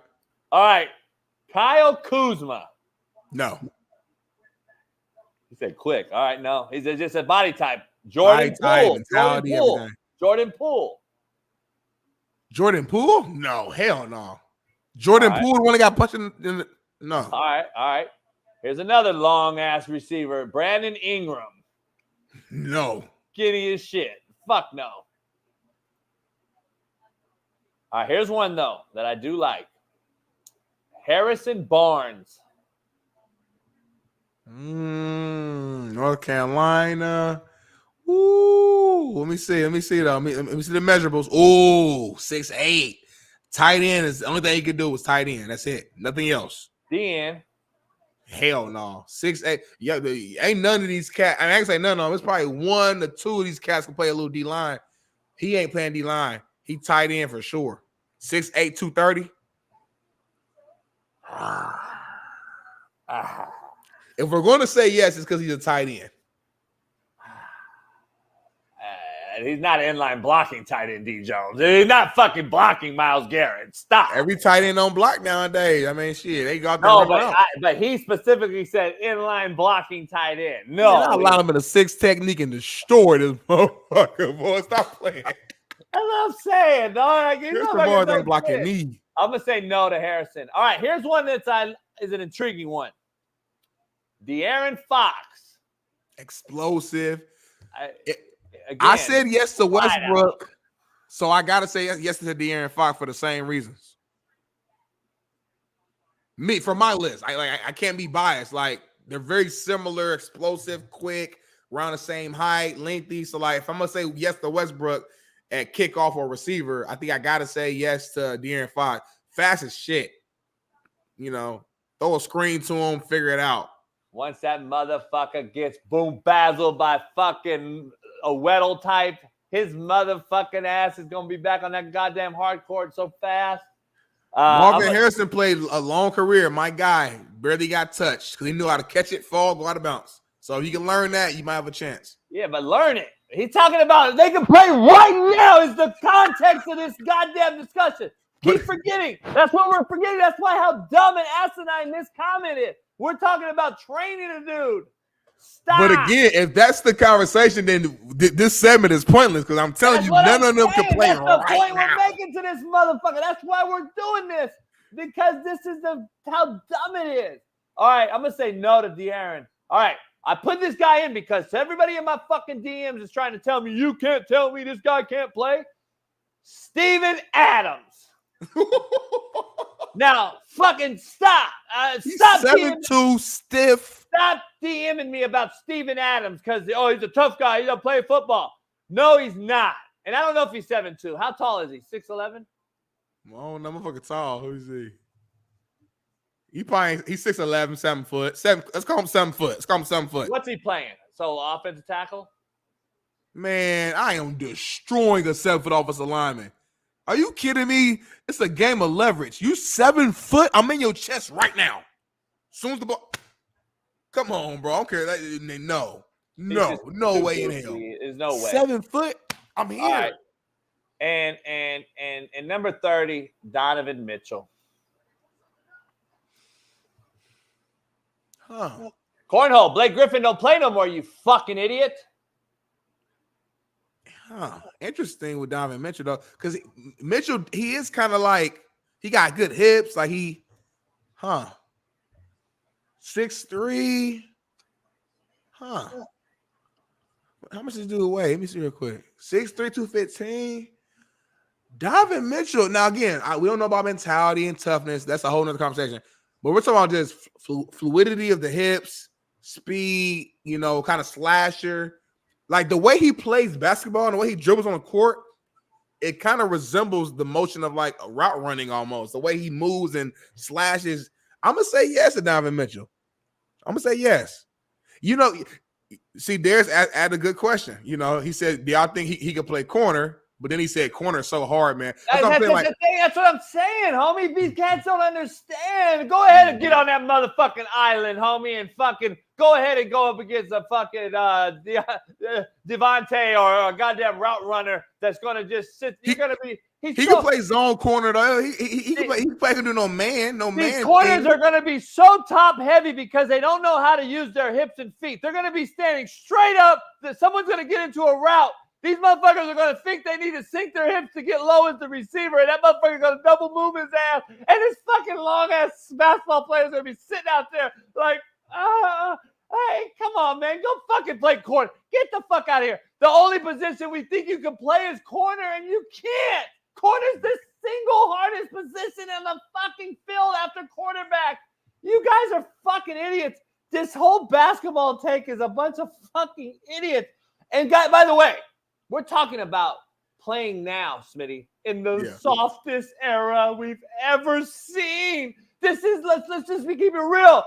All right, Kyle Kuzma. No. He said quick. All right, no. He's just a body type. Jordan Poole. Jordan Poole. Jordan Poole? No, hell no. Jordan Poole, the one that got punched in the no. All right. Here's another long-ass receiver, Brandon Ingram. No. Skinny as shit. Fuck no. All right, here's one, though, that I do like. Harrison Barnes. North Carolina. Ooh, let me see though. Let me see the measurables. Ooh, 6'8". Tight end is the only thing he could do was tight end. That's it. Nothing else. DN. Hell no. 6'8". Yeah, ain't none of these cats. I mean, I can say none of them. It's probably 1 or 2 of these cats can play a little D line. He ain't playing D line. He tight end for sure. 6'8", 230. If we're going to say yes, it's because he's a tight end. He's not inline blocking tight end, D. Jones. He's not fucking blocking Myles Garrett. Stop. Every tight end on block nowadays. I mean, shit, they got no, but he specifically said inline blocking tight end. No, I allowed him in a 6 technique and destroy this motherfucker, boy. Stop playing. That's what I'm saying, dog. Boys ain't blocking me. I'm gonna say no to Harrison. All right, here's one that's is an intriguing one. De'Aaron Fox, explosive. Again, I said yes to Westbrook, so I gotta say yes to De'Aaron Fox for the same reasons. Me for my list, I can't be biased. Like they're very similar, explosive, quick, around the same height, lengthy. So like, if I'm gonna say yes to Westbrook at kickoff or receiver, I think I gotta say yes to De'Aaron Fox. Fast as shit. You know, throw a screen to him, figure it out. Once that motherfucker gets boom-bazzled by fucking a Weddle type, his motherfucking ass is going to be back on that goddamn hard court so fast. Marvin Harrison played a long career. My guy barely got touched because he knew how to catch it, fall, go out of bounds. So if you can learn that, you might have a chance. Yeah, but learn it. He's talking about they can play right now is the context of this goddamn discussion. Keep forgetting. That's what we're forgetting. That's why how dumb and asinine this comment is. We're talking about training a dude. Stop. But again, if that's the conversation, then this segment is pointless because I'm telling you, none of them can play right now. That's the point now. we're making to this motherfucker. That's why we're doing this, because this is how dumb it is. All right, I'm going to say no to De'Aaron. All right, I put this guy in because everybody in my fucking DMs is trying to tell me, you can't tell me this guy can't play. Steven Adams. Now, fucking stop. Stop 7'2", stiff. Stop DMing me about Steven Adams because, he's a tough guy. He doesn't play football. No, he's not. And I don't know if he's 7'2". How tall is he? 6'11"? Oh, no, motherfucker tall. Who is he? He's 6'11", 7 foot. Let's call him 7 foot. Let's call him 7 foot. What's he playing? So offensive tackle? Man, I am destroying a 7 foot offensive lineman. Are you kidding me? It's a game of leverage. You 7 foot? I'm in your chest right now. Soon as the ball. Come on, bro. I don't care. No way in hell. There's no way. 7 foot? I'm here. All right. And number 30, Donovan Mitchell. Huh. Cornhole. Blake Griffin don't play no more, you fucking idiot. Huh. Interesting with Donovan Mitchell, though, because Mitchell, he is kind of like, he got good hips. Like 6'3". Huh. How much does this dude weigh? Let me see real quick. 6'3", 215. Donovan Mitchell. Now, again, we don't know about mentality and toughness. That's a whole nother conversation. But we're talking about just fluidity of the hips, speed, kind of slasher. Like the way he plays basketball and the way he dribbles on the court, it kind of resembles the motion of like a route running almost. The way he moves and slashes. I'm going to say yes to Donovan Mitchell. I'm going to say yes. See, Darius asked a good question. He said, do y'all think he could play corner? But then he said corner so hard, man. That's what I'm saying, homie. These cats don't understand. Go ahead and get on that motherfucking island, homie, and fucking go ahead and go up against a fucking Devontae or a goddamn route runner that's going to just sit. He can play zone corner, though. He can do no man. These corners are going to be so top heavy because they don't know how to use their hips and feet. They're going to be standing straight up. Someone's going to get into a route. These motherfuckers are going to think they need to sink their hips to get low as the receiver, and that motherfucker's going to double move his ass, and this fucking long-ass basketball player's going to be sitting out there like, hey, come on, man. Go fucking play corner. Get the fuck out of here. The only position we think you can play is corner, and you can't. Corner's the single hardest position in the fucking field after quarterback. You guys are fucking idiots. This whole basketball take is a bunch of fucking idiots. And, by the way, we're talking about playing now, Smitty, in the softest era we've ever seen. This is, let's just keep it real.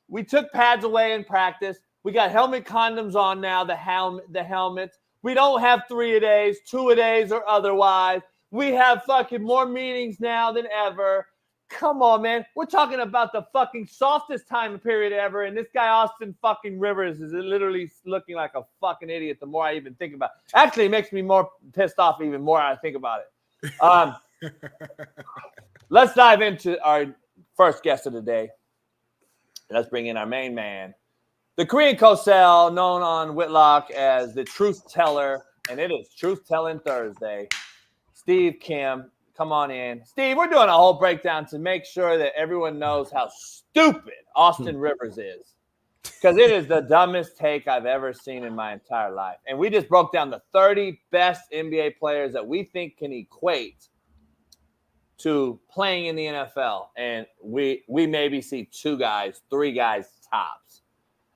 We took pads away in practice. We got helmet condoms on now, the helmets. We don't have 3-a-days, 2-a-days, or otherwise. We have fucking more meetings now than ever. Come on, man. We're talking about the fucking softest time period ever, and this guy Austin fucking Rivers is literally looking like a fucking idiot the more I even think about it. Actually, it makes me more pissed off even more I think about it. Let's dive into our first guest of the day. Let's bring in our main man, the Korean Cosell, known on Whitlock as the Truth Teller, and it is Truth Telling Thursday. Steve Kim, come on in. Steve, we're doing a whole breakdown to make sure that everyone knows how stupid Austin Rivers is, because it is the dumbest take I've ever seen in my entire life. And we just broke down the 30 best NBA players that we think can equate to playing in the NFL, and we maybe see 2 guys, 3 guys tops.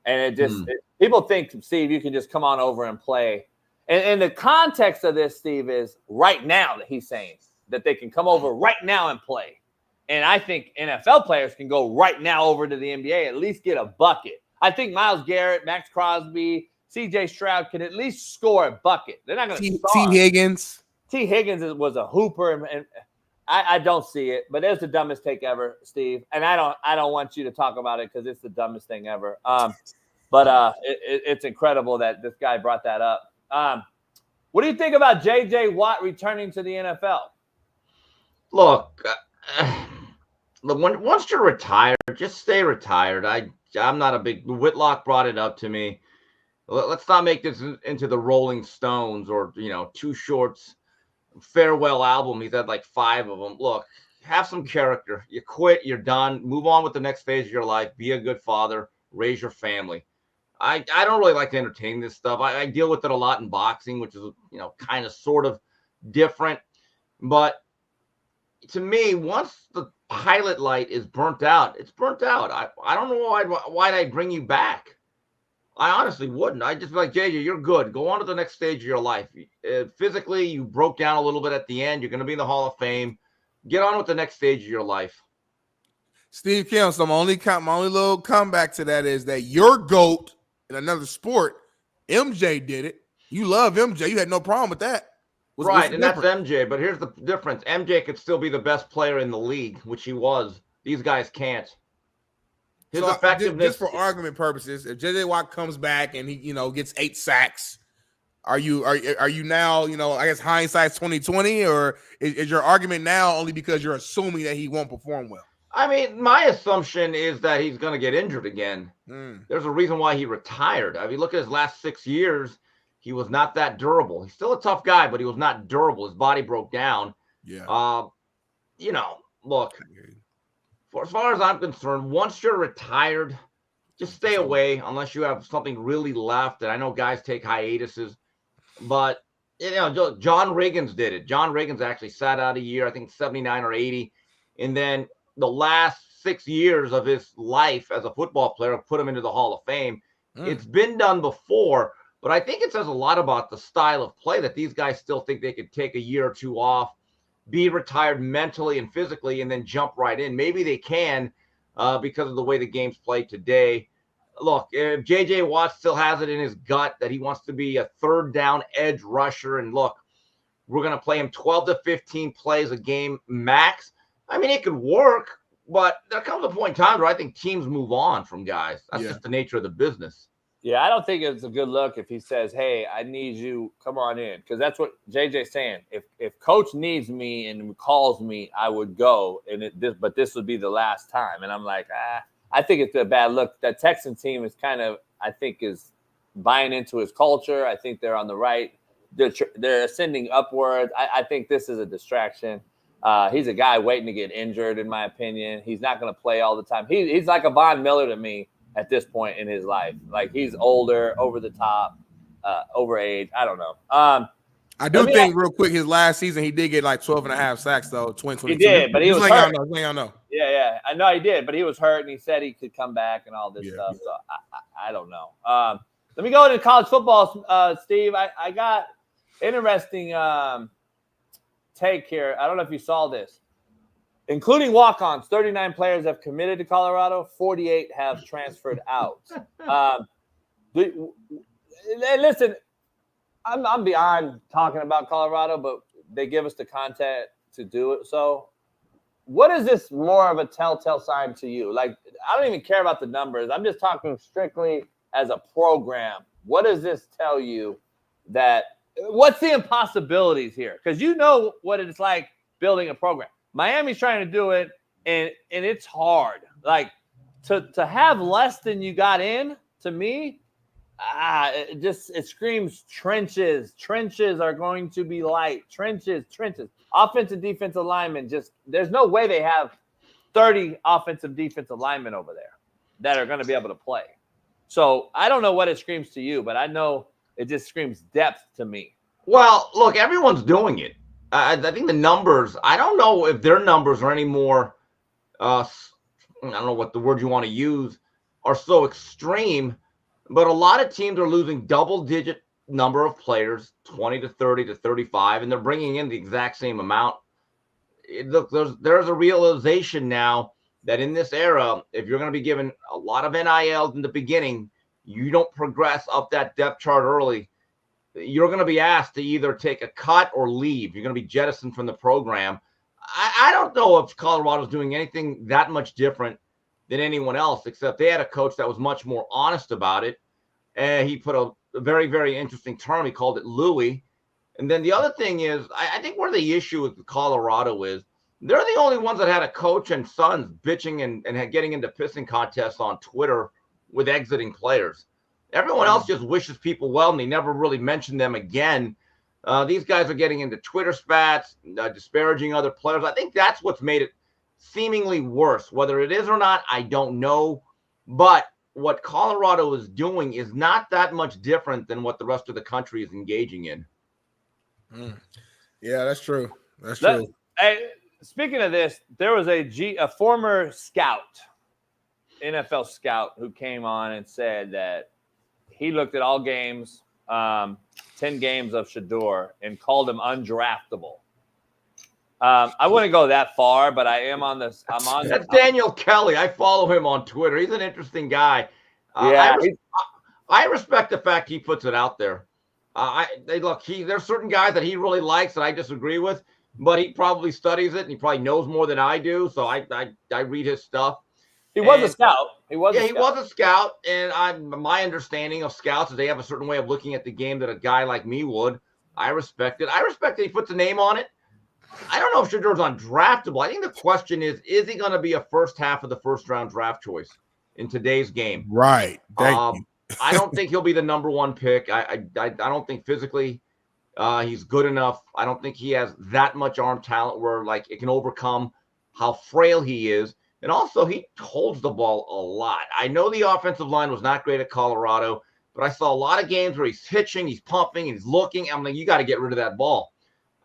And it just people think, Steve, you can just come on over and play. And the context of this, Steve, is right now that he's saying that they can come over right now and play. And I think NFL players can go right now over to the NBA, at least get a bucket. I think Myles Garrett, Max Crosby, C.J. Stroud can at least score a bucket. They're not going to T. Higgins. T. Higgins was a hooper, and I don't see it. But it's the dumbest take ever, Steve. And I don't want you to talk about it because it's the dumbest thing ever. But it's incredible that this guy brought that up. What do you think about J.J. Watt returning to the NFL? Look, once you're retired, just stay retired. I'm not a big – Whitlock brought it up to me. Let's not make this into the Rolling Stones or, Too Short's farewell album. He's had like 5 of them. Look, have some character. You quit, you're done. Move on with the next phase of your life. Be a good father. Raise your family. I don't really like to entertain this stuff. I deal with it a lot in boxing, which is, kind of sort of different. But to me, once the pilot light is burnt out, it's burnt out. I don't know why I'd bring you back. I honestly wouldn't. I'd just be like, JJ, you're good. Go on to the next stage of your life. Physically, you broke down a little bit at the end. You're going to be in the Hall of Fame. Get on with the next stage of your life. Steve Kim, so my only little comeback to that is that your GOAT in another sport, MJ did it. You love MJ. You had no problem with that. Right, and that's MJ. But here's the difference. MJ could still be the best player in the league, which he was. These guys can't. His effectiveness. Just for argument purposes, if J.J. Watt comes back and he, gets 8 sacks, are you now, I guess hindsight's 2020, or is your argument now only because you're assuming that he won't perform well? I mean, my assumption is that he's going to get injured again. There's a reason why he retired. I mean, look at his last 6 years. He was not that durable. He's still a tough guy, but he was not durable. His body broke down. Yeah. Look, as far as I'm concerned, once you're retired, just stay away unless you have something really left. And I know guys take hiatuses, but, John Riggins did it. John Riggins actually sat out a year, I think 79 or 80. And then the last 6 years of his life as a football player put him into the Hall of Fame. It's been done before, but I think it says a lot about the style of play that these guys still think they could take a year or 2 off, be retired mentally and physically, and then jump right in. Maybe they can because of the way the game's played today. Look, if J.J. Watt still has it in his gut that he wants to be a 3rd down edge rusher, and look, we're going to play him 12 to 15 plays a game max. I mean, it could work, but there comes a point in time where I think teams move on from guys. That's just the nature of the business. Yeah, I don't think it's a good look if he says, hey, I need you, come on in. Because that's what JJ's saying. If coach needs me and calls me, I would go. But this would be the last time. And I'm like, I think it's a bad look. That Texan team is is buying into his culture. I think they're on the right. They're ascending upwards. I think this is a distraction. He's a guy waiting to get injured, in my opinion. He's not going to play all the time. He's like a Von Miller to me at this point in his life. Like, he's older, over the top, over age. I don't know. I do think real quick, his last season, he did get like 12.5 sacks, though, 2022. He did, but he was hurt. Y'all know. Yeah. I know he did, but he was hurt, and he said he could come back and all this stuff. So I don't know. Let me go into college football, Steve. I got interesting take here. I don't know if you saw this. Including walk-ons, 39 players have committed to Colorado. 48 have transferred out. Listen, I'm beyond talking about Colorado, but they give us the content to do it. So what is this more of a telltale sign to you? Like, I don't even care about the numbers. I'm just talking strictly as a program. What does this tell you what's the impossibilities here? Because you know what it's like building a program. Miami's trying to do it, and it's hard. Like, to have less than you got in, to me, it screams trenches. Trenches are going to be light. Trenches. Offensive, defensive linemen, there's no way they have 30 offensive, defensive linemen over there that are going to be able to play. So I don't know what it screams to you, but I know it just screams depth to me. Well, look, everyone's doing it. I think the numbers, I don't know if their numbers are any more, I don't know what the word you want to use, are so extreme, but a lot of teams are losing double-digit number of players, 20 to 30 to 35, and they're bringing in the exact same amount. Look, there's a realization now that in this era, if you're going to be given a lot of NILs in the beginning, you don't progress up that depth chart early, you're going to be asked to either take a cut or leave. You're going to be jettisoned from the program. I don't know if Colorado's doing anything that much different than anyone else, except they had a coach that was much more honest about it. And he put a very, very interesting term. He called it Louis. And then the other thing is, I think where the issue with Colorado is, they're the only ones that had a coach and sons bitching and getting into pissing contests on Twitter with exiting players. Everyone else just wishes people well, and they never really mention them again. These guys are getting into Twitter spats, disparaging other players. I think that's what's made it seemingly worse. Whether it is or not, I don't know. But what Colorado is doing is not that much different than what the rest of the country is engaging in. Yeah, that's true. That's true. Hey, speaking of this, there was a former scout, NFL scout, who came on and said that he looked at all games, 10 games of Shedeur, and called him undraftable. I wouldn't go that far, but I am on this. That's Daniel Kelly. I follow him on Twitter. He's an interesting guy. I respect the fact he puts it out there. There's certain guys that he really likes that I disagree with, but he probably studies it and he probably knows more than I do. So I read his stuff. He was a scout. He was a scout. And my understanding of scouts is they have a certain way of looking at the game that a guy like me would. I respect it. I respect that he puts a name on it. I don't know if Shedeur's undraftable. I think the question is he going to be a first half of the first round draft choice in today's game? Right. Thank you. I don't think he'll be the number one pick. I don't think physically he's good enough. I don't think he has that much arm talent where like it can overcome how frail he is. And also, he holds the ball a lot. I know the offensive line was not great at Colorado, but I saw a lot of games where he's hitching, he's pumping, and he's looking. I'm like, you got to get rid of that ball.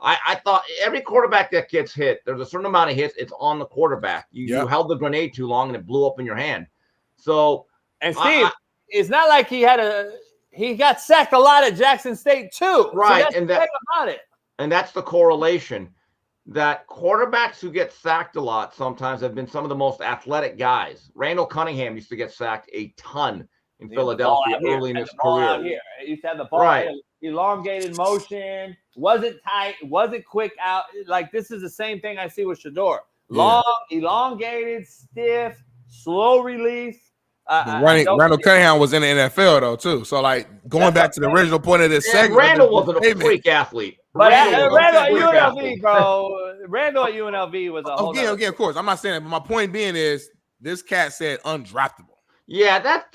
I thought every quarterback that gets hit, there's a certain amount of hits. It's on the quarterback. You held the grenade too long, and it blew up in your hand. So, and Steve, it's not like he got sacked a lot at Jackson State too. Right, so and that's the correlation. That quarterbacks who get sacked a lot sometimes have been some of the most athletic guys. Randall Cunningham used to get sacked a ton in Philadelphia early in his career. He used to have the ball, elongated motion, wasn't tight, wasn't quick out. Like, this is the same thing I see with Shedeur. Long, elongated, stiff, slow release. Randall Cunningham was in the NFL though too. So like going back to the original point of this segment, Randall wasn't a freak athlete. But Randall at UNLV, bro. Randall at UNLV was a whole again, of course. I'm not saying that, but my point being is this cat said undraftable. Yeah, that's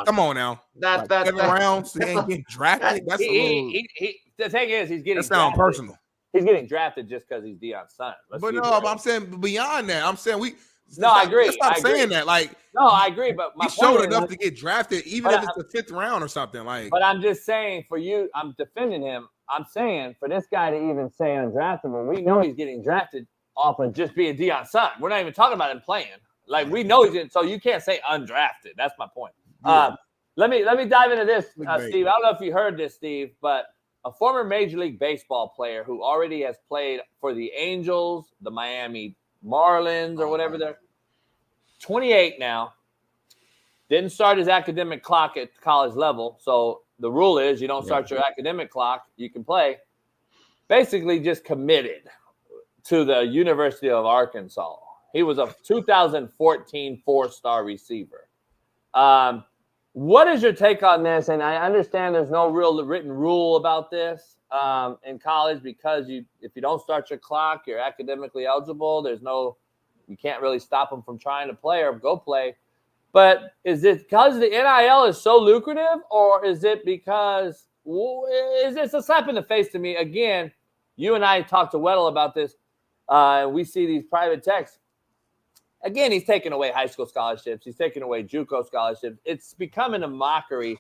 come on now. That's 7 rounds, he ain't getting drafted. That's the thing is, he's getting. That sounds personal. He's getting drafted just because he's Deion's son. But I'm saying beyond that. I'm saying I agree. Stop saying that. Like, no, I agree. But my he showed enough to get drafted, even if it's the 5th round or something. Like, but I'm just saying for you, I'm defending him. I'm saying for this guy to even say undraftable, we know he's getting drafted off of just being Deion's son. We're not even talking about him playing. Like, we know he's in, so you can't say undrafted. That's my point. Yeah. Let me dive into this, Steve. I don't know if you heard this, Steve, but a former Major League Baseball player who already has played for the Angels, the Miami Marlins, or whatever they're 28 now, didn't start his academic clock at college level. So the rule is you don't start your academic clock, you can play. Basically just committed to the University of Arkansas. He was a 2014 four-star receiver. What is your take on this? And I understand there's no real written rule about this in college because if you don't start your clock, you're academically eligible. You can't really stop them from trying to play or go play. But is it because the NIL is so lucrative, or is it because it's a slap in the face to me? Again, you and I talked to Weddle about this. We see these private texts. Again, he's taking away high school scholarships. He's taking away JUCO scholarships. It's becoming a mockery.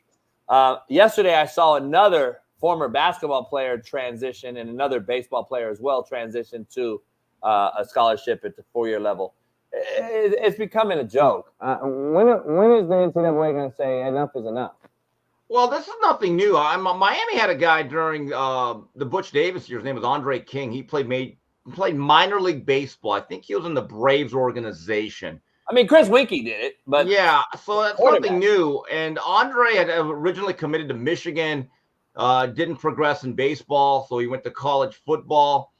Yesterday, I saw another former basketball player transition and another baseball player as well transition to a scholarship at the four-year level. It's becoming a joke. When is the NCAA going to say enough is enough? Well, this is nothing new. Miami had a guy during the Butch Davis years. His name was Andre King. He played minor league baseball. I think he was in the Braves organization. I mean, Chris Winkie did it, but yeah, so that's something new. And Andre had originally committed to Michigan, didn't progress in baseball, so he went to college football.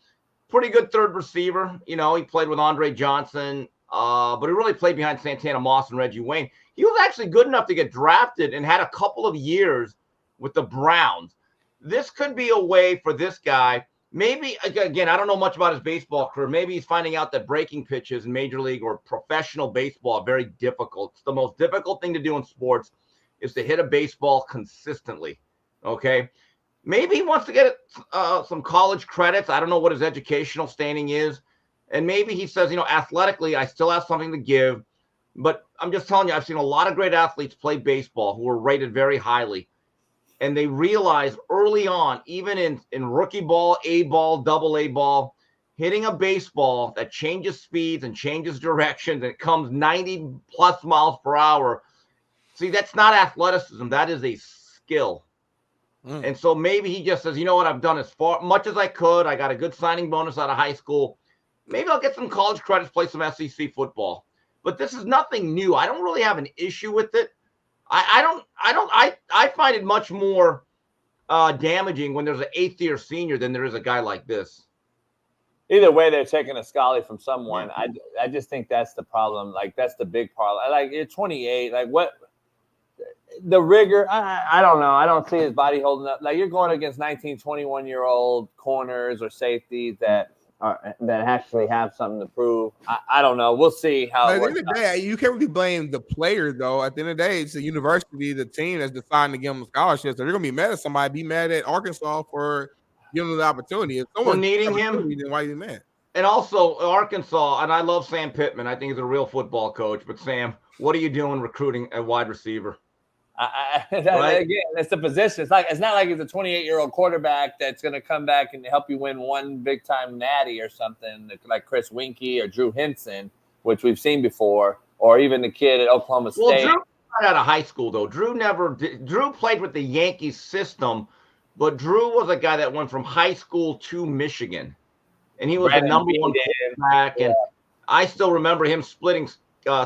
Pretty good third receiver. You know, he played with Andre Johnson, but he really played behind Santana Moss and Reggie Wayne. He was actually good enough to get drafted and had a couple of years with the Browns. This could be a way for this guy. Maybe, again, I don't know much about his baseball career. Maybe he's finding out that breaking pitches in Major League or professional baseball are very difficult. It's the most difficult thing to do in sports is to hit a baseball consistently, okay? Maybe he wants to get some college credits. I don't know what his educational standing is. And maybe he says, athletically, I still have something to give. But I'm just telling you, I've seen a lot of great athletes play baseball who were rated very highly. And they realize early on, even in rookie ball, A ball, double A ball, hitting a baseball that changes speeds and changes directions and it comes 90 plus miles per hour. See, that's not athleticism. That is a skill. And so maybe he just says, you know what, I've done as much as I could. I got a good signing bonus out of high school. Maybe I'll get some college credits, play some SEC football. But this is nothing new. I don't really have an issue with it. I find it much more damaging when there's an 8th-year senior than there is a guy like this. Either way, they're taking a scholarship from someone. I just think that's the problem. Like, that's the big problem. Like, you're 28. Like, what? The rigor, I don't know. I don't see his body holding up. Like, you're going against 19, 21-year-old corners or safeties that actually have something to prove. I don't know. We'll see how it works. At the end of the day, you can't really blame the player, though. At the end of the day, it's the university, the team that's deciding to give them scholarships. So they're going to be mad at somebody. Be mad at Arkansas for giving them the opportunity. If someone needing him, then why are you mad? And also, Arkansas, and I love Sam Pittman. I think he's a real football coach. But, Sam, what are you doing recruiting a wide receiver? Again, it's the position. It's not like he's a 28-year-old quarterback that's going to come back and help you win one big-time natty or something like Chris Winkie or Drew Henson, which we've seen before, or even the kid at Oklahoma State. Well, Drew got out of high school, though. Drew played with the Yankees system, but Drew was a guy that went from high school to Michigan, and he was the number one quarterback. And I still remember him splitting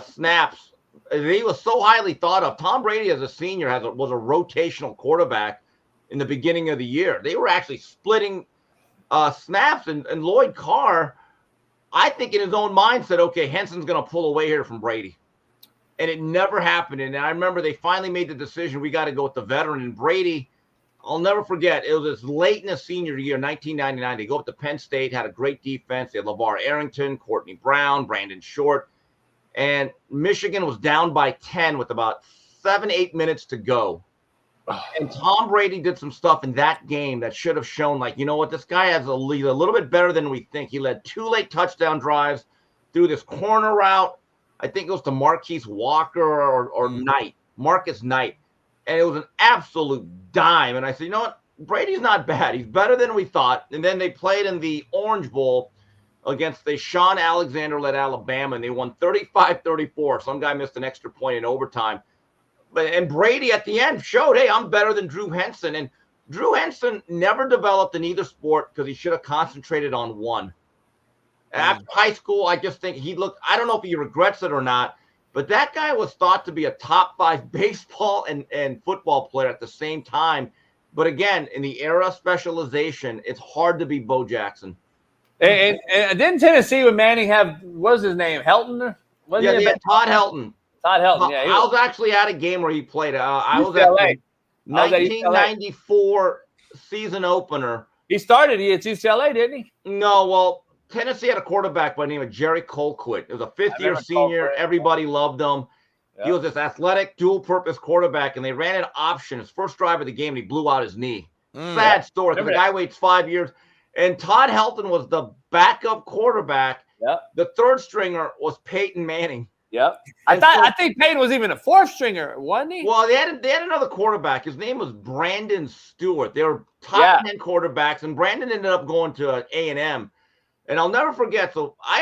snaps. He was so highly thought of. Tom Brady, as a senior, was a rotational quarterback in the beginning of the year. They were actually splitting snaps, and Lloyd Carr, I think in his own mind, said, okay, Henson's going to pull away here from Brady. And it never happened. And I remember they finally made the decision, we got to go with the veteran. And Brady, I'll never forget, it was late in his senior year, 1999. They go up to Penn State, had a great defense. They had LeVar Arrington, Courtney Brown, Brandon Short. And Michigan was down by 10 with about 7-8 minutes to go. And Tom Brady did some stuff in that game that should have shown, like, you know what, this guy has a lead a little bit better than we think. He led 2 late touchdown drives through this corner route. I think it was to Marquise Walker or Knight, Marcus Knight. And it was an absolute dime. And I said, you know what, Brady's not bad. He's better than we thought. And then they played in the Orange Bowl against the Sean Alexander-led Alabama, and they won 35-34. Some guy missed an extra point in overtime. And Brady at the end showed, hey, I'm better than Drew Henson. And Drew Henson never developed in either sport because he should have concentrated on one. After high school, I just think he looked, I don't know if he regrets it or not, but that guy was thought to be a top 5 baseball and football player at the same time. But again, in the era of specialization, it's hard to be Bo Jackson. And didn't Tennessee with Manning have, what was his name, Helton? Yeah, they had Todd Helton. Todd Helton, yeah. I was actually at a game where he played. I was at the 1994 season opener. He started at UCLA, didn't he? No, well, Tennessee had a quarterback by the name of Jerry Colquitt. It was a fifth-year senior. Everybody loved him. He was this athletic, dual-purpose quarterback, and they ran an option. His first drive of the game, and he blew out his knee. Sad story. The guy waits 5 years. And Todd Helton was the backup quarterback. The third stringer was Peyton Manning. I think Peyton was even a 4th stringer, wasn't he? Well, they had another quarterback. His name was Brandon Stewart. They were top 10 quarterbacks, and Brandon ended up going to A&M. And I'll never forget. So I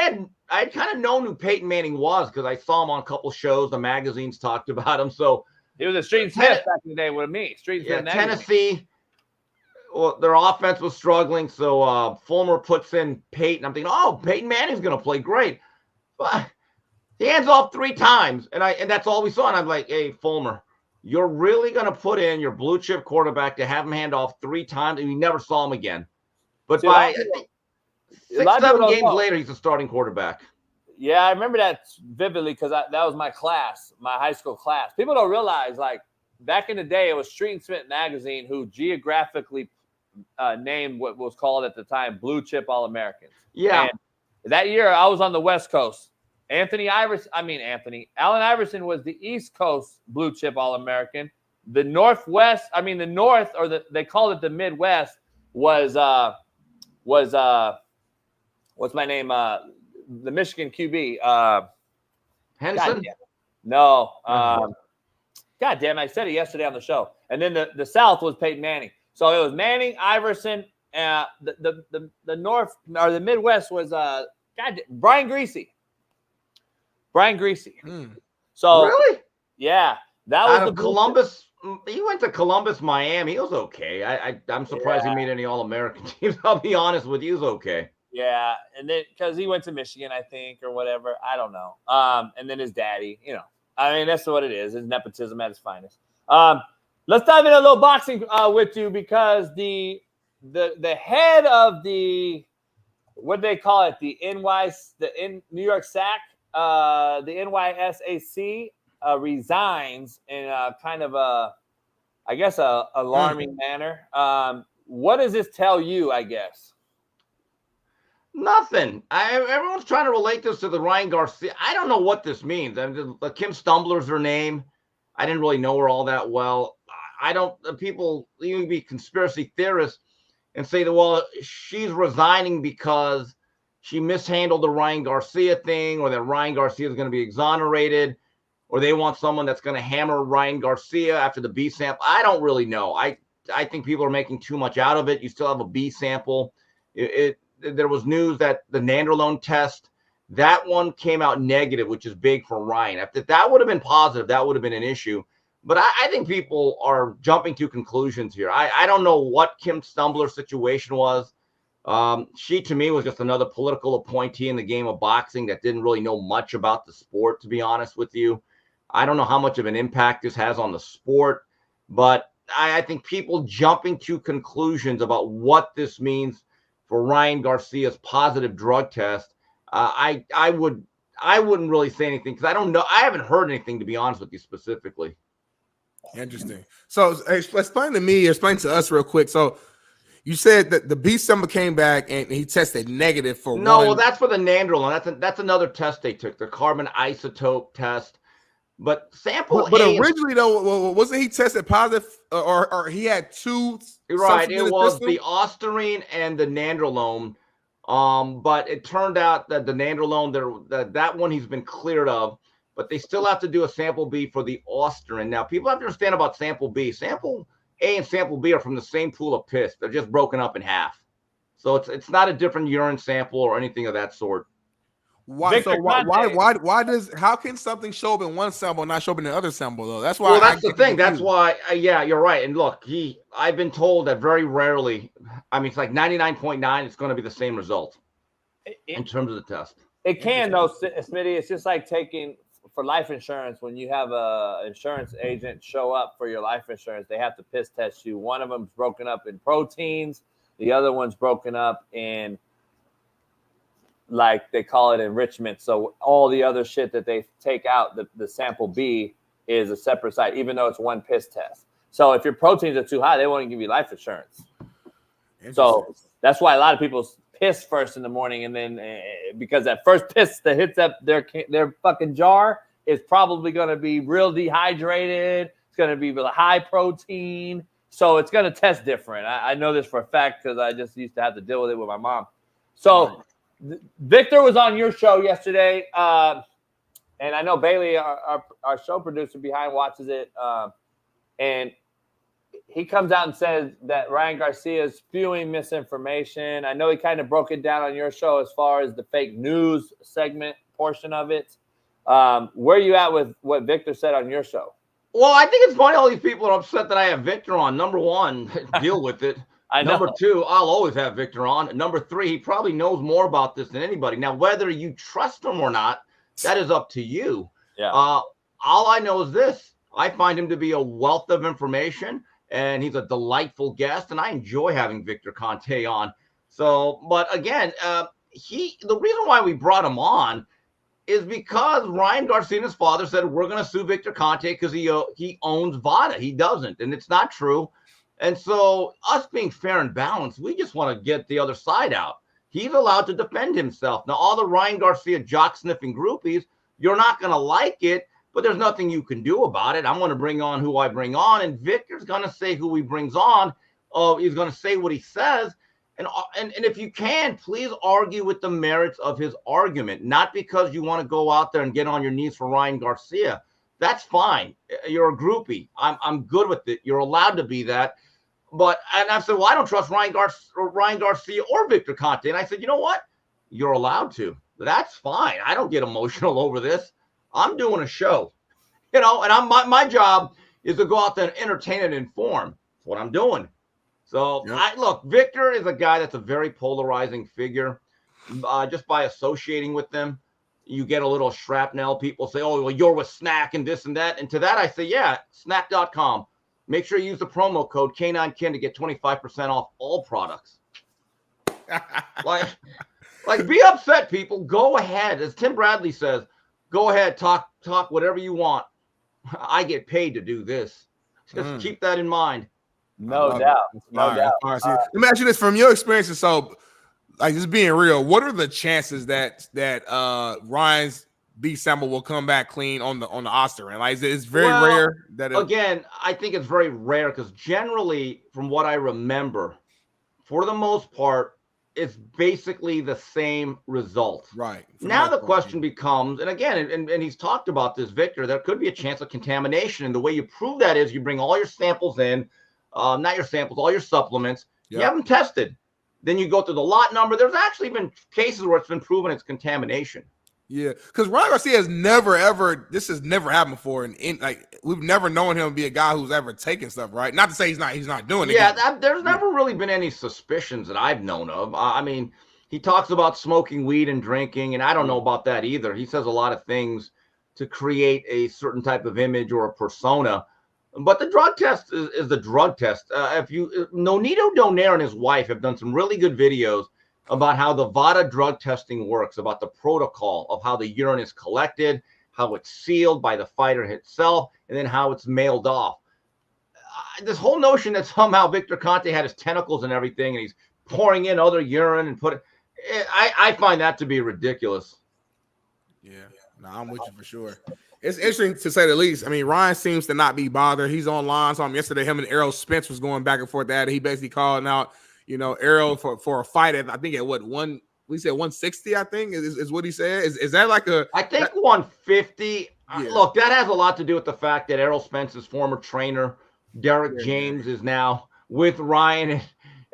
had kind of known who Peyton Manning was because I saw him on a couple shows. The magazines talked about him. So he was a Street Smith back in the day with me. Street Smith. Tennessee. Well, their offense was struggling, so Fulmer puts in Peyton. I'm thinking, oh, Peyton Manning's going to play great. But he hands off 3 times, and that's all we saw. And I'm like, hey, Fulmer, you're really going to put in your blue chip quarterback to have him hand off 3 times, and we never saw him again. But by 6-7 games later, he's a starting quarterback. Yeah, I remember that vividly because that was my class, my high school class. People don't realize, like, back in the day, it was Street Smith magazine who geographically named what was called at the time blue chip All-Americans. Yeah. And that year, I was on the West Coast. Allen Iverson was the East Coast blue chip All-American. The Northwest, the North, or they called it the Midwest, was what's my name? The Michigan QB. Henson? No. God damn, I said it yesterday on the show. And then the South was Peyton Manning. So it was Manning, Iverson. The North or the Midwest was Brian Greasy. So really, yeah, that was out of Columbus. He went to Columbus, Miami. He was okay. I'm surprised he made any All-American teams. I'll be honest with you, he was okay. Yeah, and then because he went to Michigan, I think, or whatever. I don't know. And then his daddy, that's what it is. It's nepotism at its finest. Let's dive into a little boxing with you because the head of the, what do they call it? The New York SAC, the NYSAC resigns in a kind of a alarming manner. What does this tell you, I guess? Nothing. Everyone's trying to relate this to the Ryan Garcia. I don't know what this means. Kim Stumbler's her name. I didn't really know her all that well. People even be conspiracy theorists and say that, well, she's resigning because she mishandled the Ryan Garcia thing, or that Ryan Garcia is going to be exonerated, or they want someone that's going to hammer Ryan Garcia after the B sample. I don't really know. I think people are making too much out of it. You still have a B sample. There was news that the nandrolone test, that one came out negative, which is big for Ryan. If that would have been positive, that would have been an issue. But I think people are jumping to conclusions here. I don't know what Kim Stumbler's situation was. She, to me, was just another political appointee in the game of boxing that didn't really know much about the sport, to be honest with you. I don't know how much of an impact this has on the sport, but I think people jumping to conclusions about what this means for Ryan Garcia's positive drug test, I wouldn't really say anything because I don't know. I haven't heard anything, to be honest with you, specifically. Interesting. So explain to us real quick. So you said that the B sample came back and he tested negative for one. Well, that's for the nandrolone. That's another test they took, the carbon isotope test. But sample but originally though, wasn't he tested positive, or he had 2? Right, it was the ostarine and the nandrolone. But it turned out that the nandrolone, that one he's been cleared of, but they still have to do a sample B for the ostarine. Now, people have to understand about sample B. Sample A and sample B are from the same pool of piss. They're just broken up in half. So it's not a different urine sample or anything of that sort. Why? Victor So why? Conte. Why does? How can something show up in one symbol and not show up in the other symbol though? That's why. Well, that's I the thing. get That's why. Yeah, you're right. And look, I've been told that very rarely. I mean, it's like 99.9. It's going to be the same result in terms of the test. It can though, Smitty. It's just like taking for life insurance. When you have a insurance agent show up for your life insurance, they have to piss test you. One of them's broken up in proteins. The other one's broken up in, like they call it, enrichment. So all the other shit that they take out, the sample B is a separate site, even though it's one piss test. So if your proteins are too high, they won't give you life insurance. So that's why a lot of people piss first in the morning, and then because that first piss that hits up their fucking jar is probably going to be real dehydrated. It's going to be high protein. So it's going to test different. I know this for a fact because I just used to have to deal with it with my mom. So Victor was on your show yesterday. And I know Bailey, our show producer behind, watches it. And he comes out and says that Ryan Garcia is spewing misinformation. I know he kind of broke it down on your show as far as the fake news segment portion of it. Where are you at with what Victor said on your show? Well, I think it's funny all these people are upset that I have Victor on. Number one, deal with it. I know. Number two, I'll always have Victor on. Number three, he probably knows more about this than anybody. Now, whether you trust him or not, that is up to you. Yeah. All I know is this. I find him to be a wealth of information, and he's a delightful guest, and I enjoy having Victor Conte on. So, but again, the reason why we brought him on is because Ryan Garcia and his father said, we're going to sue Victor Conte because he owns VADA. He doesn't, and it's not true. And so us being fair and balanced, we just want to get the other side out. He's allowed to defend himself. Now, all the Ryan Garcia jock-sniffing groupies, you're not going to like it, but there's nothing you can do about it. I'm going to bring on who I bring on, and Victor's going to say who he brings on. He's going to say what he says. And if you can, please argue with the merits of his argument, not because you want to go out there and get on your knees for Ryan Garcia. That's fine. You're a groupie. I'm good with it. You're allowed to be that. And I said, well, I don't trust Ryan Garcia or Victor Conte. And I said, you know what? You're allowed to. That's fine. I don't get emotional over this. I'm doing a show, and my job is to go out there and entertain and inform. That's what I'm doing. So look, Victor is a guy that's a very polarizing figure. Just by associating with them, you get a little shrapnel. People say, oh, well, you're with Snack and this and that. And to that, I say, yeah, snack.com. Make sure you use the promo code Keynan to get 25% off all products. like be upset, people. Go ahead. As Tim Bradley says, go ahead, talk whatever you want. I get paid to do this. Just keep that in mind. No doubt. No doubt. All right, so let me ask you this from your experiences. So, like, just being real, what are the chances that Ryan's B sample will come back clean on the Oscar? And like, it's very rare that again, I think it's very rare because generally, from what I remember, for the most part, it's basically the same result. Right. Now the question becomes, and again, and he's talked about this, Victor, there could be a chance of contamination. And the way you prove that is you bring all your samples in, not your samples, all your supplements. You have them tested. Then you go through the lot number. There's actually been cases where it's been proven it's contamination. Yeah, because Ryan Garcia has this has never happened before. And like, we've never known him to be a guy who's ever taken stuff, right? Not to say he's not doing it. Yeah, there's never really been any suspicions that I've known of. I mean, he talks about smoking weed and drinking, and I don't know about that either. He says a lot of things to create a certain type of image or a persona. But the drug test is the drug test. Nonito Donaire and his wife have done some really good videos about how the VADA drug testing works, about the protocol of how the urine is collected, how it's sealed by the fighter itself, and then how it's mailed off. This whole notion that somehow Victor Conte had his tentacles and everything, and he's pouring in other urine and I find that to be ridiculous. Yeah, no, I'm with you for sure. It's interesting to say the least. I mean, Ryan seems to not be bothered. He's online. Saw him yesterday. Him and Errol Spence was going back and forth at it. He basically called out, Errol for a fight at, I think at we said 160, I think is what he said. Is that like I think 150. Yeah. Look, that has a lot to do with the fact that Errol Spence's former trainer, Derek James, is now with Ryan,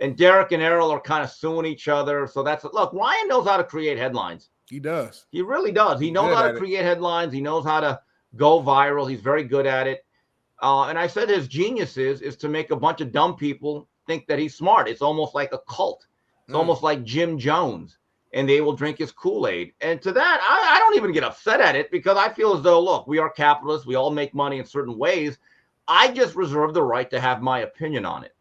and Derek and Errol are kind of suing each other. So look, Ryan knows how to create headlines. He does. He really does. He knows how to create headlines. He knows how to go viral. He's very good at it. And I said his genius is to make a bunch of dumb people think that he's smart. It's almost like a cult. It's almost like Jim Jones, and they will drink his Kool-Aid. And to that, I don't even get upset at it because I feel as though, look, we are capitalists. We all make money in certain ways. I just reserve the right to have my opinion on it.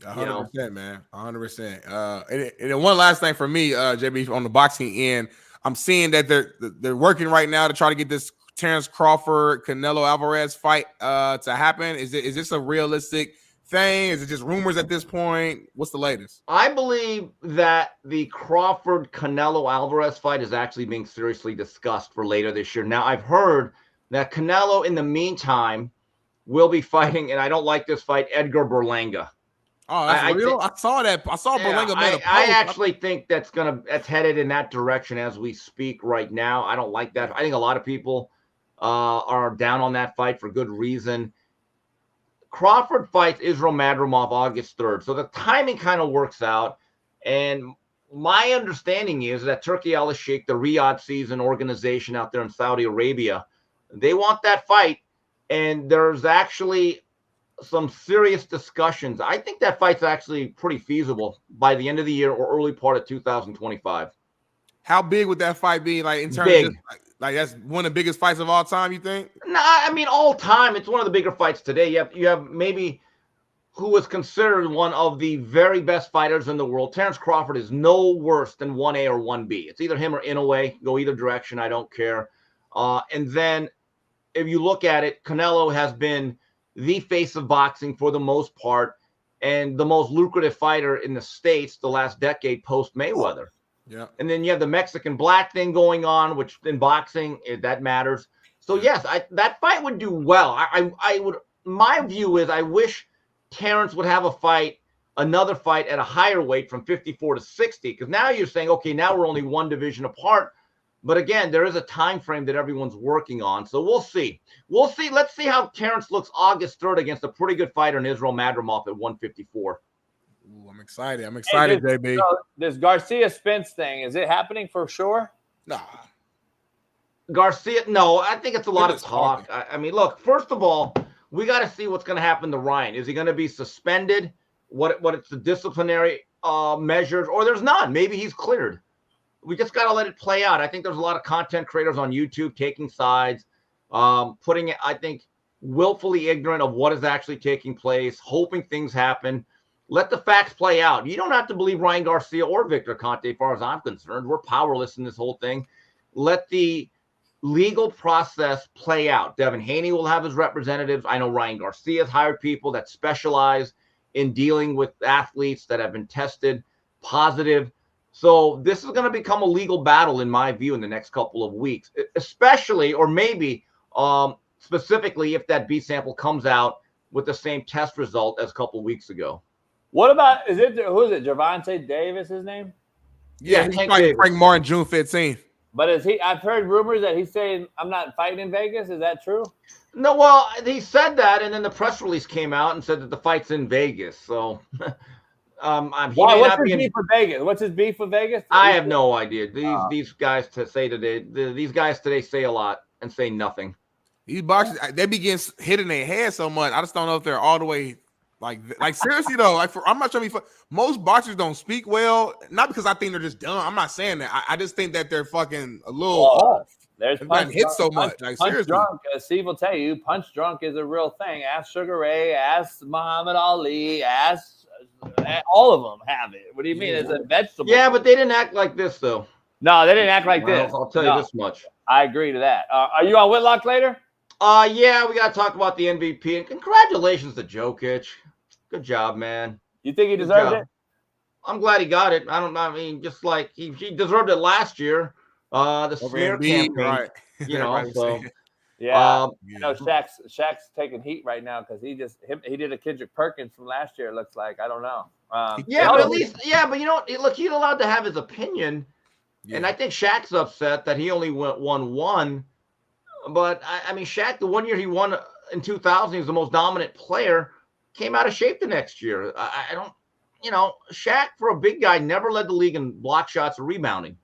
100%, man. 100%. And one last thing for me, JB, on the boxing end, I'm seeing that they're working right now to try to get this Terrence Crawford Canelo Alvarez fight to happen. Is this a realistic thing? Is it just rumors at this point? What's the latest? I believe that the Crawford Canelo Alvarez fight is actually being seriously discussed for later this year. Now, I've heard that Canelo, in the meantime, will be fighting, and I don't like this fight, Edgar Berlanga. Oh, that's real? I saw that. I saw Berlanga made a post. I actually think that's headed in that direction as we speak right now. I don't like that. I think a lot of people are down on that fight for good reason. Crawford fights Israel Madrimov August 3rd. So the timing kind of works out. And my understanding is that Turkey Al-Sheikh, the Riyadh season organization out there in Saudi Arabia, they want that fight. And there's actually some serious discussions. I think that fight's actually pretty feasible by the end of the year or early part of 2025. How big would that fight be? Like in terms Big. of like that's one of the biggest fights of all time, you think? No, I mean all time. It's one of the bigger fights today. You have maybe who was considered one of the very best fighters in the world. Terrence Crawford is no worse than 1A or 1B. It's either him or Inoue. Go either direction. I don't care. And then if you look at it, Canelo has been the face of boxing for the most part and the most lucrative fighter in the States the last decade post Mayweather. Yeah. And then you have the Mexican black thing going on, which in boxing, that matters. So yes, that fight would do well. I would, my view is I wish Terrence would have another fight at a higher weight from 54 to 60. Because now you're saying, okay, now we're only one division apart. But again, there is a time frame that everyone's working on. So we'll see. We'll see. Let's see how Terrence looks August 3rd against a pretty good fighter in Israel Madrimov at 154. Ooh, I'm excited. I'm excited, JB. So this Garcia Spence thing, is it happening for sure? Nah. Garcia, no, I think it's a lot of talk. I mean, look, first of all, we got to see what's going to happen to Ryan. Is he going to be suspended? What it's the disciplinary measures, or there's none? Maybe he's cleared. We just got to let it play out. I think there's a lot of content creators on YouTube taking sides, putting it, I think, willfully ignorant of what is actually taking place, hoping things happen. Let the facts play out. You don't have to believe Ryan Garcia or Victor Conte, as far as I'm concerned. We're powerless in this whole thing. Let the legal process play out. Devin Haney will have his representatives. I know Ryan Garcia's hired people that specialize in dealing with athletes that have been tested positive. So this is going to become a legal battle, in my view, in the next couple of weeks, especially or maybe specifically if that B sample comes out with the same test result as a couple of weeks ago. What about, who is it, Gervonta Davis, his name? Yeah, he's fighting Frank Martin June 15th. But I've heard rumors that he's saying, I'm not fighting in Vegas. Is that true? No, well, he said that, and then the press release came out and said that the fight's in Vegas. So what's his beef with Vegas? What's his beef with Vegas? I have no idea. These guys these guys today say a lot and say nothing. These boxers, they begin hitting their head so much. I just don't know if they're all the way like seriously though. I'm not trying to be. Most boxers don't speak well, not because I think they're just dumb. I'm not saying that. I just think that they're fucking a little off. There's punch hit so much. Like punch seriously, drunk. Steve will tell you, punch drunk is a real thing. Ask Sugar Ray. Ask Muhammad Ali. Ask all of them have it. What do you mean? It's a vegetable. Yeah, but they didn't act like this though. No, they didn't act like this. I'll tell you this much. I agree to that. Are you on Whitlock later? Yeah, we got to talk about the MVP and congratulations to Jokic. Good job, man. You think he deserved it? I'm glad he got it. I mean, just like he deserved it last year. The smear campaign, right? You know. So yeah, Shaq's taking heat right now because he did a Kendrick Perkins from last year. It looks like, I don't know. But at least, but you know, look, he's allowed to have his opinion, and I think Shaq's upset that he only won one. But I mean, Shaq, the 1 year he won in 2000, he was the most dominant player. Came out of shape the next year. I don't, you know, Shaq for a big guy never led the league in block shots or rebounding.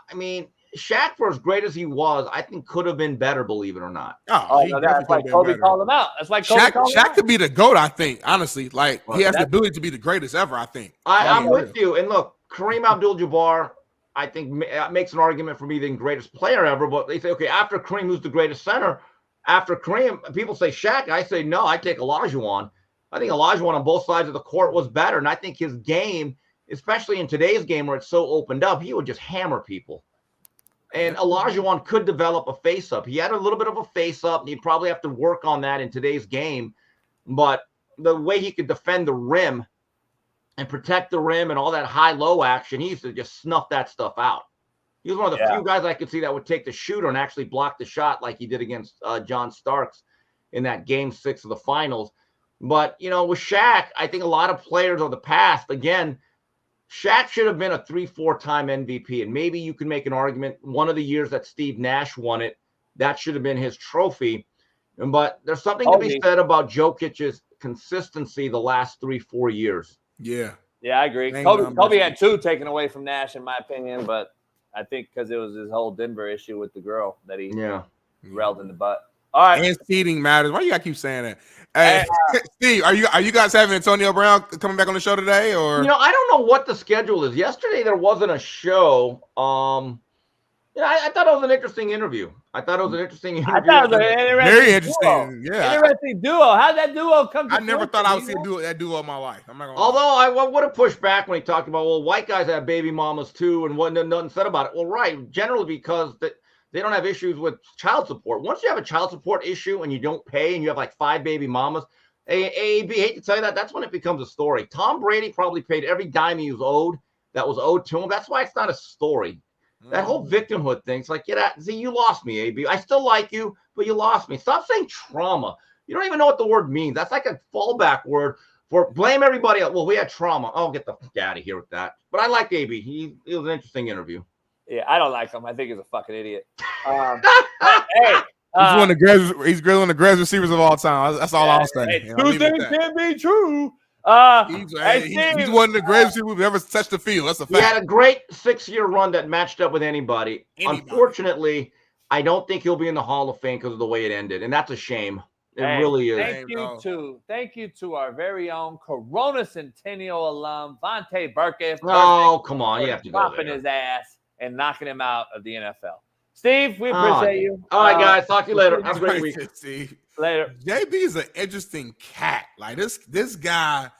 I mean, Shaq, for as great as he was, I think could have been better, believe it or not. Oh, no, that's why Kobe called him out. That's why Kobe called him out. Shaq could be the GOAT, I think, honestly. Like, he has the ability to be the greatest ever, I think. I'm with you. And look, Kareem Abdul-Jabbar, I think, makes an argument for me the greatest player ever. But they say, okay, after Kareem, who's the greatest center? After Kareem, people say Shaq. I say, no, I take Olajuwon. I think Olajuwon on both sides of the court was better. And I think his game, especially in today's game where it's so opened up, he would just hammer people. And Olajuwon could develop a face-up. He had a little bit of a face-up, and he'd probably have to work on that in today's game. But the way he could defend the rim and protect the rim and all that high-low action, he used to just snuff that stuff out. He was one of the few guys I could see that would take the shooter and actually block the shot like he did against John Starks in that Game 6 of the finals. But, you know, with Shaq, I think a lot of players of the past, again, Shaq should have been a 3-4-time MVP, and maybe you can make an argument one of the years that Steve Nash won it, that should have been his trophy. But there's something to be said about Jokic's consistency the last 3-4 years. Yeah. Yeah, I agree. Kobe had 2 taken away from Nash, in my opinion, but I think because it was his whole Denver issue with the girl that he railed in the butt. All right. And seeding matters. Why you gotta keep saying that? Hey, Steve, are you guys having Antonio Brown coming back on the show today, or? You know, I don't know what the schedule is. Yesterday there wasn't a show. I thought it was an interesting interview. I thought it was an interesting interview. I thought it was an interesting very interesting. Duo. Yeah, interesting duo. How'd that duo come to I never thought I would see that duo in my life. I'm not gonna Although I would have pushed back when he talked about, well, white guys have baby mamas too, and nothing said about it. Well, right, generally because they don't have issues with child support. Once you have a child support issue and you don't pay and you have like 5 baby mamas, AAB, hate to tell you that's when it becomes a story. Tom Brady probably paid every dime he was owed to him. That's why it's not a story. That whole victimhood thing, it's like, see, you lost me, AB. I still like you, but you lost me. Stop saying trauma. You don't even know what the word means. That's like a fallback word for blame everybody else. Well, we had trauma. Oh, get the fuck out of here with that. But I liked AB. It was an interesting interview. Yeah, I don't like him. I think he's a fucking idiot. Hey. He's one of the greatest receivers of all time. That's all I'll say. Hey, 2 things can be true. He's one of the greatest people who've ever touched the field. That's a fact. He had a great 6-year run that matched up with anybody. Unfortunately, I don't think he'll be in the Hall of Fame because of the way it ended, and that's a shame. It really is. Thank you to our very own Corona Centennial alum Vontae Burkett. Oh, come on, you have to go dropping his ass and knocking him out of the NFL. Steve, we appreciate you. All right, guys. Talk to you later. Have a great week. Steve. Later. JB is an interesting cat. Like this guy,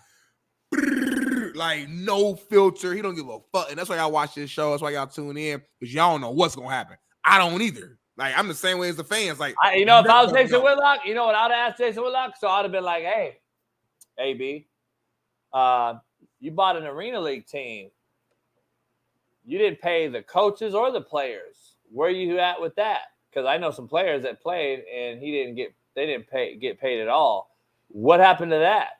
like no filter. He don't give a fuck. And that's why y'all watch this show. That's why y'all tune in, because y'all don't know what's gonna happen. I don't either. Like, I'm the same way as the fans. Like, if I was Jason Whitlock, you know what I'd ask Jason Whitlock? So I'd have been like, hey, AB, you bought an Arena League team. You didn't pay the coaches or the players. Where are you at with that? Because I know some players that played and they didn't get paid at all. What happened to that?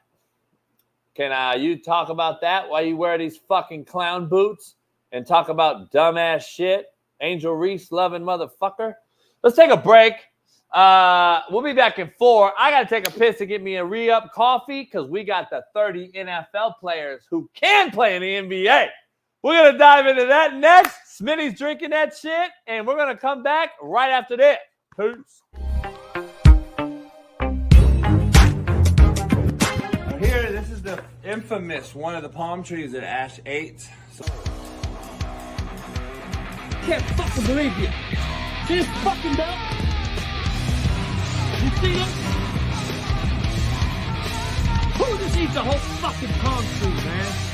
Can you talk about that while you wear these fucking clown boots and talk about dumbass shit? Angel Reese loving motherfucker. Let's take a break. We'll be back in 4. I got to take a piss to get me a re-up coffee because we got the 30 NFL players who can play in the NBA. We're going to dive into that next. Smitty's drinking that shit, and we're going to come back right after this. Peace. Here, this is the infamous one of the palm trees at Ash 8. Can't fucking believe you. See this fucking belt? You see it? Who just eats a whole fucking palm tree, man?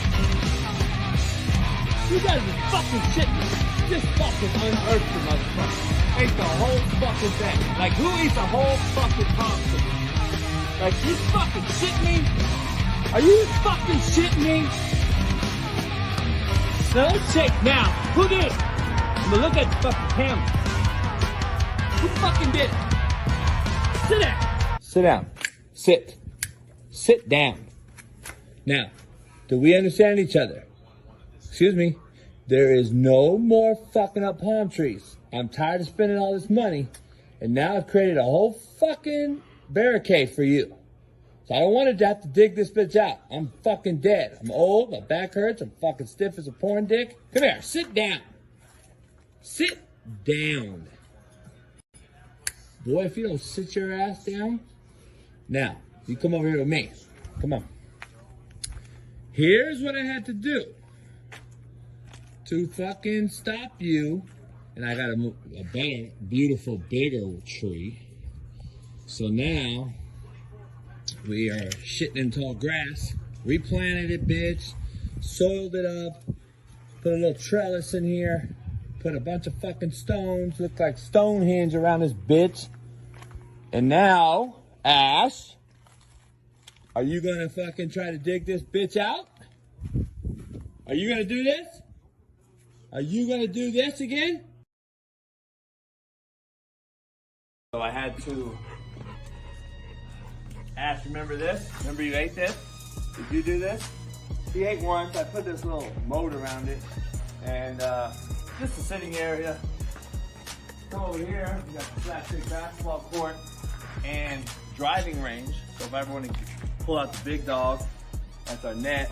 You guys are fucking shitting. Just fucking unearthed the motherfucker. Ate the whole fucking thing. Like, who eats a whole fucking palm tree? Like, you fucking shitting me? Are you fucking shitting me? Now, let's check now. Who did it? I'm gonna look at the fucking camera. Who fucking did it? Sit down. Sit down. Sit. Sit down. Now, do we understand each other? Excuse me. There is no more fucking up palm trees. I'm tired of spending all this money, and now I've created a whole fucking barricade for you. So I don't want to have to dig this bitch out. I'm fucking dead. I'm old. My back hurts. I'm fucking stiff as a porn dick. Come here. Sit down. Sit down. Boy, if you don't sit your ass down, now, you come over here with me. Come on. Here's what I had to do to fucking stop you. And I got a better, beautiful, bigger tree. So now we are shitting in tall grass. Replanted it, bitch. Soiled it up. Put a little trellis in here. Put a bunch of fucking stones. Look like Stonehenge around this bitch. And now, Ash, are you gonna fucking try to dig this bitch out? Are you gonna do this? Are you gonna do this again? So I had to Ash, remember this? Remember you ate this? Did you do this? He ate once. I put this little moat around it. And just a sitting area. Come over here. We got the plastic basketball court and driving range. So if I ever want to pull out the big dog, that's our net.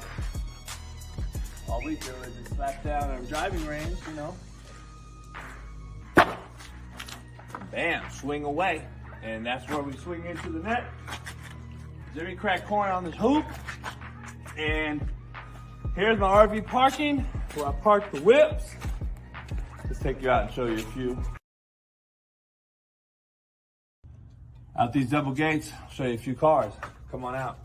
All we do is just slap down our driving range, you know. Bam, swing away. And that's where we swing into the net. Jimmy crack corn on this hoop. And here's my RV parking where I park the whips. Let's take you out and show you a few. Out these double gates, I'll show you a few cars. Come on out.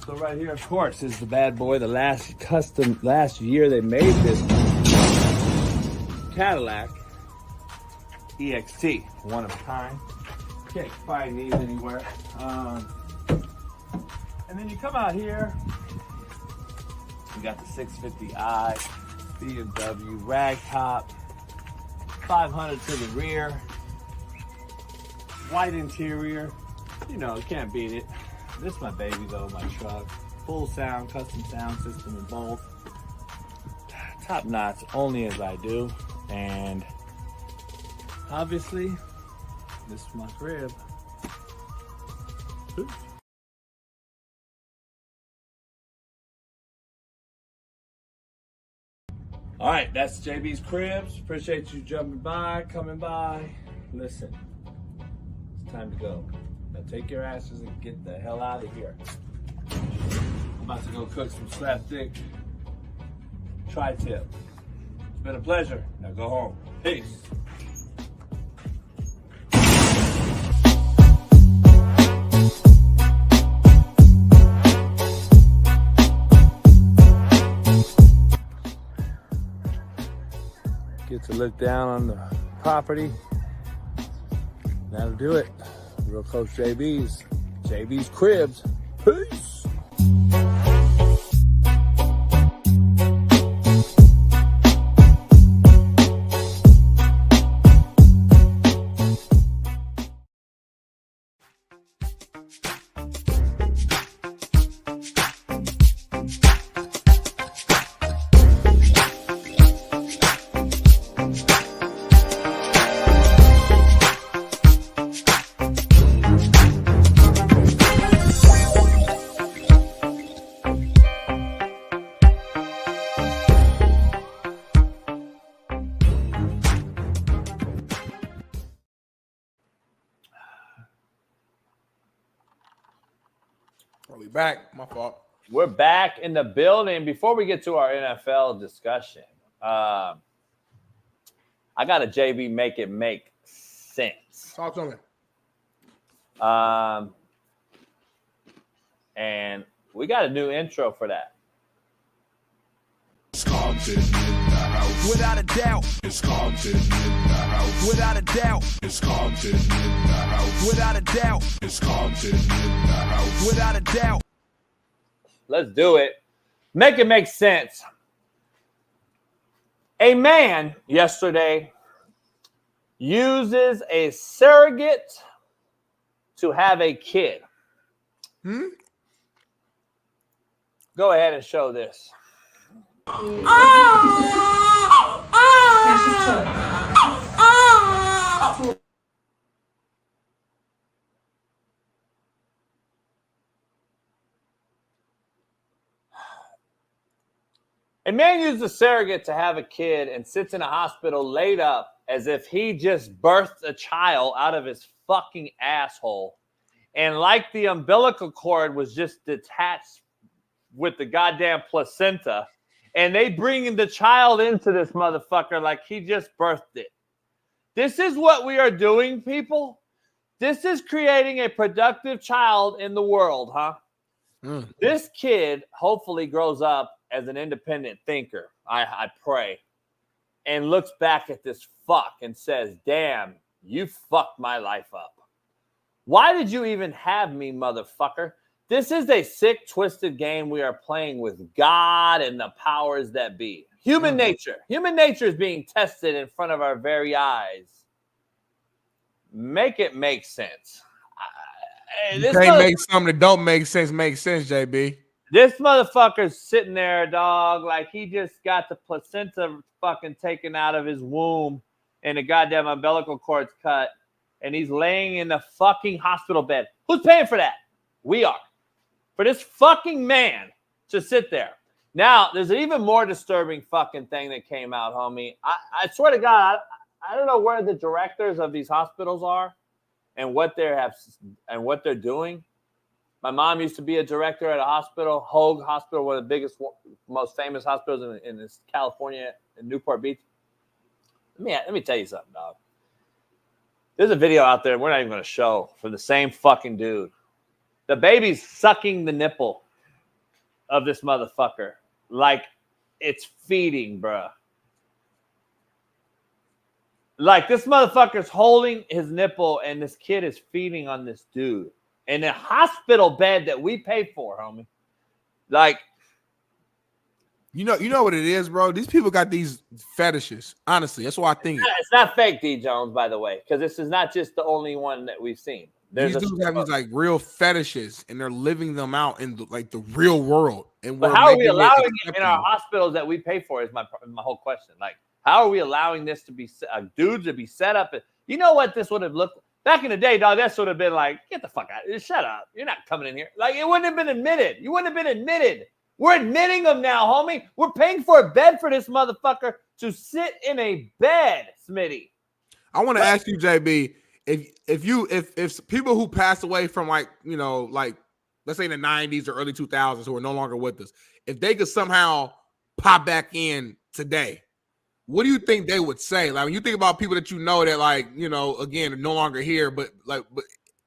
So right here, of course, is the bad boy. The last year they made this Cadillac EXT, one of a kind. Can't find these anywhere. And then you come out here, you got the 650i, BMW, ragtop, 500 to the rear, white interior. You know, you can't beat it. This is my baby though, my truck. Full sound, custom sound system in both. Top notch, only as I do. And obviously, this is my crib. Oops. All right, that's JB's Cribs. Appreciate you jumping by, coming by. Listen, it's time to go. Now take your asses and get the hell out of here. I'm about to go cook some slapstick tri-tip. It's been a pleasure. Now go home. Peace. Get to look down on the property. That'll do it. Real Coach JB's Cribs. Peace. We back. My fault. We're back in the building. Before we get to our NFL discussion, I got a JB make it make sense. Talk to me. And we got a new intro for that. It's Compton in the house. Without a doubt. It's Compton in the house. Without a doubt. It's Compton in the house. Without a doubt. It's Compton in the house. Without a doubt. Let's do it. Make it make sense. A man yesterday uses a surrogate to have a kid. Go ahead and show this. A man used a surrogate to have a kid and sits in a hospital laid up as if he just birthed a child out of his fucking asshole. And like the umbilical cord was just detached with the goddamn placenta, and they bring the child into this motherfucker like he just birthed it. This is what we are doing, people. This is creating a productive child in the world, huh? This kid hopefully grows up as an independent thinker, I pray, and looks back at this fuck and says, damn, you fucked my life up. Why did you even have me, motherfucker? This is a sick, twisted game we are playing with God and the powers that be. Human nature. Human nature is being tested in front of our very eyes. Make it make sense. You can't make something that don't make sense, JB. This motherfucker's sitting there, dog, like he just got the placenta fucking taken out of his womb and the goddamn umbilical cord's cut, and he's laying in the fucking hospital bed. Who's paying for that? We are. For this fucking man to sit there. Now, there's an even more disturbing fucking thing that came out, homie. I swear to God, I don't know where the directors of these hospitals are and what they're doing. My mom used to be a director at a hospital, Hoag Hospital, one of the biggest, most famous hospitals in this California, in Newport Beach. Let me tell you something, dog. There's a video out there we're not even going to show for the same fucking dude. The baby's sucking the nipple of this motherfucker like it's feeding, bruh. Like this motherfucker's holding his nipple and this kid is feeding on this dude in a hospital bed that we pay for, homie. Like, you know what it is, bro? These people got these fetishes. Honestly, that's why I think it's not fake, D. Jones, by the way, because this is not just the only one that we've seen. These dudes have these like real fetishes, and they're living them out in the real world. And but how are we allowing it in our hospitals that we pay for? Is my whole question. Like, how are we allowing this to be dudes to be set up? You know what this would have looked back in the day, dog? That would have been like, get the fuck out! Shut up! You're not coming in here. Like, it wouldn't have been admitted. You wouldn't have been admitted. We're admitting them now, homie. We're paying for a bed for this motherfucker to sit in a bed, Smitty. I want to ask you, JB. If people who passed away from like let's say in the 90s or early 2000s who are no longer with us, if they could somehow pop back in today, what do you think they would say? Like when you think about people that that again are no longer here, but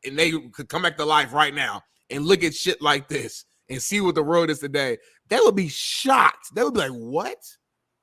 and they could come back to life right now and look at shit like this and see what the world is today, they would be shocked. They would be like, "What?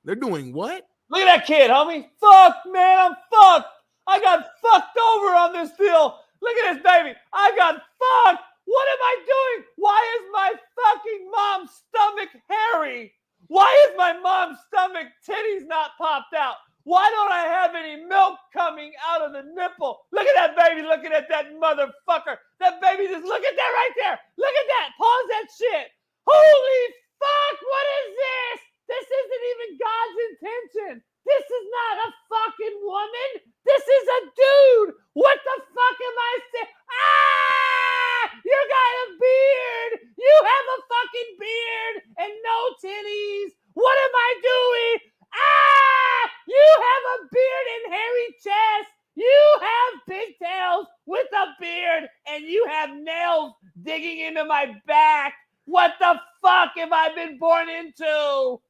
They're doing what?" Look at that kid, homie. Fuck, man, I'm fucked. I got fucked over on this deal. Look at this baby. I got fucked. What am I doing? Why is my fucking mom's stomach hairy? Why is my mom's stomach titties not popped out? Why don't I have any milk coming out of the nipple? Look at that baby looking at that motherfucker. That baby just look at that right there. Look at that. Pause that shit. Holy fuck. What is this? This isn't even God's intention. This is not a fucking woman. This is a dude. What the fuck am I saying? Ah! You got a beard. You have a fucking beard and no titties. What am I doing? Ah! You have a beard and hairy chest. You have pigtails with a beard and you have nails digging into my back. What the fuck have I been born into?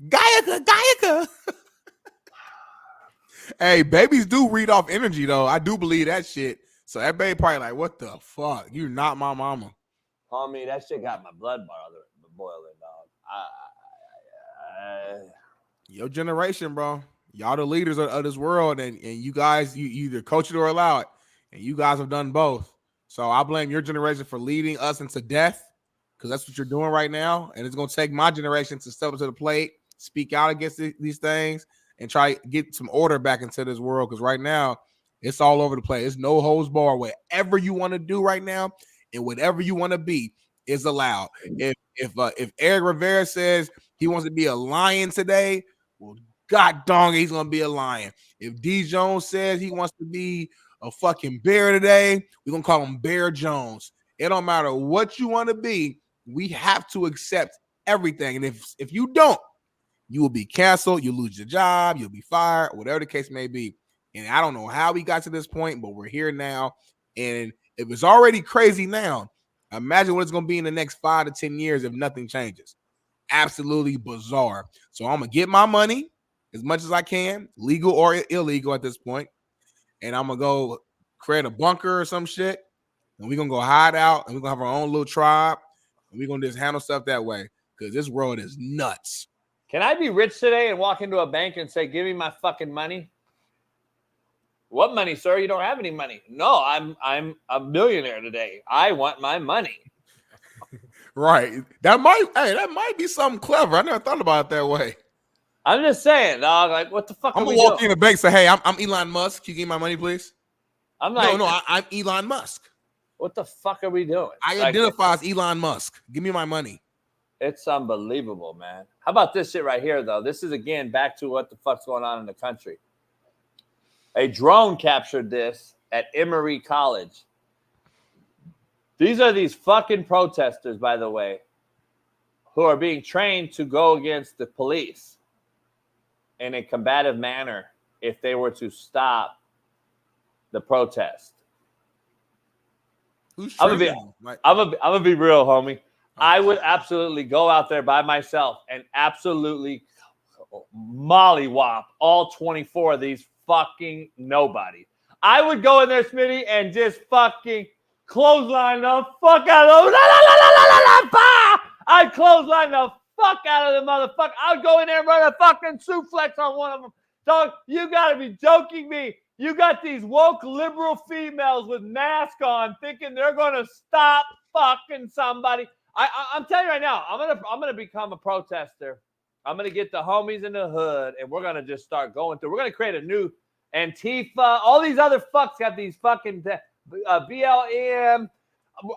Gaia. Hey, babies do read off energy, though. I do believe that shit. So that baby probably like, what the fuck? You're not my mama. Homie, that shit got my blood boiling, dog. Your generation, bro. Y'all the leaders of this world, and you guys, you either coach it or allow it. And you guys have done both. So I blame your generation for leading us into death, because that's what you're doing right now. And it's going to take my generation to step up to the plate, speak out against these things, and try to get some order back into this world. Because right now, it's all over the place. It's no holds barred. Whatever you want to do right now and whatever you want to be is allowed. If Eric Rivera says he wants to be a lion today, well, god dong, he's going to be a lion. If D. Jones says he wants to be a fucking bear today, we're going to call him Bear Jones. It don't matter what you want to be. We have to accept everything. And if you don't, you will be canceled, you lose your job, you'll be fired, whatever the case may be. And I don't know how we got to this point, but we're here now. And if it's already crazy now, imagine what it's going to be in the next 5 to 10 years if nothing changes. Absolutely bizarre. So I'm going to get my money as much as I can, legal or illegal at this point, and I'm going to go create a bunker or some shit, and we're going to go hide out, and we're going to have our own little tribe, and we're going to just handle stuff that way because this world is nuts. Can I be rich today and walk into a bank and say, give me my fucking money? What money, sir? You don't have any money. No, I'm a millionaire today. I want my money. Right. That might be something clever. I never thought about it that way. I'm just saying, dog. Like, what the fuck? I'm gonna walk in the bank and say, "Hey, I'm Elon Musk. Can you give me my money, please?" I'm like, I'm Elon Musk. What the fuck are we doing? I identify as Elon Musk. Give me my money. It's unbelievable, man. How about this shit right here, though? This is again back to what the fuck's going on in the country. A drone captured this at Emory College. These are these fucking protesters, by the way, who are being trained to go against the police in a combative manner if they were to stop the protest. I'm gonna be real, homie. I would absolutely go out there by myself and absolutely mollywop all 24 of these fucking nobody. I would go in there, Smitty, and just fucking clothesline the fuck out of them. I'd clothesline the fuck out of the motherfucker. I'd go in there and run a fucking suplex on one of them. Dog, you gotta be joking me. You got these woke liberal females with masks on thinking they're gonna stop fucking somebody. I'm telling you right now, I'm gonna become a protester. I'm gonna get the homies in the hood, and we're gonna just start going through. We're gonna create a new Antifa. All these other fucks got these fucking BLM.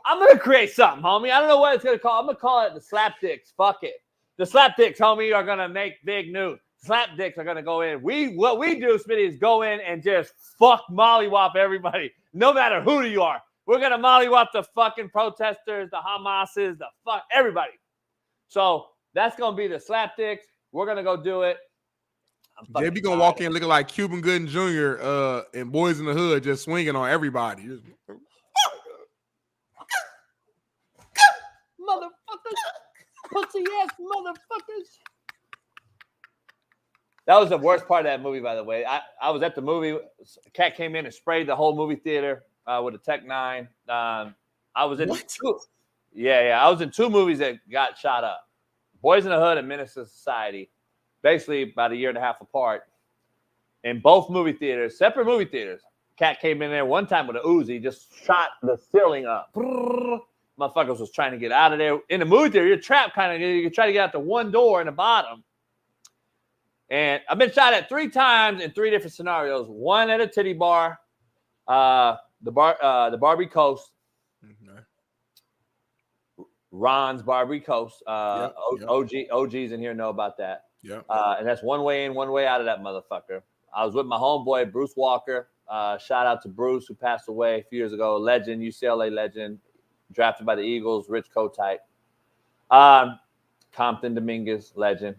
I'm gonna create something, homie. I don't know what it's gonna call. I'm gonna call it the slapdicks. Fuck it. The slapdicks, homie, are gonna make big news. Slapdicks are gonna go in. What we do, Smitty, is go in and just fuck mollywop everybody, no matter who you are. We're gonna mollywop the fucking protesters, the Hamases, the fuck everybody. So that's gonna be the slapdicks. We're gonna go do it. JB gonna walk in looking like Cuban Gooding Jr. And Boys in the Hood, just swinging on everybody. Motherfuckers, pussy ass motherfuckers. That was the worst part of that movie, by the way. I was at the movie. A cat came in and sprayed the whole movie theater with a Tech 9. I was in two. Yeah. I was in two movies that got shot up. Boys in the Hood and Menace to Society. Basically about a year and a half apart. In both movie theaters, separate movie theaters. Cat came in there one time with an Uzi, just shot the ceiling up. Motherfuckers was trying to get out of there. In the movie theater, you're trapped kind of. You can try to get out the one door in the bottom. And I've been shot at 3 times in 3 different scenarios. One at a titty bar, the Barbie Coast, Ron's Barbie Coast. OGs in here know about that. Yeah. And that's one way in, one way out of that motherfucker. I was with my homeboy, Bruce Walker. Shout out to Bruce, who passed away a few years ago. Legend, UCLA legend, drafted by the Eagles, rich co-type. Compton Dominguez, legend.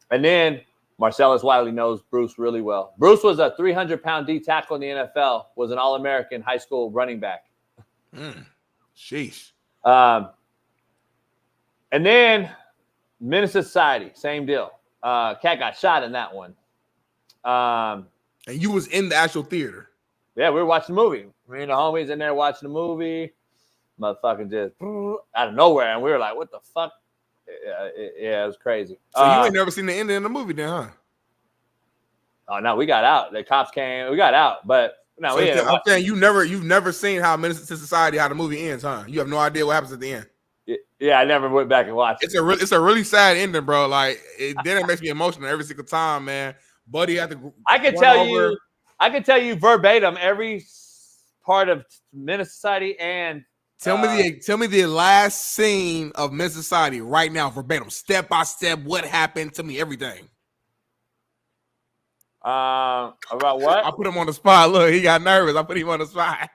And then Marcellus Wiley knows Bruce really well. Bruce was a 300-pound D tackle in the NFL, was an All-American high school running back. Sheesh. And then Menace to Society, same deal. Cat got shot in that one. And you was in the actual theater. Yeah, we were watching the movie. Me and the homies in there watching the movie. Motherfucking just out of nowhere. And we were like, what the fuck? Yeah, it was crazy. So you ain't never seen the ending of the movie then, huh? Oh, no, we got out. The cops came. We got out. But no, so I'm saying you've never seen how Menace to Society, how the movie ends, huh? You have no idea what happens at the end. Yeah, I never went back and watched it. It's a really sad ending, bro. Like it makes me emotional every single time, man. Buddy had to. I can tell you verbatim every part of Menace Society and tell me the last scene of Menace Society right now, verbatim, step by step. What happened to me? Everything. About what? I put him on the spot. Look, he got nervous. I put him on the spot.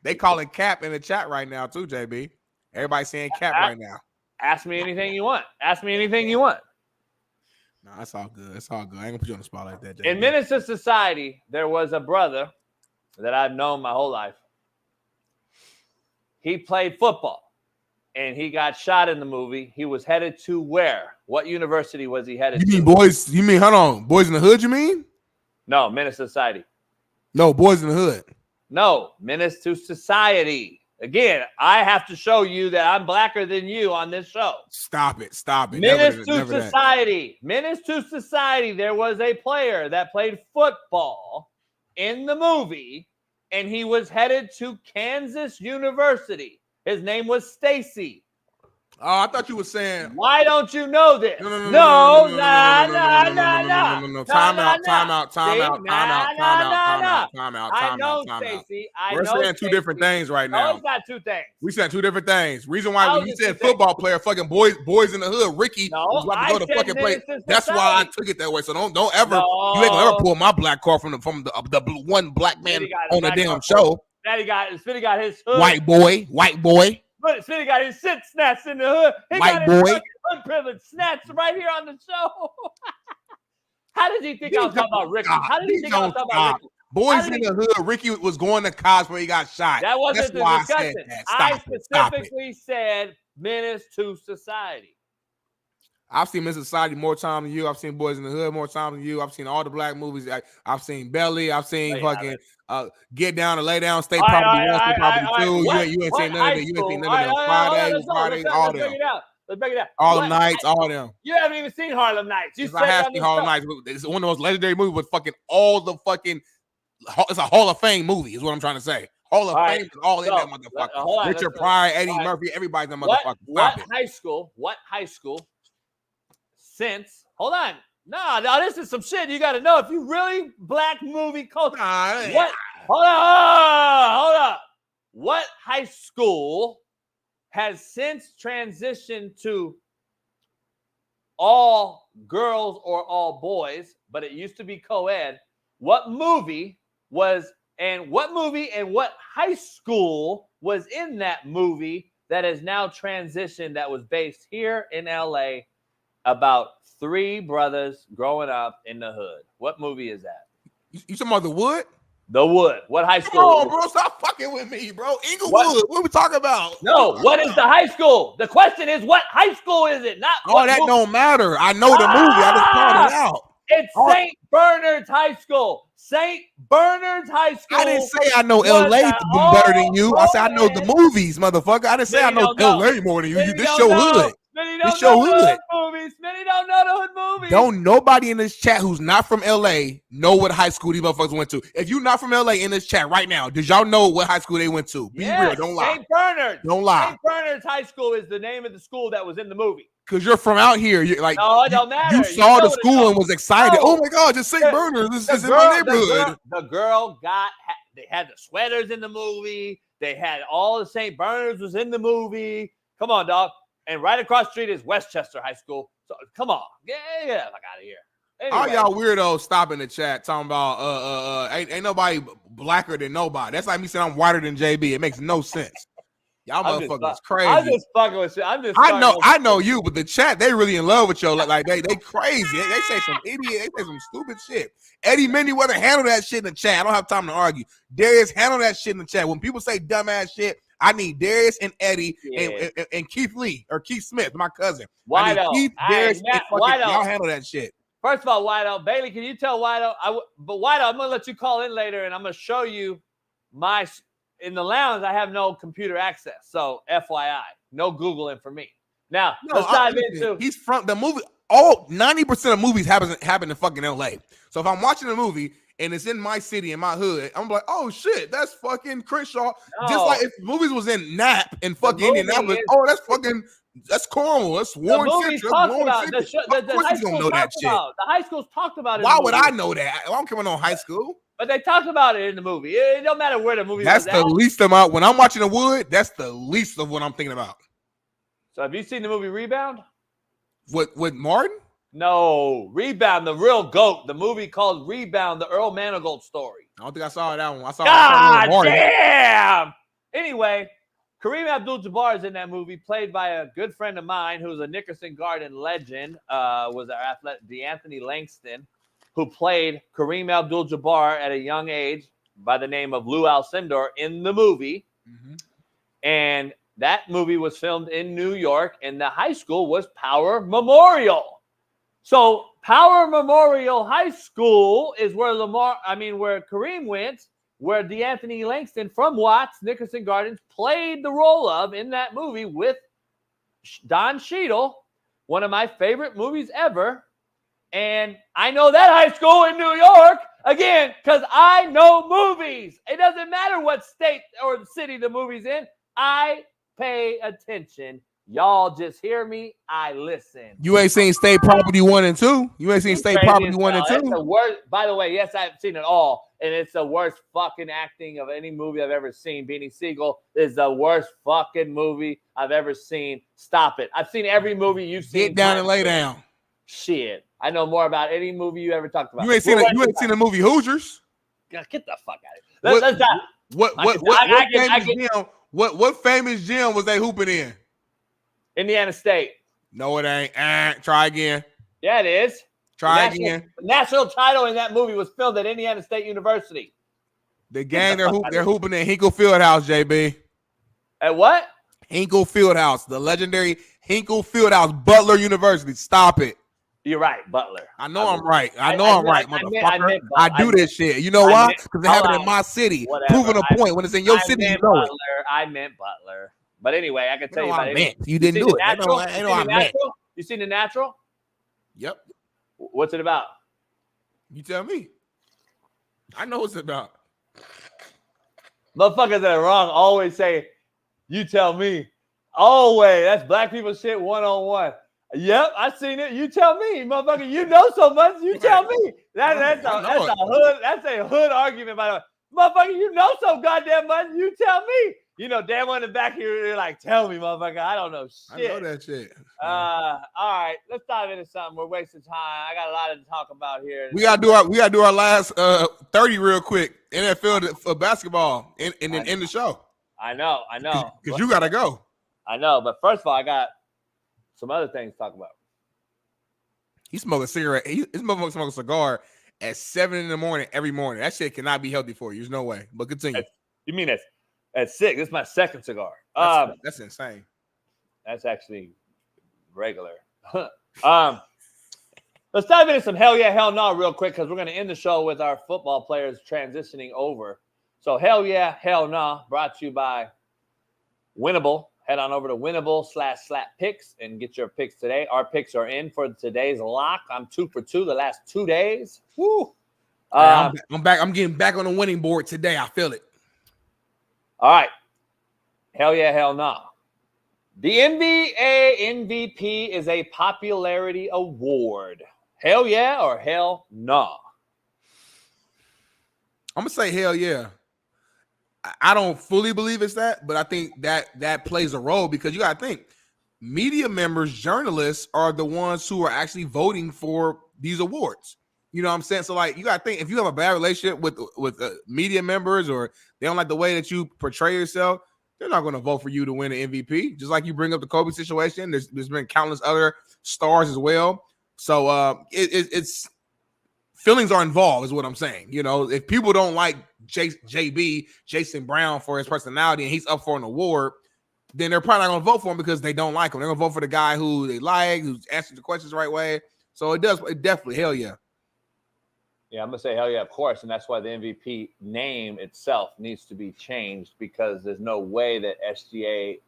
They calling Cap in the chat right now too, JB. Everybody saying Cap right now. Ask me anything you want. Ask me anything you want. No, that's all good. It's all good. I ain't gonna put you on the spot like that. In Menace to Society, there was a brother that I've known my whole life. He played football, and he got shot in the movie. He was headed to where? What university was he headed to? You mean boys? You mean, hold on, Boys in the Hood? You mean? No, Menace to Society. No, Boys in the Hood. No, Menace to Society. Again, I have to show you that I'm blacker than you on this show. Stop it. Stop it. Menace to Society. Menace to Society. There was a player that played football in the movie, and he was headed to Kansas University. His name was Stacy. Oh, I thought you were saying. Why don't you know this? No. Time out. I know, Stacy. We're saying two different things right now. No, it's not two things. We said two different things. Reason why when you said football player, fucking boys in the hood, Ricky was about to go to fucking play. That's why I took it that way. So don't ever, you ain't gonna ever pull my black card from the one black man on the damn show. Smitty got his hood. White boy. But Smitty got his shit snatched in the hood. He White got his boy. unprivileged snatched right here on the show. How did he think I was talking about Ricky? How did he think I was talking about Ricky? Boys in the hood. Ricky was going to college where he got shot. That wasn't the why discussion. I specifically said Menace to Society. I've seen Miss Society more times than you. I've seen Boys in the Hood more times than you. I've seen all the black movies. I've seen Belly. I've seen fucking Get Down and Lay Down, State Property 1, State Property 2. You ain't seen none of it. You ain't seen none of them. Friday, all them. Let's break it down. All the nights, all them. You haven't even seen Harlem Nights. I have seen Harlem Nights. It's one of the most legendary movies with fucking all the fucking. It's a Hall of Fame movie, is what I'm trying to say. Hall of Fame is all in that motherfucker. Richard Pryor, Eddie Murphy, everybody's in that motherfucker. What high school? Since hold on, no, this is some shit you got to know if you really black movie culture. What? Hold up. What high school has since transitioned to all girls or all boys, but it used to be co-ed? What movie and what high school was in that movie that has now transitioned, that was based here in LA? About three brothers growing up in the hood. What movie is that? You talking about The Wood? The Wood. What high school? Come on, bro. Stop fucking with me, bro. Inglewood. What are we talking about? No. What is the high school? The question is, what high school is it? Not that movie. Don't matter. I know the movie. I just called it out. It's St. Bernard's High School. St. Bernard's High School. I didn't say I know LA better than you. I said I know the movies, motherfucker. I didn't say I know LA more than you. This your hood. Smitty don't know the hood movies. Smitty don't know the hood movies. Don't nobody in this chat who's not from LA know what high school these motherfuckers went to. If you're not from LA in this chat right now, did y'all know what high school they went to? Be real. Don't lie. St. Bernard's. Don't lie. St. Bernard's High School is the name of the school that was in the movie. Because you're from out here. You're like, no, it don't matter. You saw the school and was excited. Oh my God, just St. Bernard's. This is in my neighborhood. The girl they had the sweaters in the movie. They had all the St. Bernard's was in the movie. Come on, dog. And right across the street is Westchester High School. So come on. Yeah, fuck out of here. Anyway. All y'all weirdos stop in the chat talking about ain't nobody blacker than nobody. That's like me saying I'm whiter than JB. It makes no sense. Y'all motherfuckers crazy. I'm just fucking with you. I know you, but the chat, they really in love with you. Like they crazy. They say some idiot, they say some stupid shit. Eddie Manyweather handle that shit in the chat. I don't have time to argue. Darius, handle that shit in the chat. When people say dumbass shit, I need Darius and Eddie and Keith Lee or Keith Smith, my cousin. Whiteout. Keith, Darius, and y'all handle that shit. First of all, Whiteout, Bailey, can you tell Whiteout? But Whiteout, I'm gonna let you call in later, and I'm gonna show you in the lounge. I have no computer access, so FYI, no Googling for me. Now let's dive into. He's from the movie. All 90% of movies happen in fucking LA. So if I'm watching a movie and it's in my city, in my hood, I'm like, oh shit, that's fucking Crenshaw. No. Just like if movies was in Nap and fucking Indianapolis, that's Cornwall, that's Warren Central. The high schools talked about it. Why would I know that? I don't care about no high school. But they talked about it in the movie. It don't matter where the movie was. That's the least amount. When I'm watching The Wood, that's the least of what I'm thinking about. So have you seen the movie Rebound? With Martin? No, Rebound, the real GOAT. The movie called Rebound, the Earl Manigault story. I don't think I saw that one. I saw God damn! Anyway, Kareem Abdul-Jabbar is in that movie, played by a good friend of mine who's a Nickerson Garden legend, was our athlete, DeAnthony Langston, who played Kareem Abdul-Jabbar at a young age by the name of Lou Alcindor in the movie. Mm-hmm. And that movie was filmed in New York, and the high school was Power Memorial. So Power Memorial High School is where where Kareem went, where DeAnthony Langston from Watts, Nickerson Gardens, played the role of in that movie with Don Cheadle, one of my favorite movies ever. And I know that high school in New York, again, because I know movies. It doesn't matter what state or city the movie's in. I pay attention. Y'all just hear me. I listen. You ain't seen State Property 1 and 2? You ain't seen State Property 1 and 2? It's the worst. By the way, yes, I've seen it all. And it's the worst fucking acting of any movie I've ever seen. Beanie Siegel is the worst fucking movie I've ever seen. Stop it. I've seen every movie you've seen. Get down and lay down. Shit. I know more about any movie you ever talked about. You ain't seen the movie Hoosiers? Get the fuck out of here. Let's What famous gym was they hooping in? Indiana State. No, it ain't. Try again. Yeah, it is. Try again. The national title in that movie was filmed at Indiana State University. The game they're hooping in Hinkle Fieldhouse, JB. At what? Hinkle Fieldhouse, the legendary Hinkle Fieldhouse, Butler University. Stop it. You're right, Butler. I know I'm right. I know I'm right, motherfucker. I do this shit. You know why? Because it happened in my city. Proving a point. When it's in your city, you know it. I meant Butler. But anyway, I can tell you about it. You didn't do it. You seen The Natural? Yep. What's it about? You tell me. I know what's it about. Motherfuckers that are wrong always say, you tell me. Always. That's black people shit one-on-one. Yep, I seen it. You tell me, motherfucker. You know so much. You tell me. That's a hood argument, by the way. Motherfucker, you know so goddamn much. You tell me. You know damn well in the back here, you're like, tell me, motherfucker. I don't know shit. I know that shit. All right, let's dive into something. We're wasting time. I got a lot to talk about here. We gotta do our last 30 real quick. NFL for basketball, and then end the show. I know. Because you gotta go. I know, but first of all, I got some other things to talk about. He smoked a cigarette. He's smoking a cigar at 7 a.m. every morning. That shit cannot be healthy for you. There's no way. But continue. You mean at 6? This is my second cigar. That's insane. That's actually regular. Let's dive into some hell yeah, hell no real quick because we're going to end the show with our football players transitioning over. So hell yeah, hell no, brought to you by Winnable. Head on over to Winnable/Slap Picks and get your picks today. Our picks are in for today's lock. I'm 2 for 2 the last 2 days. Woo! I'm back. I'm getting back on the winning board today. I feel it. All right. Hell yeah, hell no. The NBA MVP is a popularity award. Hell yeah or hell no? I'm going to say hell yeah. I don't fully believe it's that, but I think that plays a role because you got to think media members, journalists are the ones who are actually voting for these awards. You know what I'm saying? So like you got to think if you have a bad relationship with media members or they don't like the way that you portray yourself, they're not going to vote for you to win an MVP. Just like you bring up the Kobe situation, there's been countless other stars as well. So it's feelings are involved is what I'm saying. You know, if people don't like Jason Brown for his personality and he's up for an award, then they're probably not going to vote for him because they don't like him. They're going to vote for the guy who they like, who's answering the questions the right way. So it definitely, hell yeah. Yeah, I'm going to say hell yeah, of course. And that's why the MVP name itself needs to be changed because there's no way that SGA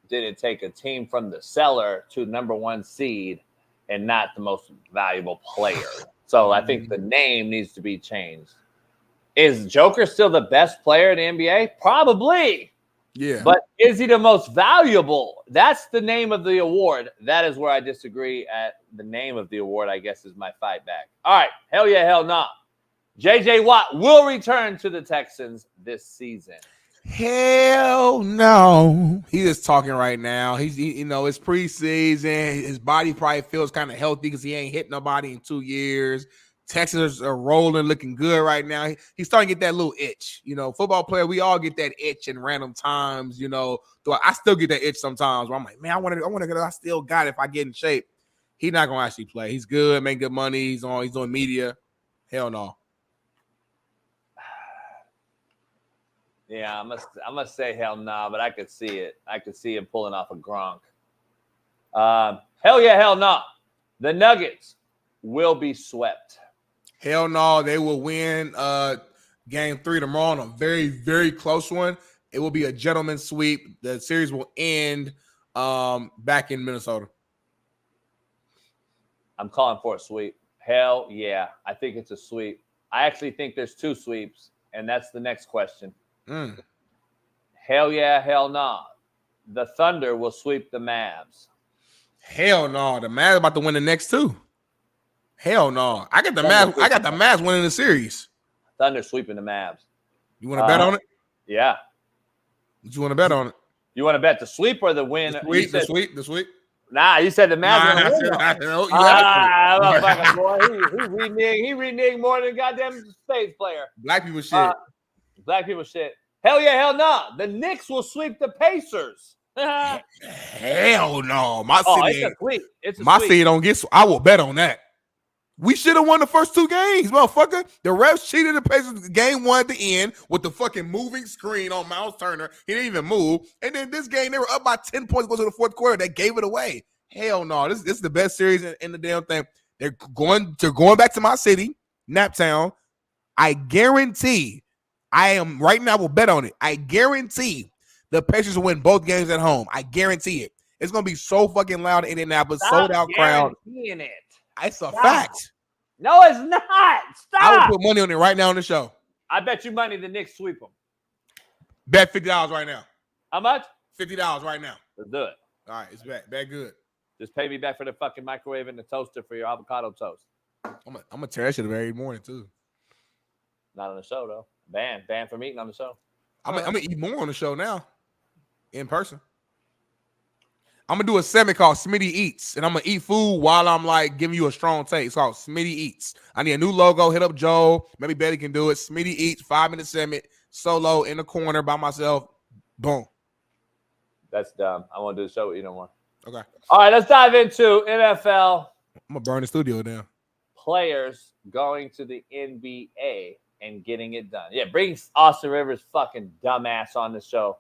didn't take a team from the cellar to number 1 seed and not the most valuable player. So I think the name needs to be changed. Is Joker still the best player in the NBA? Probably. Yeah. But is he the most valuable? That's the name of the award. That is where I disagree at the name of the award, I guess, is my fight back. All right. Hell yeah, hell no. J.J. Watt will return to the Texans this season. Hell no. He's just talking right now. It's preseason. His body probably feels kind of healthy because he ain't hit nobody in 2 years. Texans are rolling, looking good right now. He's starting to get that little itch. You know, football player, we all get that itch in random times. You know, I still get that itch sometimes where I'm like, man, I want to get. I still got it if I get in shape. He's not gonna actually play. He's good, make good money. He's doing media. Hell no. Yeah, I must say hell nah, but I could see it. I could see him pulling off a Gronk. Hell yeah, hell nah. The Nuggets will be swept. Hell no, they will win game 3 tomorrow on a very, very close one. It will be a gentleman's sweep. The series will end back in Minnesota. I'm calling for a sweep. Hell yeah. I think it's a sweep. I actually think there's 2 sweeps, and that's the next question. Hell yeah, hell nah. The Thunder will sweep the Mavs. Hell no. The Mavs about to win the next 2. Hell no. I got the Mavs winning the series. Thunder sweeping the Mavs. You want to bet on it? Yeah. What you want to bet on it? You want to bet the sweep or the win? The sweep. Nah, you said the Mavs. Motherfucker, boy. He reneged more than a goddamn States player. Black people shit. Black people shit. Hell yeah, hell nah. The Knicks will sweep the Pacers. Hell no. It's a sweep. My city don't get. I will bet on that. We should have won the first 2 games, motherfucker. The refs cheated the Pacers game 1 at the end with the fucking moving screen on Miles Turner. He didn't even move. And then this game, they were up by 10 points going to the fourth quarter. They gave it away. Hell no. This is the best series in the damn thing. They're going back to my city, Naptown. I guarantee, I will bet on it. I guarantee the Pacers will win both games at home. I guarantee it. It's going to be so fucking loud in Indianapolis, sold out crowd. It. It's a fact. No, it's not. Stop. I will put money on it right now on the show. I bet you money the Knicks sweep them. Bet $50 right now. How much? $50 right now. Let's do it. All right, it's back. Back good. Just pay me back for the fucking microwave and the toaster for your avocado toast. I'm gonna tear that shit every morning too. Not on the show though. Ban from eating on the show. I'm gonna eat more on the show now. In person. I'm gonna do a segment called Smitty Eats, and I'm gonna eat food while I'm like giving you a strong take. It's called Smitty Eats. I need a new logo. Hit up Joe. Maybe Betty can do it. Smitty Eats, 5-minute segment, solo in the corner by myself. Boom. That's dumb. I won't do the show with you no more. Okay. All right, let's dive into NFL. I'm gonna burn the studio down. Players going to the NBA and getting it done. Yeah, bring Austin Rivers' fucking dumbass on the show.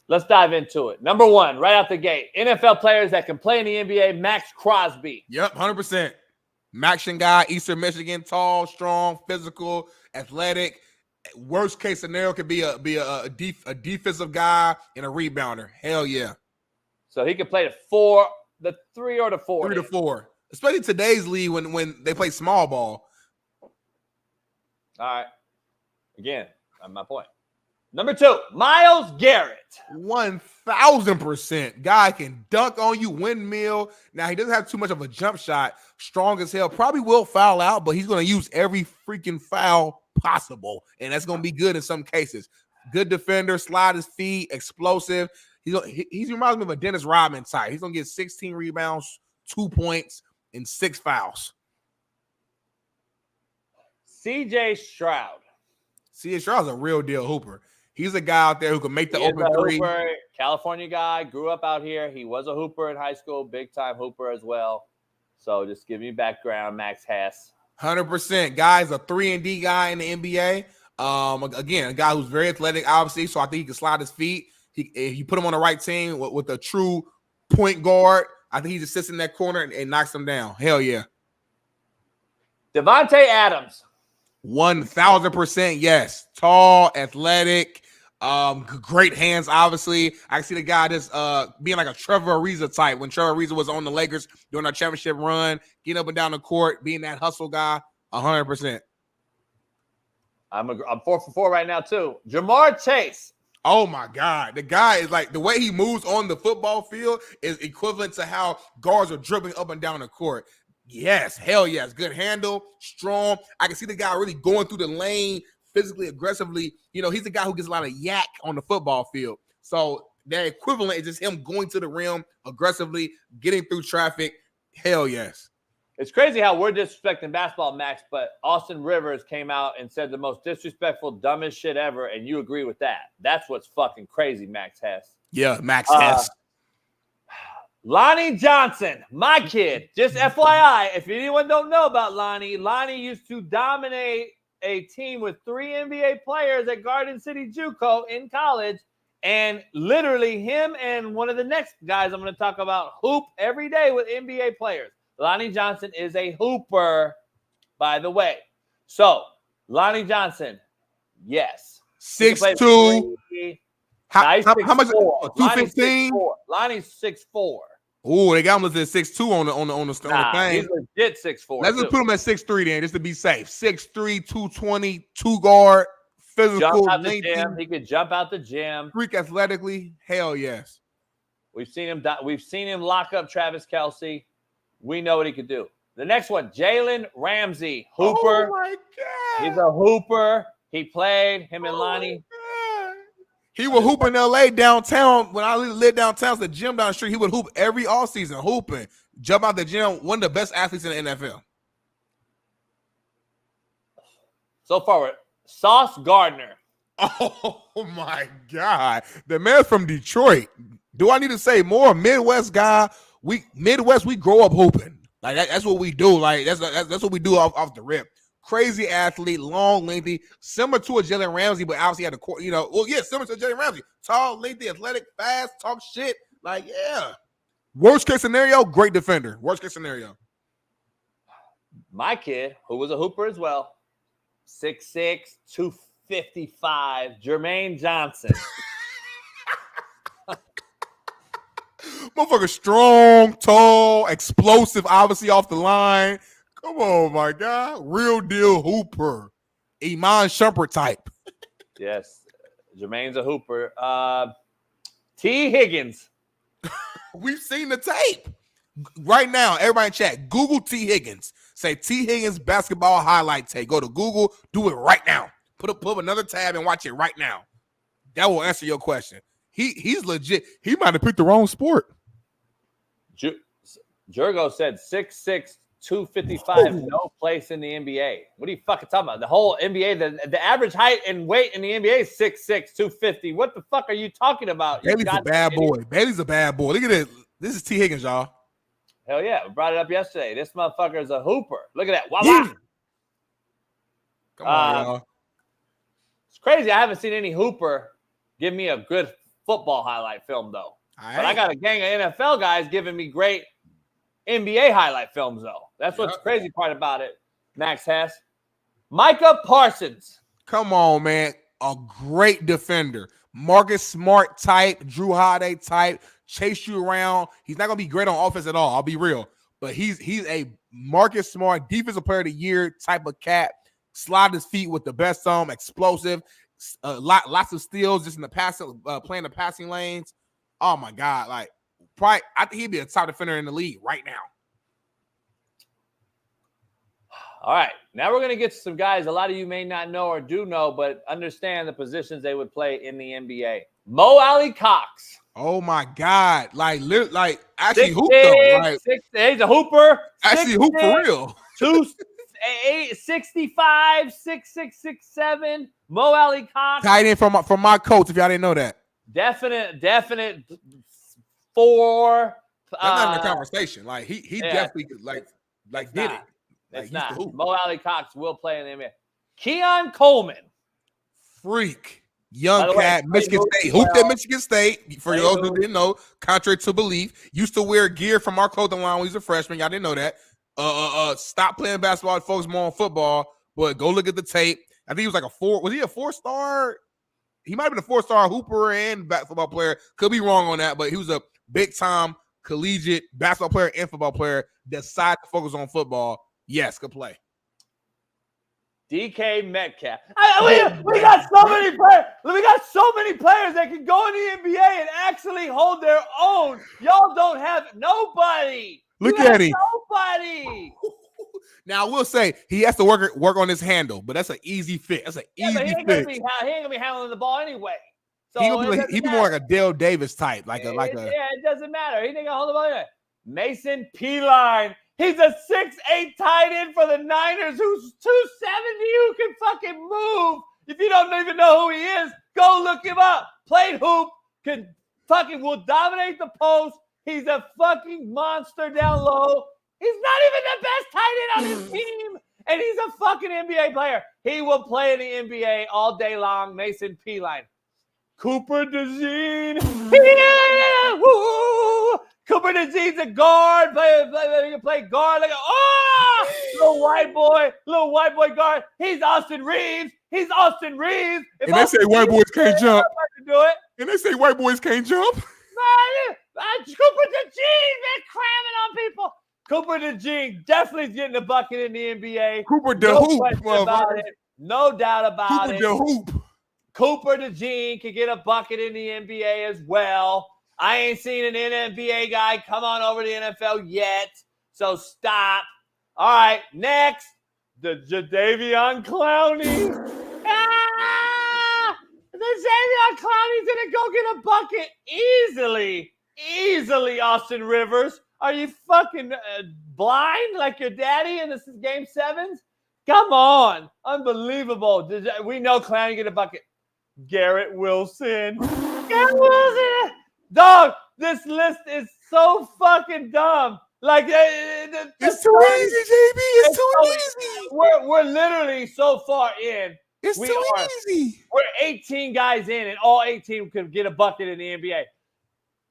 Let's dive into it. Number 1, right out the gate, NFL players that can play in the NBA, Max Crosby. Yep, 100%. Maxion guy, Eastern Michigan, tall, strong, physical, athletic. Worst case scenario could be a defensive guy and a rebounder. Hell yeah. So he could play the 3 or the 4. 3 to 4. Especially today's league when they play small ball. All right. Again, that's my point. Number 2, Myles Garrett. 1,000%. Guy can dunk on you, windmill. Now, he doesn't have too much of a jump shot. Strong as hell. Probably will foul out, but he's going to use every freaking foul possible. And that's going to be good in some cases. Good defender, slide his feet, explosive. He reminds me of a Dennis Rodman type. He's going to get 16 rebounds, 2 points, and 6 fouls. C.J. Stroud. C.J. Stroud's a real deal hooper. He's a guy out there who can make the open three. Hooper, California guy, grew up out here. He was a hooper in high school, big-time hooper as well. So just give me background, Max Hess. 100%. Guy's a 3-and-D guy in the NBA. Again, a guy who's very athletic, obviously, so I think he can slide his feet. If you put him on the right team with a true point guard, I think he just sits in that corner and knocks them down. Hell yeah. Devontae Adams. 1,000% yes. Tall, athletic, great hands, obviously. I can see the guy that's being like a Trevor Ariza type when Trevor Ariza was on the Lakers during our championship run, getting up and down the court, being that hustle guy, 100%. I'm 4 for 4 right now, too. Jamar Chase. Oh, my God. The guy is like, the way he moves on the football field is equivalent to how guards are dribbling up and down the court. Yes, hell yes. Good handle, strong. I can see the guy really going through the lane physically, aggressively. You know, he's the guy who gets a lot of yak on the football field. So that equivalent is just him going to the rim aggressively, getting through traffic. Hell yes. It's crazy how we're disrespecting basketball, Max, but Austin Rivers came out and said the most disrespectful, dumbest shit ever, and you agree with that. That's what's fucking crazy, Max Hess. Yeah, Max Hess. Lonnie Johnson, my kid. Just FYI, if anyone don't know about Lonnie used to dominate a team with 3 NBA players at Garden City JUCO in college, and literally him and one of the next guys I'm going to talk about hoop every day with NBA players. Lonnie Johnson is a hooper, by the way. So, Lonnie Johnson, yes. 6'2". How much? 215. Lonnie's 6'4". Oh, they got him listed at 6'2" on the thing. He's legit 6'4". Let's just put him at 6'3" then, just to be safe. 6'3", 220, 2-guard, physical. He could jump out the gym. Freak athletically, hell yes. We've seen him lock up Travis Kelce. We know what he could do. The next one, Jalen Ramsey, hooper. Oh my God. He's a hooper. He played him and Lonnie. He would hoop in LA downtown. When I lived downtown, the gym down the street, he would hoop every offseason, hooping, jump out the gym. One of the best athletes in the NFL. So forward, Sauce Gardner. Oh my God, the man from Detroit. Do I need to say more? Midwest guy. We grow up hooping. Like that's what we do. Like that's what we do off the rip. Crazy athlete, long, lengthy, similar to a Jalen Ramsey, but obviously had a court. Similar to Jalen Ramsey, tall, lengthy, athletic, fast, talk shit. Like Worst case scenario, great defender. Worst case scenario. My kid, who was a hooper as well, 6'6", 255, Jermaine Johnson. Motherfucker strong, tall, explosive, obviously off the line. Come on, my guy. Real deal hooper. Iman Shumpert type. Yes. Jermaine's a hooper. T. Higgins. We've seen the tape. Right now, everybody in chat, Google T. Higgins. Say T. Higgins basketball highlight tape. Go to Google. Do it right now. Put up another tab and watch it right now. That will answer your question. He's legit. He might have picked the wrong sport. Jurgo said 6'6", 255, no place in the NBA. What are you fucking talking about? The whole NBA, the average height and weight in the NBA is 6'6", 250. What the fuck are you talking about? Bailey's a bad boy. Bailey's a bad boy. Look at this. This is T. Higgins, y'all. Hell yeah. We brought it up yesterday. This motherfucker is a hooper. Look at that. Voila. Come on, y'all. It's crazy. I haven't seen any hooper give me a good football highlight film, though. But I got a gang of NFL guys giving me great NBA highlight films, though. That's what's the crazy part about it, Max Hess. Micah Parsons. Come on, man. A great defender. Marcus Smart type, Drew Holiday type, chase you around. He's not going to be great on offense at all. I'll be real. But he's a Marcus Smart, defensive player of the year type of cat. Slide his feet with the best explosive. Lots of steals just in the passing, playing the passing lanes. Oh my God! Like, probably, I think he'd be a top defender in the league right now. All right, now we're gonna get to some guys a lot of you may not know or do know, but understand the positions they would play in the NBA. Mo Alley Cox. Oh my God! Like actually hoop though. Like, he's a hooper. Actually hoop for real. 265, 6'6", 6'7". Mo Alley Cox. Tight end from my coach, if y'all didn't know that. Definite 4. That's not in the conversation. Like he definitely like did it. Like, it's not. Mo Alley Cox will play in the NBA. Keon Coleman. Freak. Young cat, Michigan State. Hooped at Michigan State. For those who didn't know, contrary to belief, used to wear gear from our clothing line when he was a freshman. Y'all didn't know that. Stop playing basketball and focus more on football. But go look at the tape. I think he was like a 4. Was he a 4-star? He might have been a 4-star hooper and basketball player. Could be wrong on that, but he was a big-time collegiate basketball player and football player. Decided to focus on football. Yes, could play. DK Metcalf. We got so many players. We got so many players that can go in the NBA and actually hold their own. Y'all don't have nobody. Look at him. Nobody. Now, I will say he has to work on his handle, but that's an easy fit. That's an easy but he ain't fit. Gonna be handling the ball anyway. So He'd be more like a Dale Davis type, Yeah, it doesn't matter. He ain't gonna hold the ball anyway. Mason P-Line. He's a 6'8" tight end for the Niners who's 270, who can fucking move. If you don't even know who he is, go look him up. Played hoop, will dominate the post. He's a fucking monster down low. He's not even the best tight end on his team. And he's a fucking NBA player. He will play in the NBA all day long. Mason P-line. Cooper DeJean. Yeah! Woo! Cooper DeJean's a guard. Play guard. Little white boy guard. He's Austin Reeves. If And they say white boys can't jump. Do it. And they say white boys can't jump. Man, Cooper DeJean been cramming on people. Cooper DeJean definitely is getting a bucket in the NBA. Cooper the No hoop, question about it. No doubt about Cooper it. the hoop. Cooper DeJean can get a bucket in the NBA as well. I ain't seen an NBA guy come on over to the NFL yet, so stop. All right, next, the Jadeveon Clowney. The Jadeveon Clowney's going to go get a bucket easily, Austin Rivers. Are you fucking blind like your daddy in this game 7s? Come on. Unbelievable. We know Clowney get a bucket. Garrett Wilson. Dog, this list is so fucking dumb. Like, it's too easy, JB. It's too easy. We're literally so far in. It's too easy. We're 18 guys in, and all 18 could get a bucket in the NBA.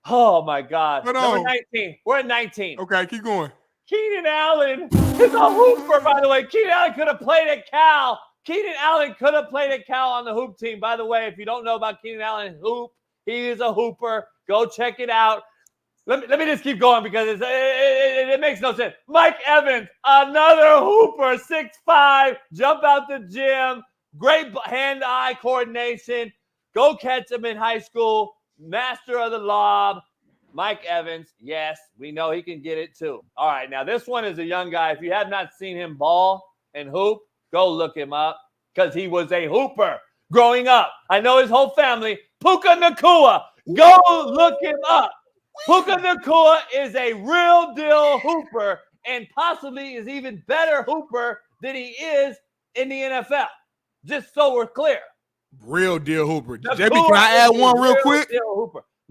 Oh, my God. Number 19. We're at 19. Okay, keep going. Keenan Allen is a hooper, by the way. Keenan Allen could have played at Cal. On the hoop team. By the way, if you don't know about Keenan Allen hoop, he is a hooper. Go check it out. Let me just keep going because it makes no sense. Mike Evans, another hooper, 6'5", jump out the gym, great hand-eye coordination. Go catch him in high school. Master of the lob. Mike Evans, yes, we know he can get it too. All right, now this one is a young guy. If you have not seen him ball and hoop, go look him up because he was a hooper growing up. I know his whole family. Puka Nacua, go look him up. Puka Nacua is a real deal hooper and possibly is even better hooper than he is in the NFL. Just so we're clear. Real deal hooper. JB, can I add one real quick?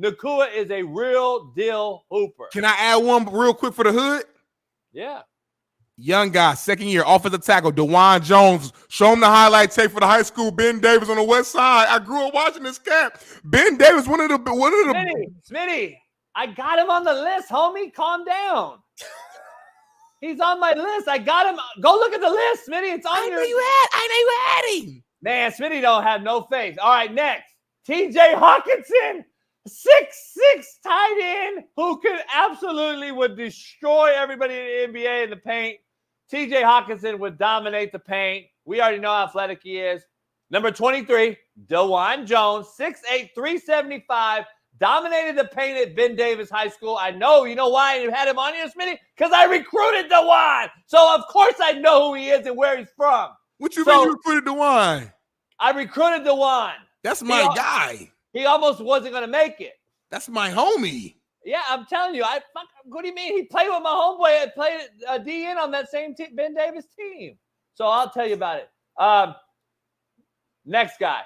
Nacua is a real deal hooper. Can I add one real quick for the hood? Yeah. Young guy, second year, offensive tackle, DeJuan Jones. Show him the highlight tape for the high school. Ben Davis on the west side. I grew up watching this cat. Ben Davis, one of the Smitty, I got him on the list, homie. Calm down. He's on my list. I got him. Go look at the list, Smitty. It's on I know you had him. Man, Smitty don't have no faith. All right, next. TJ Hawkinson, 6'6" tight end who would destroy everybody in the NBA in the paint. TJ Hawkinson would dominate the paint. We already know how athletic he is. Number 23, DeJuan Jones, 6'8", 375, dominated the paint at Ben Davis High School. I know. You know why you had him on here, Smitty? Because I recruited DeJuan. So, of course, I know who he is and where he's from. What you mean you recruited DeJuan? I recruited DeJuan. That's my guy. He almost wasn't going to make it. That's my homie. Yeah, I'm telling you. What do you mean? He played with my homeboy. I played DN on that same Ben Davis team. So I'll tell you about it. Next guy.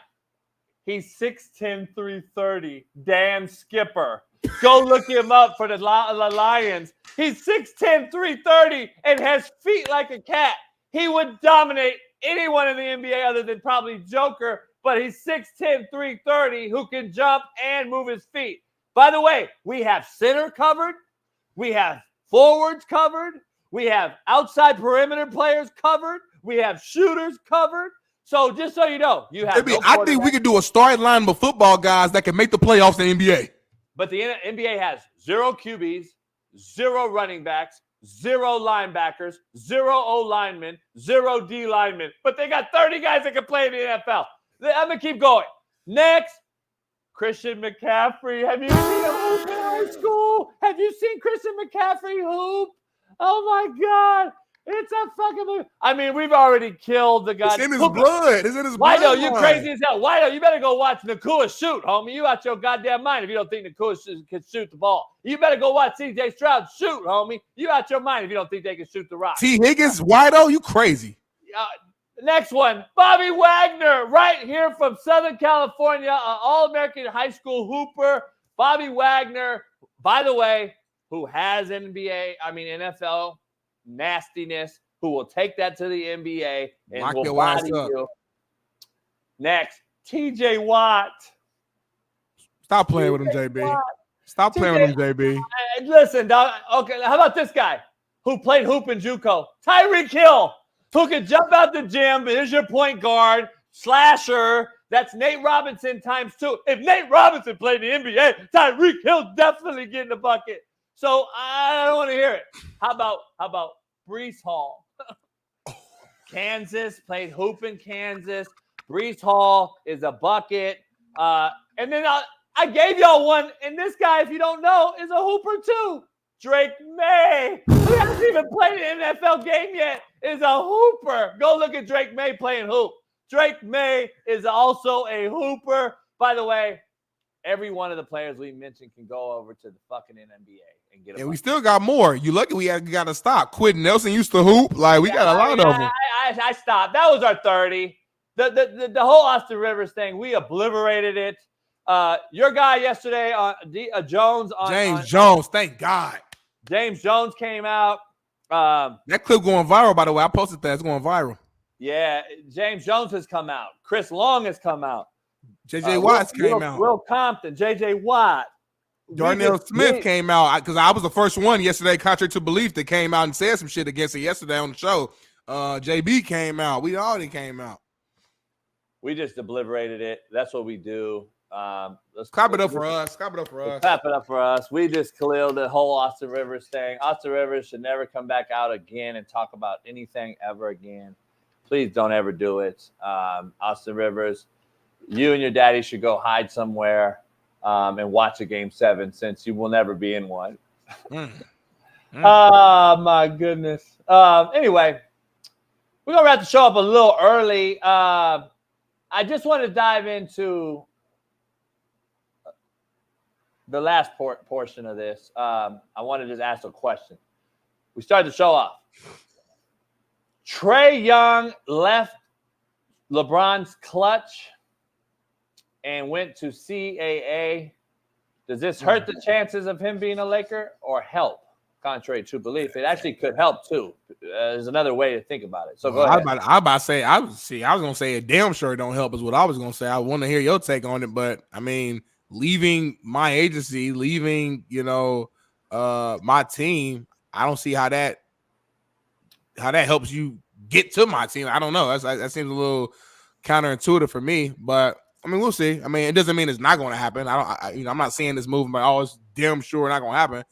He's 6'10", 330. Dan Skipper. Go look him up for the Lions. He's 6'10", 330 and has feet like a cat. He would dominate anyone in the NBA other than probably Joker, but he's 6'10", 330 who can jump and move his feet. By the way, we have center covered. We have forwards covered. We have outside perimeter players covered. We have shooters covered. So just so you know, you have. I think we could do a starting line of football guys that can make the playoffs in the NBA. But the NBA has 0 QBs, 0 running backs, 0 linebackers, 0 O linemen, 0 D linemen. But they got 30 guys that can play in the NFL. I'm gonna keep going. Next, Christian McCaffrey. Have you seen him hoop in high school? Have you seen Christian McCaffrey hoop? Oh my God. It's a fucking movie. I mean, we've already killed the guy. It's in his blood. It's in his blood. Whiteo, you crazy as hell. Whiteo, you better go watch Nakua shoot, homie. You out your goddamn mind if you don't think Nakua can shoot the ball. You better go watch C.J. Stroud shoot, homie. You out your mind if you don't think they can shoot the rock. T. Higgins, Whiteo, you crazy. Next one, Bobby Wagner, right here from Southern California, an All-American high school hooper. Bobby Wagner, by the way, who has NFL nastiness, who will take that to the NBA and Lock will your ass body up. you. Next, T.J. Watt. Stop playing with him, JB. Stop playing with him, JB. Listen, dog. Okay, how about this guy who played hoop in JUCO? Tyreek Hill, who can jump out the gym. Here's your point guard, slasher. That's Nate Robinson times 2. If Nate Robinson played in the NBA, Tyreek Hill definitely getting the bucket. So I don't want to hear it. How about Breece Hall? Kansas, played hoop in Kansas. Breece Hall is a bucket. And then I gave y'all one, and this guy, if you don't know, is a hooper too. Drake May, who hasn't even played an NFL game yet, is a hooper. Go look at Drake May playing hoop. Drake May is also a hooper. By the way, every one of the players we mentioned can go over to the fucking NBA and get a And we still got more. You lucky we got to stop. Quentin Nelson used to hoop. Like, we got a lot of them. I stopped. That was our 30. The whole Austin Rivers thing, we obliterated it. Your guy yesterday, Jones. James Jones, thank God. James Jones came out. That clip going viral, by the way. I posted that. It's going viral. Yeah, James Jones has come out. Chris Long has come out. J.J. Watts came out. Will Compton, J.J. Watt. Darnell Smith came out because I was the first one yesterday, contrary to belief, that came out and said some shit against it yesterday on the show. JB came out. We already came out. We just obliterated it. That's what we do. Let's clap it up for us. Clap it up for us. Clap it up for us. We just killed the whole Austin Rivers thing. Austin Rivers should never come back out again and talk about anything ever again. Please don't ever do it. Austin Rivers, you and your daddy should go hide somewhere and watch a Game 7 since you will never be in one. Oh, my goodness. Anyway, we're going to wrap the show up a little early. I just want to dive into the last portion of this. I want to just ask a question. We started the show off. Trae Young left LeBron's clutch and went to CAA. Does this hurt the chances of him being a Laker or help? Contrary to belief, it actually could help too. There's another way to think about it. So go ahead. I about to say, I was gonna say it damn sure don't help is what I was gonna say. I want to hear your take on it, but I mean, leaving my agency, leaving my team, I don't see how that helps you get to my team. I don't know. That seems a little counterintuitive for me, but I mean, we'll see. I mean, it doesn't mean it's not going to happen. I'm not saying this moving, but it's damn sure not going to happen.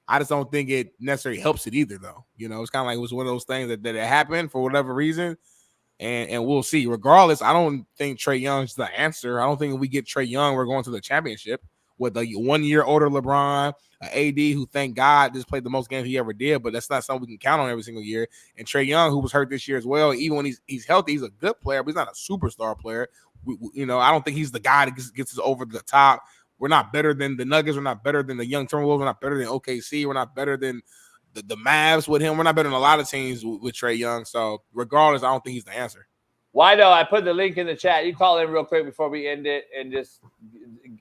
I just don't think it necessarily helps it either, though. It's kind of like it was one of those things that it happened for whatever reason, and we'll see. Regardless, I don't think Trae Young's the answer. I don't think if we get Trae Young, we're going to the championship with a 1 year older LeBron, AD, who thank God just played the most games he ever did, but that's not something we can count on every single year. And Trae Young, who was hurt this year as well, even when he's healthy, he's a good player, but he's not a superstar player. I don't think he's the guy that gets us over the top. We're not better than the Nuggets. We're not better than the young Timberwolves. We're not better than OKC. We're not better than the Mavs with him. We're not better than a lot of teams with Trae Young. So regardless, I don't think he's the answer. Why though? I put the link in the chat. You call in real quick before we end it and just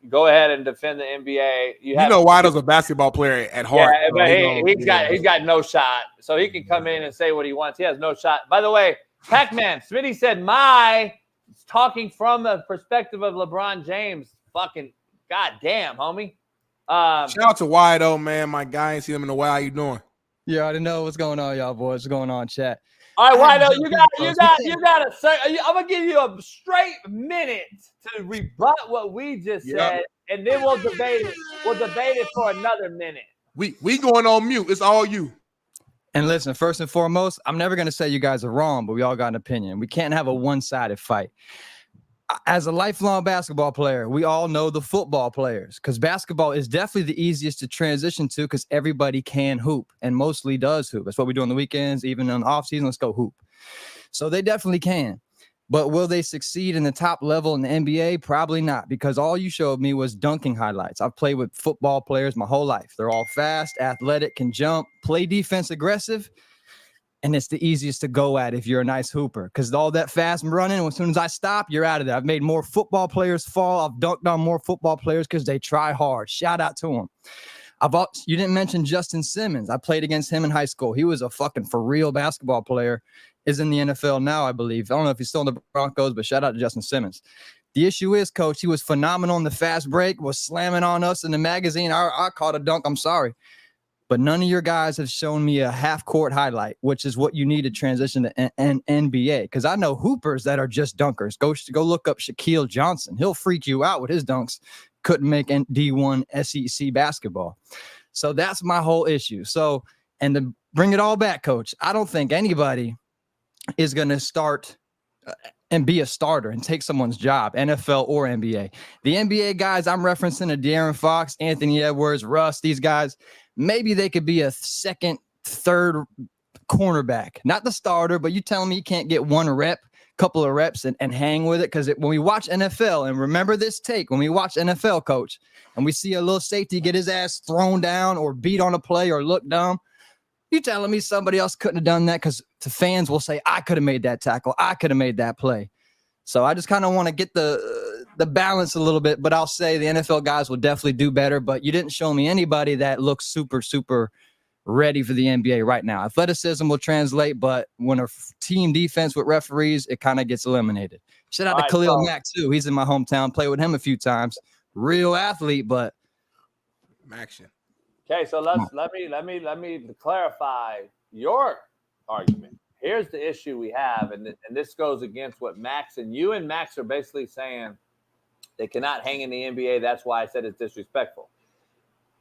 go ahead and defend the NBA. You know Wido's a basketball player at heart. Yeah, but he's got no shot. So he can come in and say what he wants. He has no shot. By the way, Pac-Man, Smitty said talking from the perspective of LeBron James. Fucking goddamn, homie. Shout out to Wido, man. My guy, ain't seen him in a while. How you doing? Yeah, I didn't know what's going on, y'all boys. What's going on, chat? All right, Wido, you got to say. I'm gonna give you a straight minute to rebut what we just said, and then we'll debate it. We'll debate it for another minute. We going on mute. It's all you. And listen, first and foremost, I'm never gonna say you guys are wrong, but we all got an opinion. We can't have a one-sided fight. as a lifelong basketball player, we all know the football players because basketball is definitely the easiest to transition to because everybody can hoop and mostly does hoop. That's what we do on the weekends, even on the off season. Let's go hoop. So they definitely can. But will they succeed in the top level in the NBA? Probably not, because all you showed me was dunking highlights. I've played with football players my whole life. They're all fast, athletic, can jump, play defense aggressive. And it's the easiest to go at if you're a nice hooper, because all that fast running, as soon as I stop, you're out of there. I've made more football players fall. I've dunked on more football players because they try hard. Shout out to them. You didn't mention Justin Simmons. I played against him in high school. He was a fucking for real basketball player. Is in the NFL now, I believe. I don't know if he's still in the Broncos, but shout out to Justin Simmons. The issue is, coach, he was phenomenal on the fast break, was slamming on us in the magazine. I caught a dunk. I'm sorry. But none of your guys have shown me a half-court highlight, which is what you need to transition to NBA. Because I know hoopers that are just dunkers. Go look up Shaquille Johnson. He'll freak you out with his dunks. Couldn't make D1 SEC basketball. So that's my whole issue. So, and to bring it all back, coach, I don't think anybody is going to start and be a starter and take someone's job, NFL or NBA. The NBA guys I'm referencing are De'Aaron Fox, Anthony Edwards, Russ, these guys. Maybe they could be a second, third cornerback. Not the starter, but you telling me you can't get couple of reps and hang with it? Because when we watch NFL, and remember this take, when we watch NFL, coach, and we see a little safety get his ass thrown down or beat on a play or look dumb, you telling me somebody else couldn't have done that? Because the fans will say, I could have made that tackle. I could have made that play. So I just kind of want to get the balance a little bit, but I'll say the NFL guys will definitely do better. But you didn't show me anybody that looks super, super ready for the NBA right now. Athleticism will translate, but when a team defense with referees, it kind of gets eliminated. Shout out to Khalil Mack, too. He's in my hometown. Played with him a few times. Real athlete, but action. Okay, so let me clarify your argument. Here's the issue we have, and this goes against what Max and you and Max are basically saying. They cannot hang in the NBA. That's why I said it's disrespectful.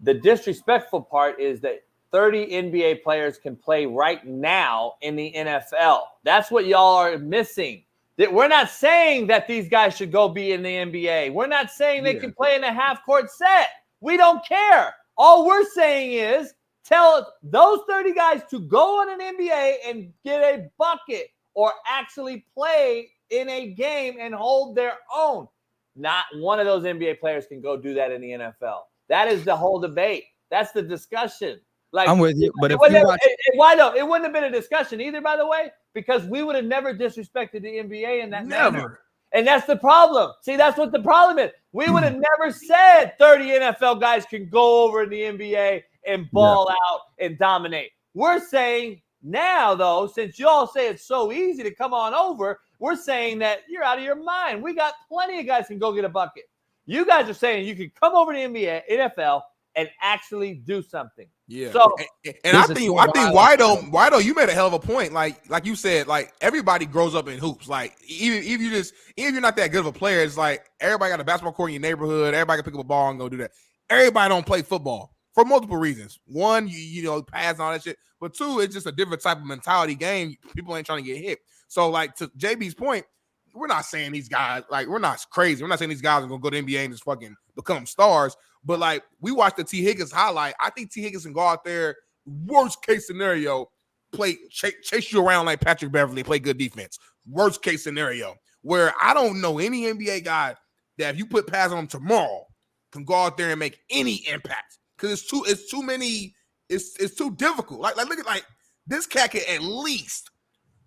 The disrespectful part is that 30 NBA players can play right now in the NFL. That's what y'all are missing. That we're not saying that these guys should go be in the NBA. We're not saying they can play in a half-court set. We don't care. All we're saying is tell those 30 guys to go on an NBA and get a bucket or actually play in a game and hold their own. Not one of those NBA players can go do that in the NFL. That is the whole debate. That's the discussion. Like, I'm with you, but why though? It wouldn't have been a discussion either, by the way, because we would have never disrespected the NBA in that manner. And that's the problem. See, that's what the problem is. We would have never said 30 NFL guys can go over in the NBA and ball out and dominate. We're saying now, though, since y'all say it's so easy to come on over, we're saying that you're out of your mind. We got plenty of guys who can go get a bucket. You guys are saying you can come over to the NBA, NFL, and actually do something. Yeah. So, and I think Wido, you made a hell of a point. Like you said, like everybody grows up in hoops. Like even if you're not that good of a player, it's like everybody got a basketball court in your neighborhood. Everybody can pick up a ball and go do that. Everybody don't play football for multiple reasons. One, you know, pass and all that shit. But two, it's just a different type of mentality game. People ain't trying to get hit. So like to JB's point, we're not saying these guys, like we're not crazy. We're not saying these guys are gonna go to the NBA and just fucking become stars. But like we watched the T. Higgins highlight. I think T. Higgins can go out there, worst case scenario, chase you around like Patrick Beverly, play good defense. Worst case scenario, where I don't know any NBA guy that if you put pads on him tomorrow can go out there and make any impact. Because it's too many, it's too difficult. Like look at this cat can at least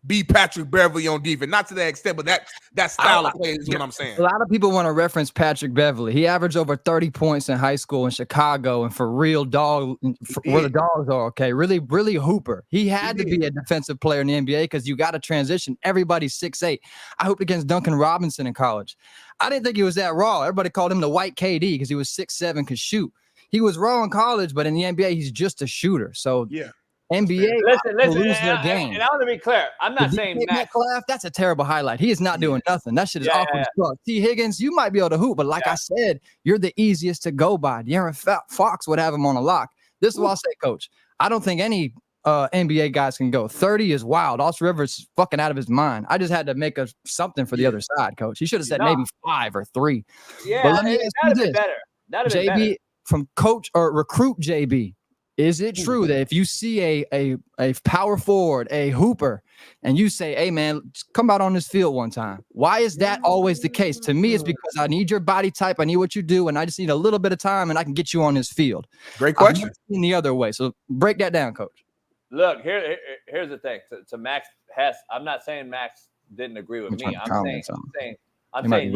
be Patrick Beverly on defense. Not to that extent, but that style of play is what I'm saying. A lot of people want to reference Patrick Beverly. He averaged over 30 points in high school in Chicago, and for real where the dogs are, okay, really, really hooper. He had to be a defensive player in the NBA because you got to transition. Everybody's 6'8". I hooped against Duncan Robinson in college. I didn't think he was that raw. Everybody called him the white KD because he was 6'7", could shoot. He was raw in college, but in the NBA, he's just a shooter. So yeah. NBA listen, lose their game. And I want to be clear. I'm not saying Metcalf, that's a terrible highlight. He is not doing nothing. That shit is awkward as fuck. T. Higgins, you might be able to hoop, but like I said, you're the easiest to go by. De'Aaron Fox would have him on a lock. This is what I'll say, Coach. I don't think any NBA guys can go. 30 is wild. Austin Rivers is fucking out of his mind. I just had to make something for the other side, coach. He should have said maybe 5 or 3. Yeah, but let me ask you this. better. That'd have been JB, better. from coach or recruit JB, is it true that if you see a power forward, a hooper, and you say, hey, man, just come out on this field one time, why is that always the case? To me, it's because I need your body type. I need what you do, and I just need a little bit of time, and I can get you on this field. Great question. I've seen the other way. So break that down, coach. Look, here's the thing. To Max Hess, I'm not saying Max didn't agree with me. I'm saying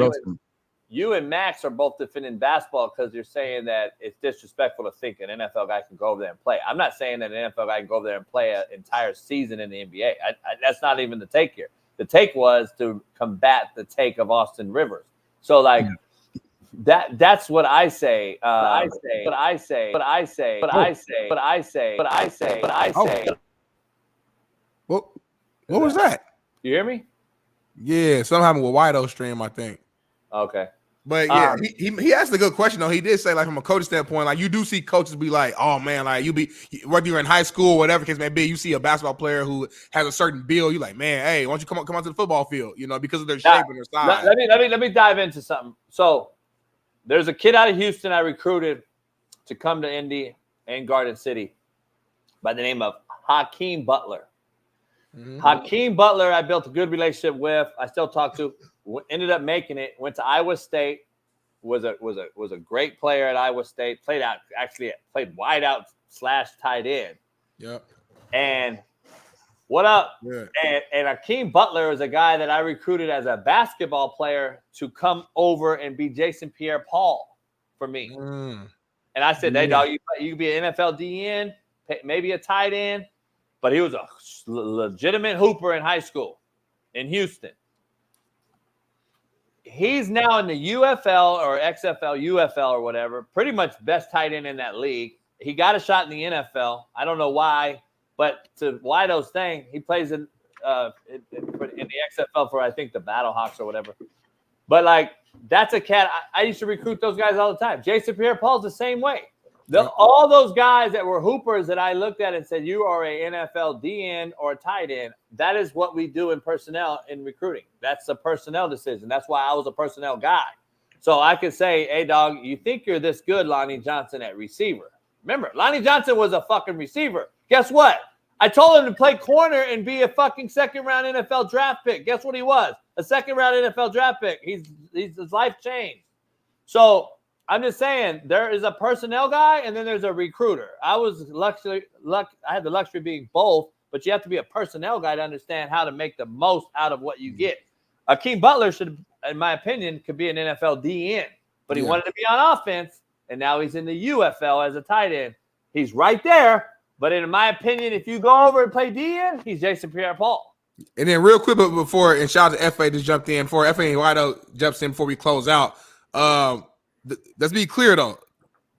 you and Max are both defending basketball because you're saying that it's disrespectful to think an NFL guy can go over there and play. I'm not saying that an NFL guy can go over there and play an entire season in the NBA. That's not even the take here. The take was to combat the take of Austin Rivers. So, like, that's what I say. What was that? You hear me? Yeah, something happened with Wido stream, I think. Okay. But yeah, he asked a good question though. He did say, like, from a coach standpoint, like, you do see coaches be like, oh man, like, whether you're in high school or whatever case may be, you see a basketball player who has a certain build, you're like, man, hey, why don't you come out to the football field, because of their shape and their size. Let me dive into something. So there's a kid out of Houston I recruited to come to Indy and Garden City by the name of Hakeem Butler. Hakeem Butler, I built a good relationship with. I still talk to. Ended up making it. Went to Iowa State. Was a great player at Iowa State. Played wide out / tight end. Yep. And what up? Yeah. And Hakeem Butler is a guy that I recruited as a basketball player to come over and be Jason Pierre-Paul for me. And I said, hey, dog, you could be an NFL DN, maybe a tight end. But he was a legitimate hooper in high school in Houston. He's now in the UFL or XFL, UFL or whatever, pretty much best tight end in that league. He got a shot in the NFL. I don't know why, but to Wido's thing, he plays in the XFL for, I think, the Battlehawks or whatever. But, like, that's a cat. I used to recruit those guys all the time. Jason Pierre-Paul's the same way. All those guys that were hoopers that I looked at and said, you are a NFL DN or a tight end, that is what we do in personnel in recruiting. That's a personnel decision. That's why I was a personnel guy. So I could say, hey, dog, you think you're this good, Lonnie Johnson, at receiver. Remember, Lonnie Johnson was a fucking receiver. Guess what? I told him to play corner and be a fucking second-round NFL draft pick. Guess what he was? A second-round NFL draft pick. His life changed. So I'm just saying, there is a personnel guy and then there's a recruiter. I had the luxury of being both, but you have to be a personnel guy to understand how to make the most out of what you get. Hakeem Butler should, in my opinion, could be an NFL DN, but he wanted to be on offense, and now he's in the UFL as a tight end. He's right there, but in my opinion, if you go over and play DN, he's Jason Pierre-Paul. And then real quick before, and shout out to FA just jumped in, before FA and Wido jumps in before we close out, let's be clear though.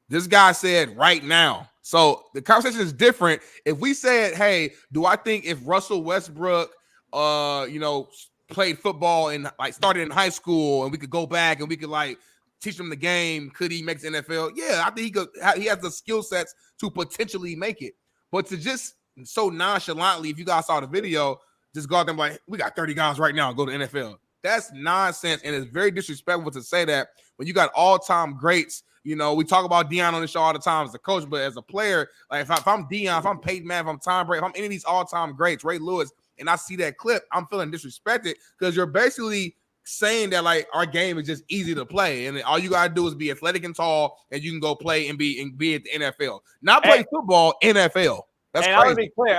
This guy said right now. So the conversation is different. If we said, hey, do I think if Russell Westbrook played football and like started in high school and we could go back and we could like teach him the game, could he make the NFL? Yeah, I think he could. He has the skill sets to potentially make it. But to just so nonchalantly, if you guys saw the video, just go out there and be like, we got 30 guys right now, go to the NFL. That's nonsense, and it's very disrespectful to say that when you got all-time greats. We talk about Deion on the show all the time as a coach, but as a player, like if I'm Deion, if I'm Peyton Manning, if I'm Tom Brady, if I'm any of these all-time greats, Ray Lewis, and I see that clip, I'm feeling disrespected because you're basically saying that like our game is just easy to play, and all you gotta do is be athletic and tall, and you can go play and be at the NFL, not play football, NFL. That's crazy. I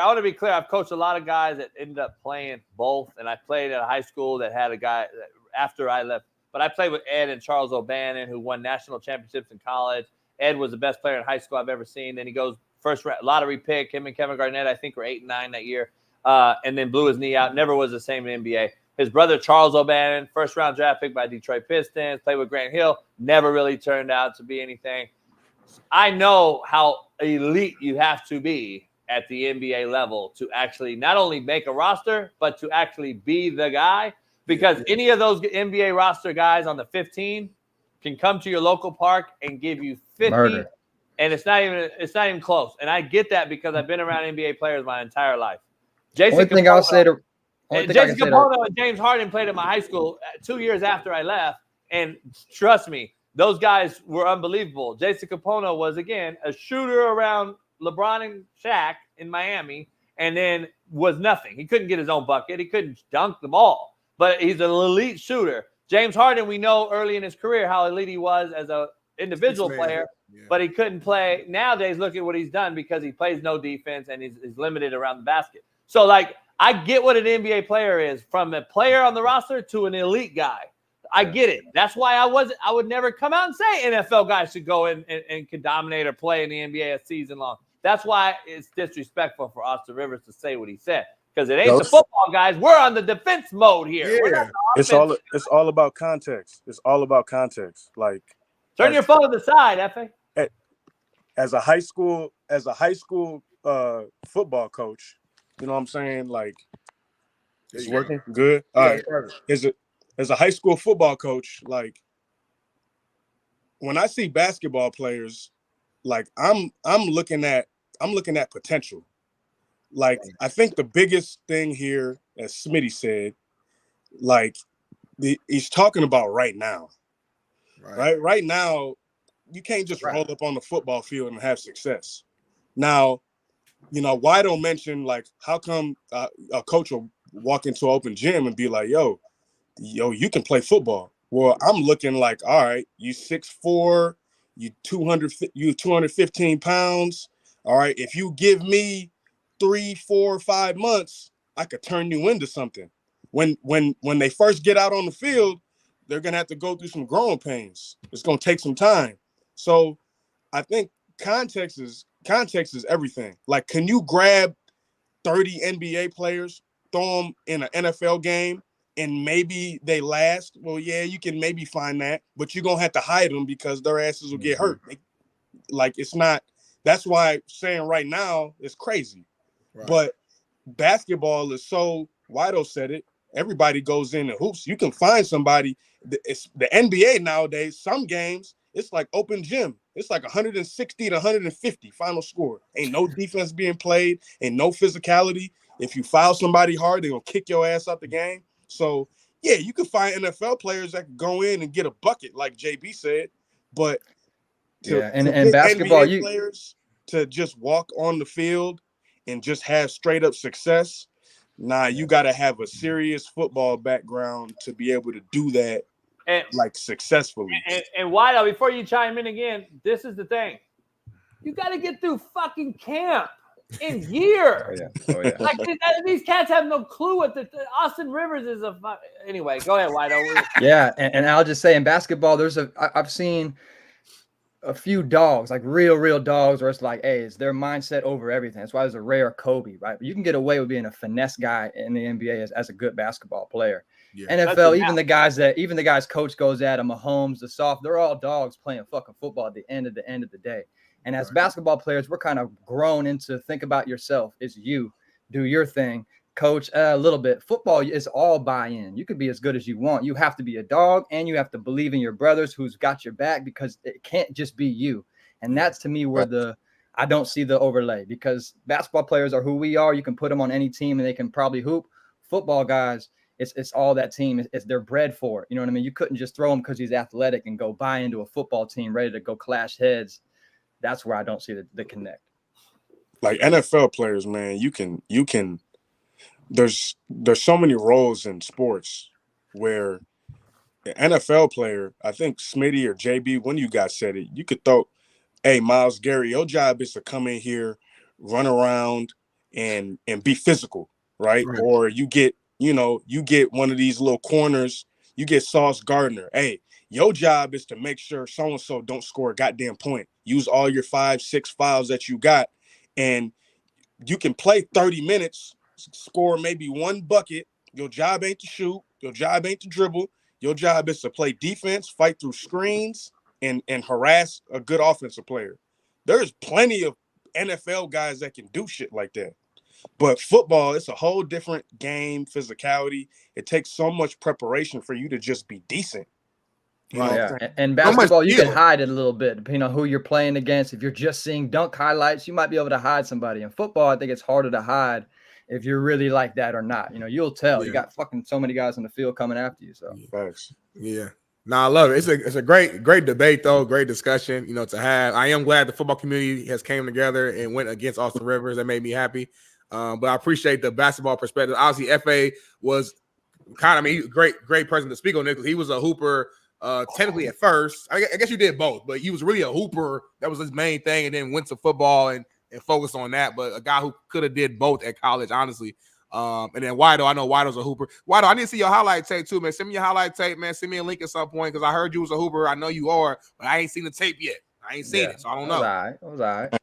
want to be clear. I've coached a lot of guys that ended up playing both, and I played at a high school that had a guy that, after I left. But I played with Ed and Charles O'Bannon, who won national championships in college. Ed was the best player in high school I've ever seen. Then he goes first lottery pick. Him and Kevin Garnett, I think, were 8 and 9 that year, and then blew his knee out. Never was the same in the NBA. His brother Charles O'Bannon, first-round draft pick by Detroit Pistons, played with Grant Hill, never really turned out to be anything. I know how elite you have to be at the NBA level to actually not only make a roster, but to actually be the guy. Because any of those NBA roster guys on the 15 can come to your local park and give you 50, and it's not even close. And I get that because I've been around NBA players my entire life. Jason Capono and James Harden played at my high school 2 years after I left, and trust me, those guys were unbelievable. Jason Capono was, again, a shooter around LeBron and Shaq in Miami, and then was nothing. He couldn't get his own bucket. He couldn't dunk them all, but he's an elite shooter. James Harden, we know early in his career how elite he was as an individual player, but he couldn't play. Nowadays, look at what he's done because he plays no defense and he's limited around the basket. So, like, I get what an NBA player is, from a player on the roster to an elite guy. I get it. That's why I would never come out and say NFL guys should go and can dominate or play in the NBA a season long. That's why it's disrespectful for Austin Rivers to say what he said, because it ain't the football guys. We're on the defense mode here. Yeah. It's all about context. It's all about context. Like, turn your phone to the side, Efe. As a high school football coach, you know what I'm saying? Like, it's working good. All right. As a high school football coach, like, when I see basketball players, like, I'm looking at potential. Like, I think the biggest thing here, as Smitty said, like, he's talking about right now. Right now, you can't just roll up on the football field and have success. Now, you know, why don't mention, like, how come a coach will walk into an open gym and be like, yo, you can play football. Well, I'm looking like, all right, you 6'4", you 215 pounds. All right, if you give me 3, 4, 5 months, I could turn you into something. When they first get out on the field, they're gonna have to go through some growing pains. It's gonna take some time. So I think context is everything. Like, can you grab 30 NBA players, throw them in an NFL game, and maybe they last? Well, yeah, you can maybe find that, but you're gonna have to hide them because their asses will get hurt. Like, it's not. That's why saying right now is crazy. But basketball is so. Wido said it. Everybody goes in and hoops. You can find somebody. It's the NBA nowadays. Some games, it's like open gym. It's like 160 to 150 final score. Ain't no defense being played. Ain't no physicality. If you foul somebody hard, they're gonna kick your ass out the game. So yeah, you can find NFL players that can go in and get a bucket, like JB said. But and basketball, NBA players to just walk on the field and just have straight up success. Nah, you got to have a serious football background to be able to do that, like, successfully. And Wido, before you chime in again, this is the thing: you got to get through fucking camp in year. Like, these cats have no clue what Austin Rivers is anyway. Go ahead, Wido. Yeah, and I'll just say, in basketball, I've seen a few dogs, like real dogs, where it's like, hey, it's their mindset over everything. That's why there's a rare Kobe, right? But you can get away with being a finesse guy in the NBA as a good basketball player. NFL, even the guys coach goes at, Mahomes, the soft, they're all dogs playing fucking football at the end of the day. And as basketball players, we're kind of grown into think about yourself. It's you, do your thing, coach a little bit. Football is all buy-in. You could be as good as you want. You have to be a dog, and you have to believe in your brothers who's got your back, because it can't just be you. And that's, to me, where I don't see the overlay, because basketball players are who we are. You can put them on any team and they can probably hoop. Football guys, it's all that team. It's they're bred for it. You know what I mean? You couldn't just throw him because he's athletic and go buy into a football team ready to go clash heads. That's where I don't see the connect. Like, NFL players, man, you can. There's so many roles in sports where the NFL player, I think Smitty or JB, one of you guys said it, you could throw, hey, Miles Gary, your job is to come in here, run around and be physical, right? Or you get one of these little corners, you get Sauce Gardner. Hey, your job is to make sure so-and-so don't score a goddamn point. Use all your 5-6 fouls that you got, and you can play 30 minutes, score maybe one bucket. Your job ain't to shoot. Your job ain't to dribble. Your job is to play defense, fight through screens, and harass a good offensive player. There's plenty of NFL guys that can do shit like that. But football, it's a whole different game, physicality. It takes so much preparation for you to just be decent. And basketball, you can hide it a little bit depending on who you're playing against. If you're just seeing dunk highlights, you might be able to hide somebody. In football, I think it's harder to hide if you're really like that or not. You'll tell. You got fucking so many guys on the field coming after you. So yeah. No, I love it. It's a great debate though, great discussion, to have. I am glad the football community has came together and went against Austin Rivers. That made me happy. But I appreciate the basketball perspective. Obviously, FA was great person to speak on it because he was a hooper technically at first. I guess you did both, but he was really a hooper. That was his main thing, and then went to football and focused on that. But a guy who could have did both at college, honestly. And then Wido, I know Wido's a hooper. Wido, I need to see your highlight tape too, man. Send me your highlight tape, man. Send me a link at some point because I heard you was a hooper. I know you are, but I ain't seen the tape yet. I ain't seen it, so I don't know. It was all right.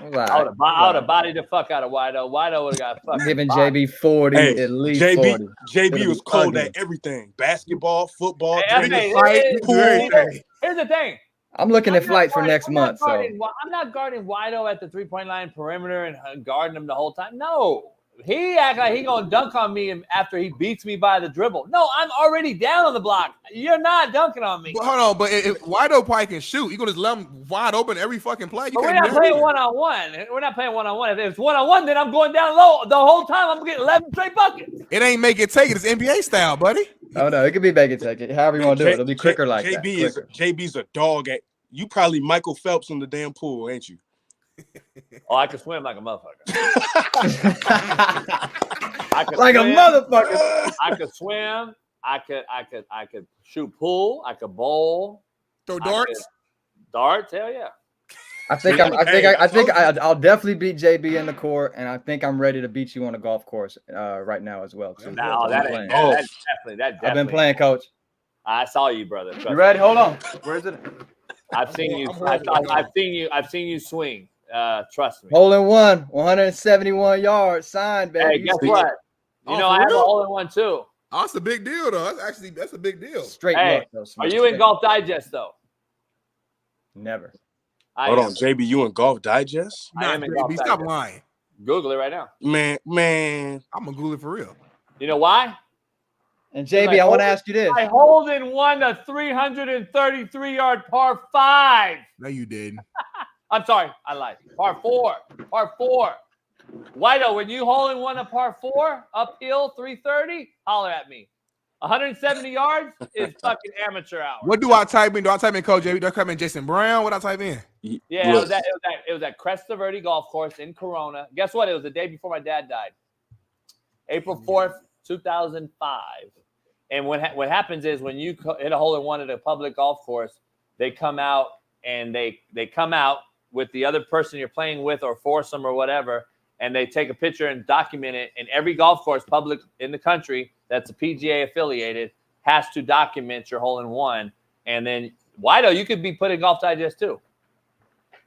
I would have bodied the fuck out of Wido. Wido would have got fucking. I'm giving JB 40 at least. JB was cold at everything: basketball, football, here's the thing. I'm looking at flights for next month. I'm not guarding Wido at the 3-point line perimeter and guarding him the whole time. No. He act like he gonna dunk on me after he beats me by the dribble. No, I'm already down on the block. You're not dunking on me. But hold on, but if Wido probably can shoot, you gonna just let him wide open every fucking play. We're not playing one-on-one. We're not playing one-on-one. If it's one-on-one, then I'm going down low the whole time. I'm getting 11 straight buckets. It ain't make it take it. It's NBA style, buddy. Oh no, it could be make it take it. However you want to do it. It'll be quicker like that. JB's a dog at. You probably Michael Phelps in the damn pool, ain't you? Oh, I could swim like a motherfucker. I could swim. I could shoot pool. I could bowl. Throw darts. Darts, hell yeah. I think I'll definitely beat JB in the court, and I think I'm ready to beat you on the golf course right now as well too. No, that's definitely. I've been playing, coach. I saw you, brother. You ready? Hold on. Where is it? I've seen you. I've seen you swing. Trust me. Hole in one, 171 yards, signed, baby. Hey, guess what? I have a hole in one too. Oh, that's a big deal, though. That's a big deal. Straight look, though. Are you in Golf Digest though? Never. Hold on, JB, you in Golf Digest? I am in Golf Digest. Stop lying. Google it right now. Man, I'm gonna Google it for real. You know why? And JB, I want to ask you this. I Holden won a 333-yard par 5. No, you didn't. I'm sorry, I lied. Par 4. Wido, when you Holden won a par 4 uphill 330, holler at me. 170 yards is fucking amateur hour. What do I type in? Do I type in Coach JB? Do I type in Jason Brown? What do I type in? Yeah, it was at Cresta Verde Golf Course in Corona. Guess what? It was the day before my dad died. April 4th, 2005. And what happens is when you hit a hole in one at a public golf course, they come out and they come out with the other person you're playing with or foursome or whatever, and they take a picture and document it. And every golf course public in the country that's a PGA affiliated has to document your hole in one. And then Wido, you could be put in Golf Digest too.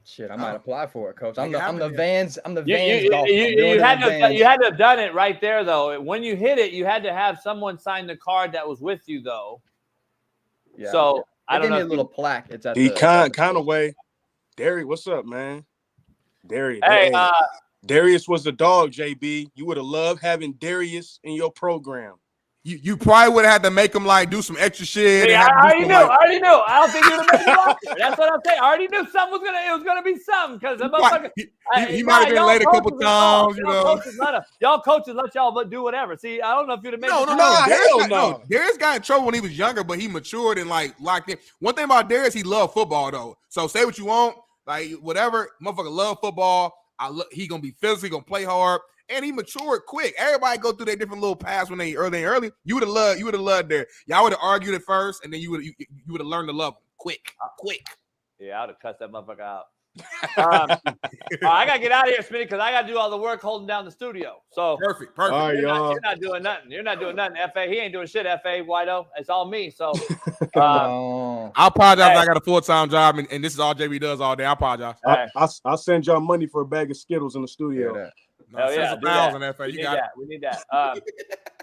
Shit, I might apply for it, coach. I'm the Vans golf. You had to have done it right there, though. When you hit it, you had to have someone sign the card that was with you, though. Yeah. So I don't know. A little plaque. It's at the kind of way. Darius, what's up, man? Darius. Hey, Darius was the dog, JB. You would have loved having Darius in your program. You probably would have had to make him do some extra shit. I already knew. I don't think you would have made it. That's what I'm saying. I already knew something was gonna be something because he might have been late a couple times. Y'all coaches let y'all do whatever. See, I don't know if you'd have made No. Darius got in trouble when he was younger, but he matured and locked in. One thing about Darius, he loved football though. So say what you want, whatever. Motherfucker love football. He gonna be physical, gonna play hard. And he matured quick. Everybody go through their different little paths when they early. You would have loved there. Y'all would have argued at first, and then you would have learned to love him quick. Yeah, I would have cussed that motherfucker out. I gotta get out of here, Smitty, because I gotta do all the work holding down the studio. So perfect. All right, you're not doing nothing. You're not doing nothing. FA, he ain't doing shit. FA, Wido, it's all me. So I apologize. I got a full-time job, and this is all JB does all day. I apologize. I'll send y'all money for a bag of Skittles in the studio. Hell yeah, we need that.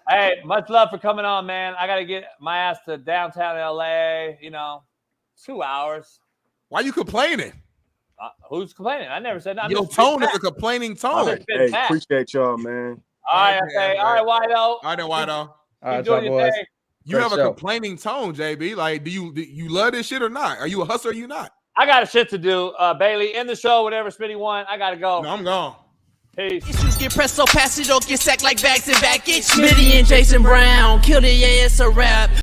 Hey, much love for coming on, man. I got to get my ass to downtown LA, 2 hours. Why you complaining? Who's complaining? I never said nothing. Your tone is a complaining tone. Hey, appreciate y'all, man. All right, okay. All right, Wido. All right, then, Wido. All right, y'all boys. You have a complaining tone, JB. Like, do you love this shit or not? Are you a hustler or you not? I got a shit to do. Bailey, end the show, whatever Smitty won. I got to go. No, I'm gone. Peace. Issues get pressed so fast, you don't get sacked like bags and baggage. Smitty and Jason Brown, kill the ass a rap.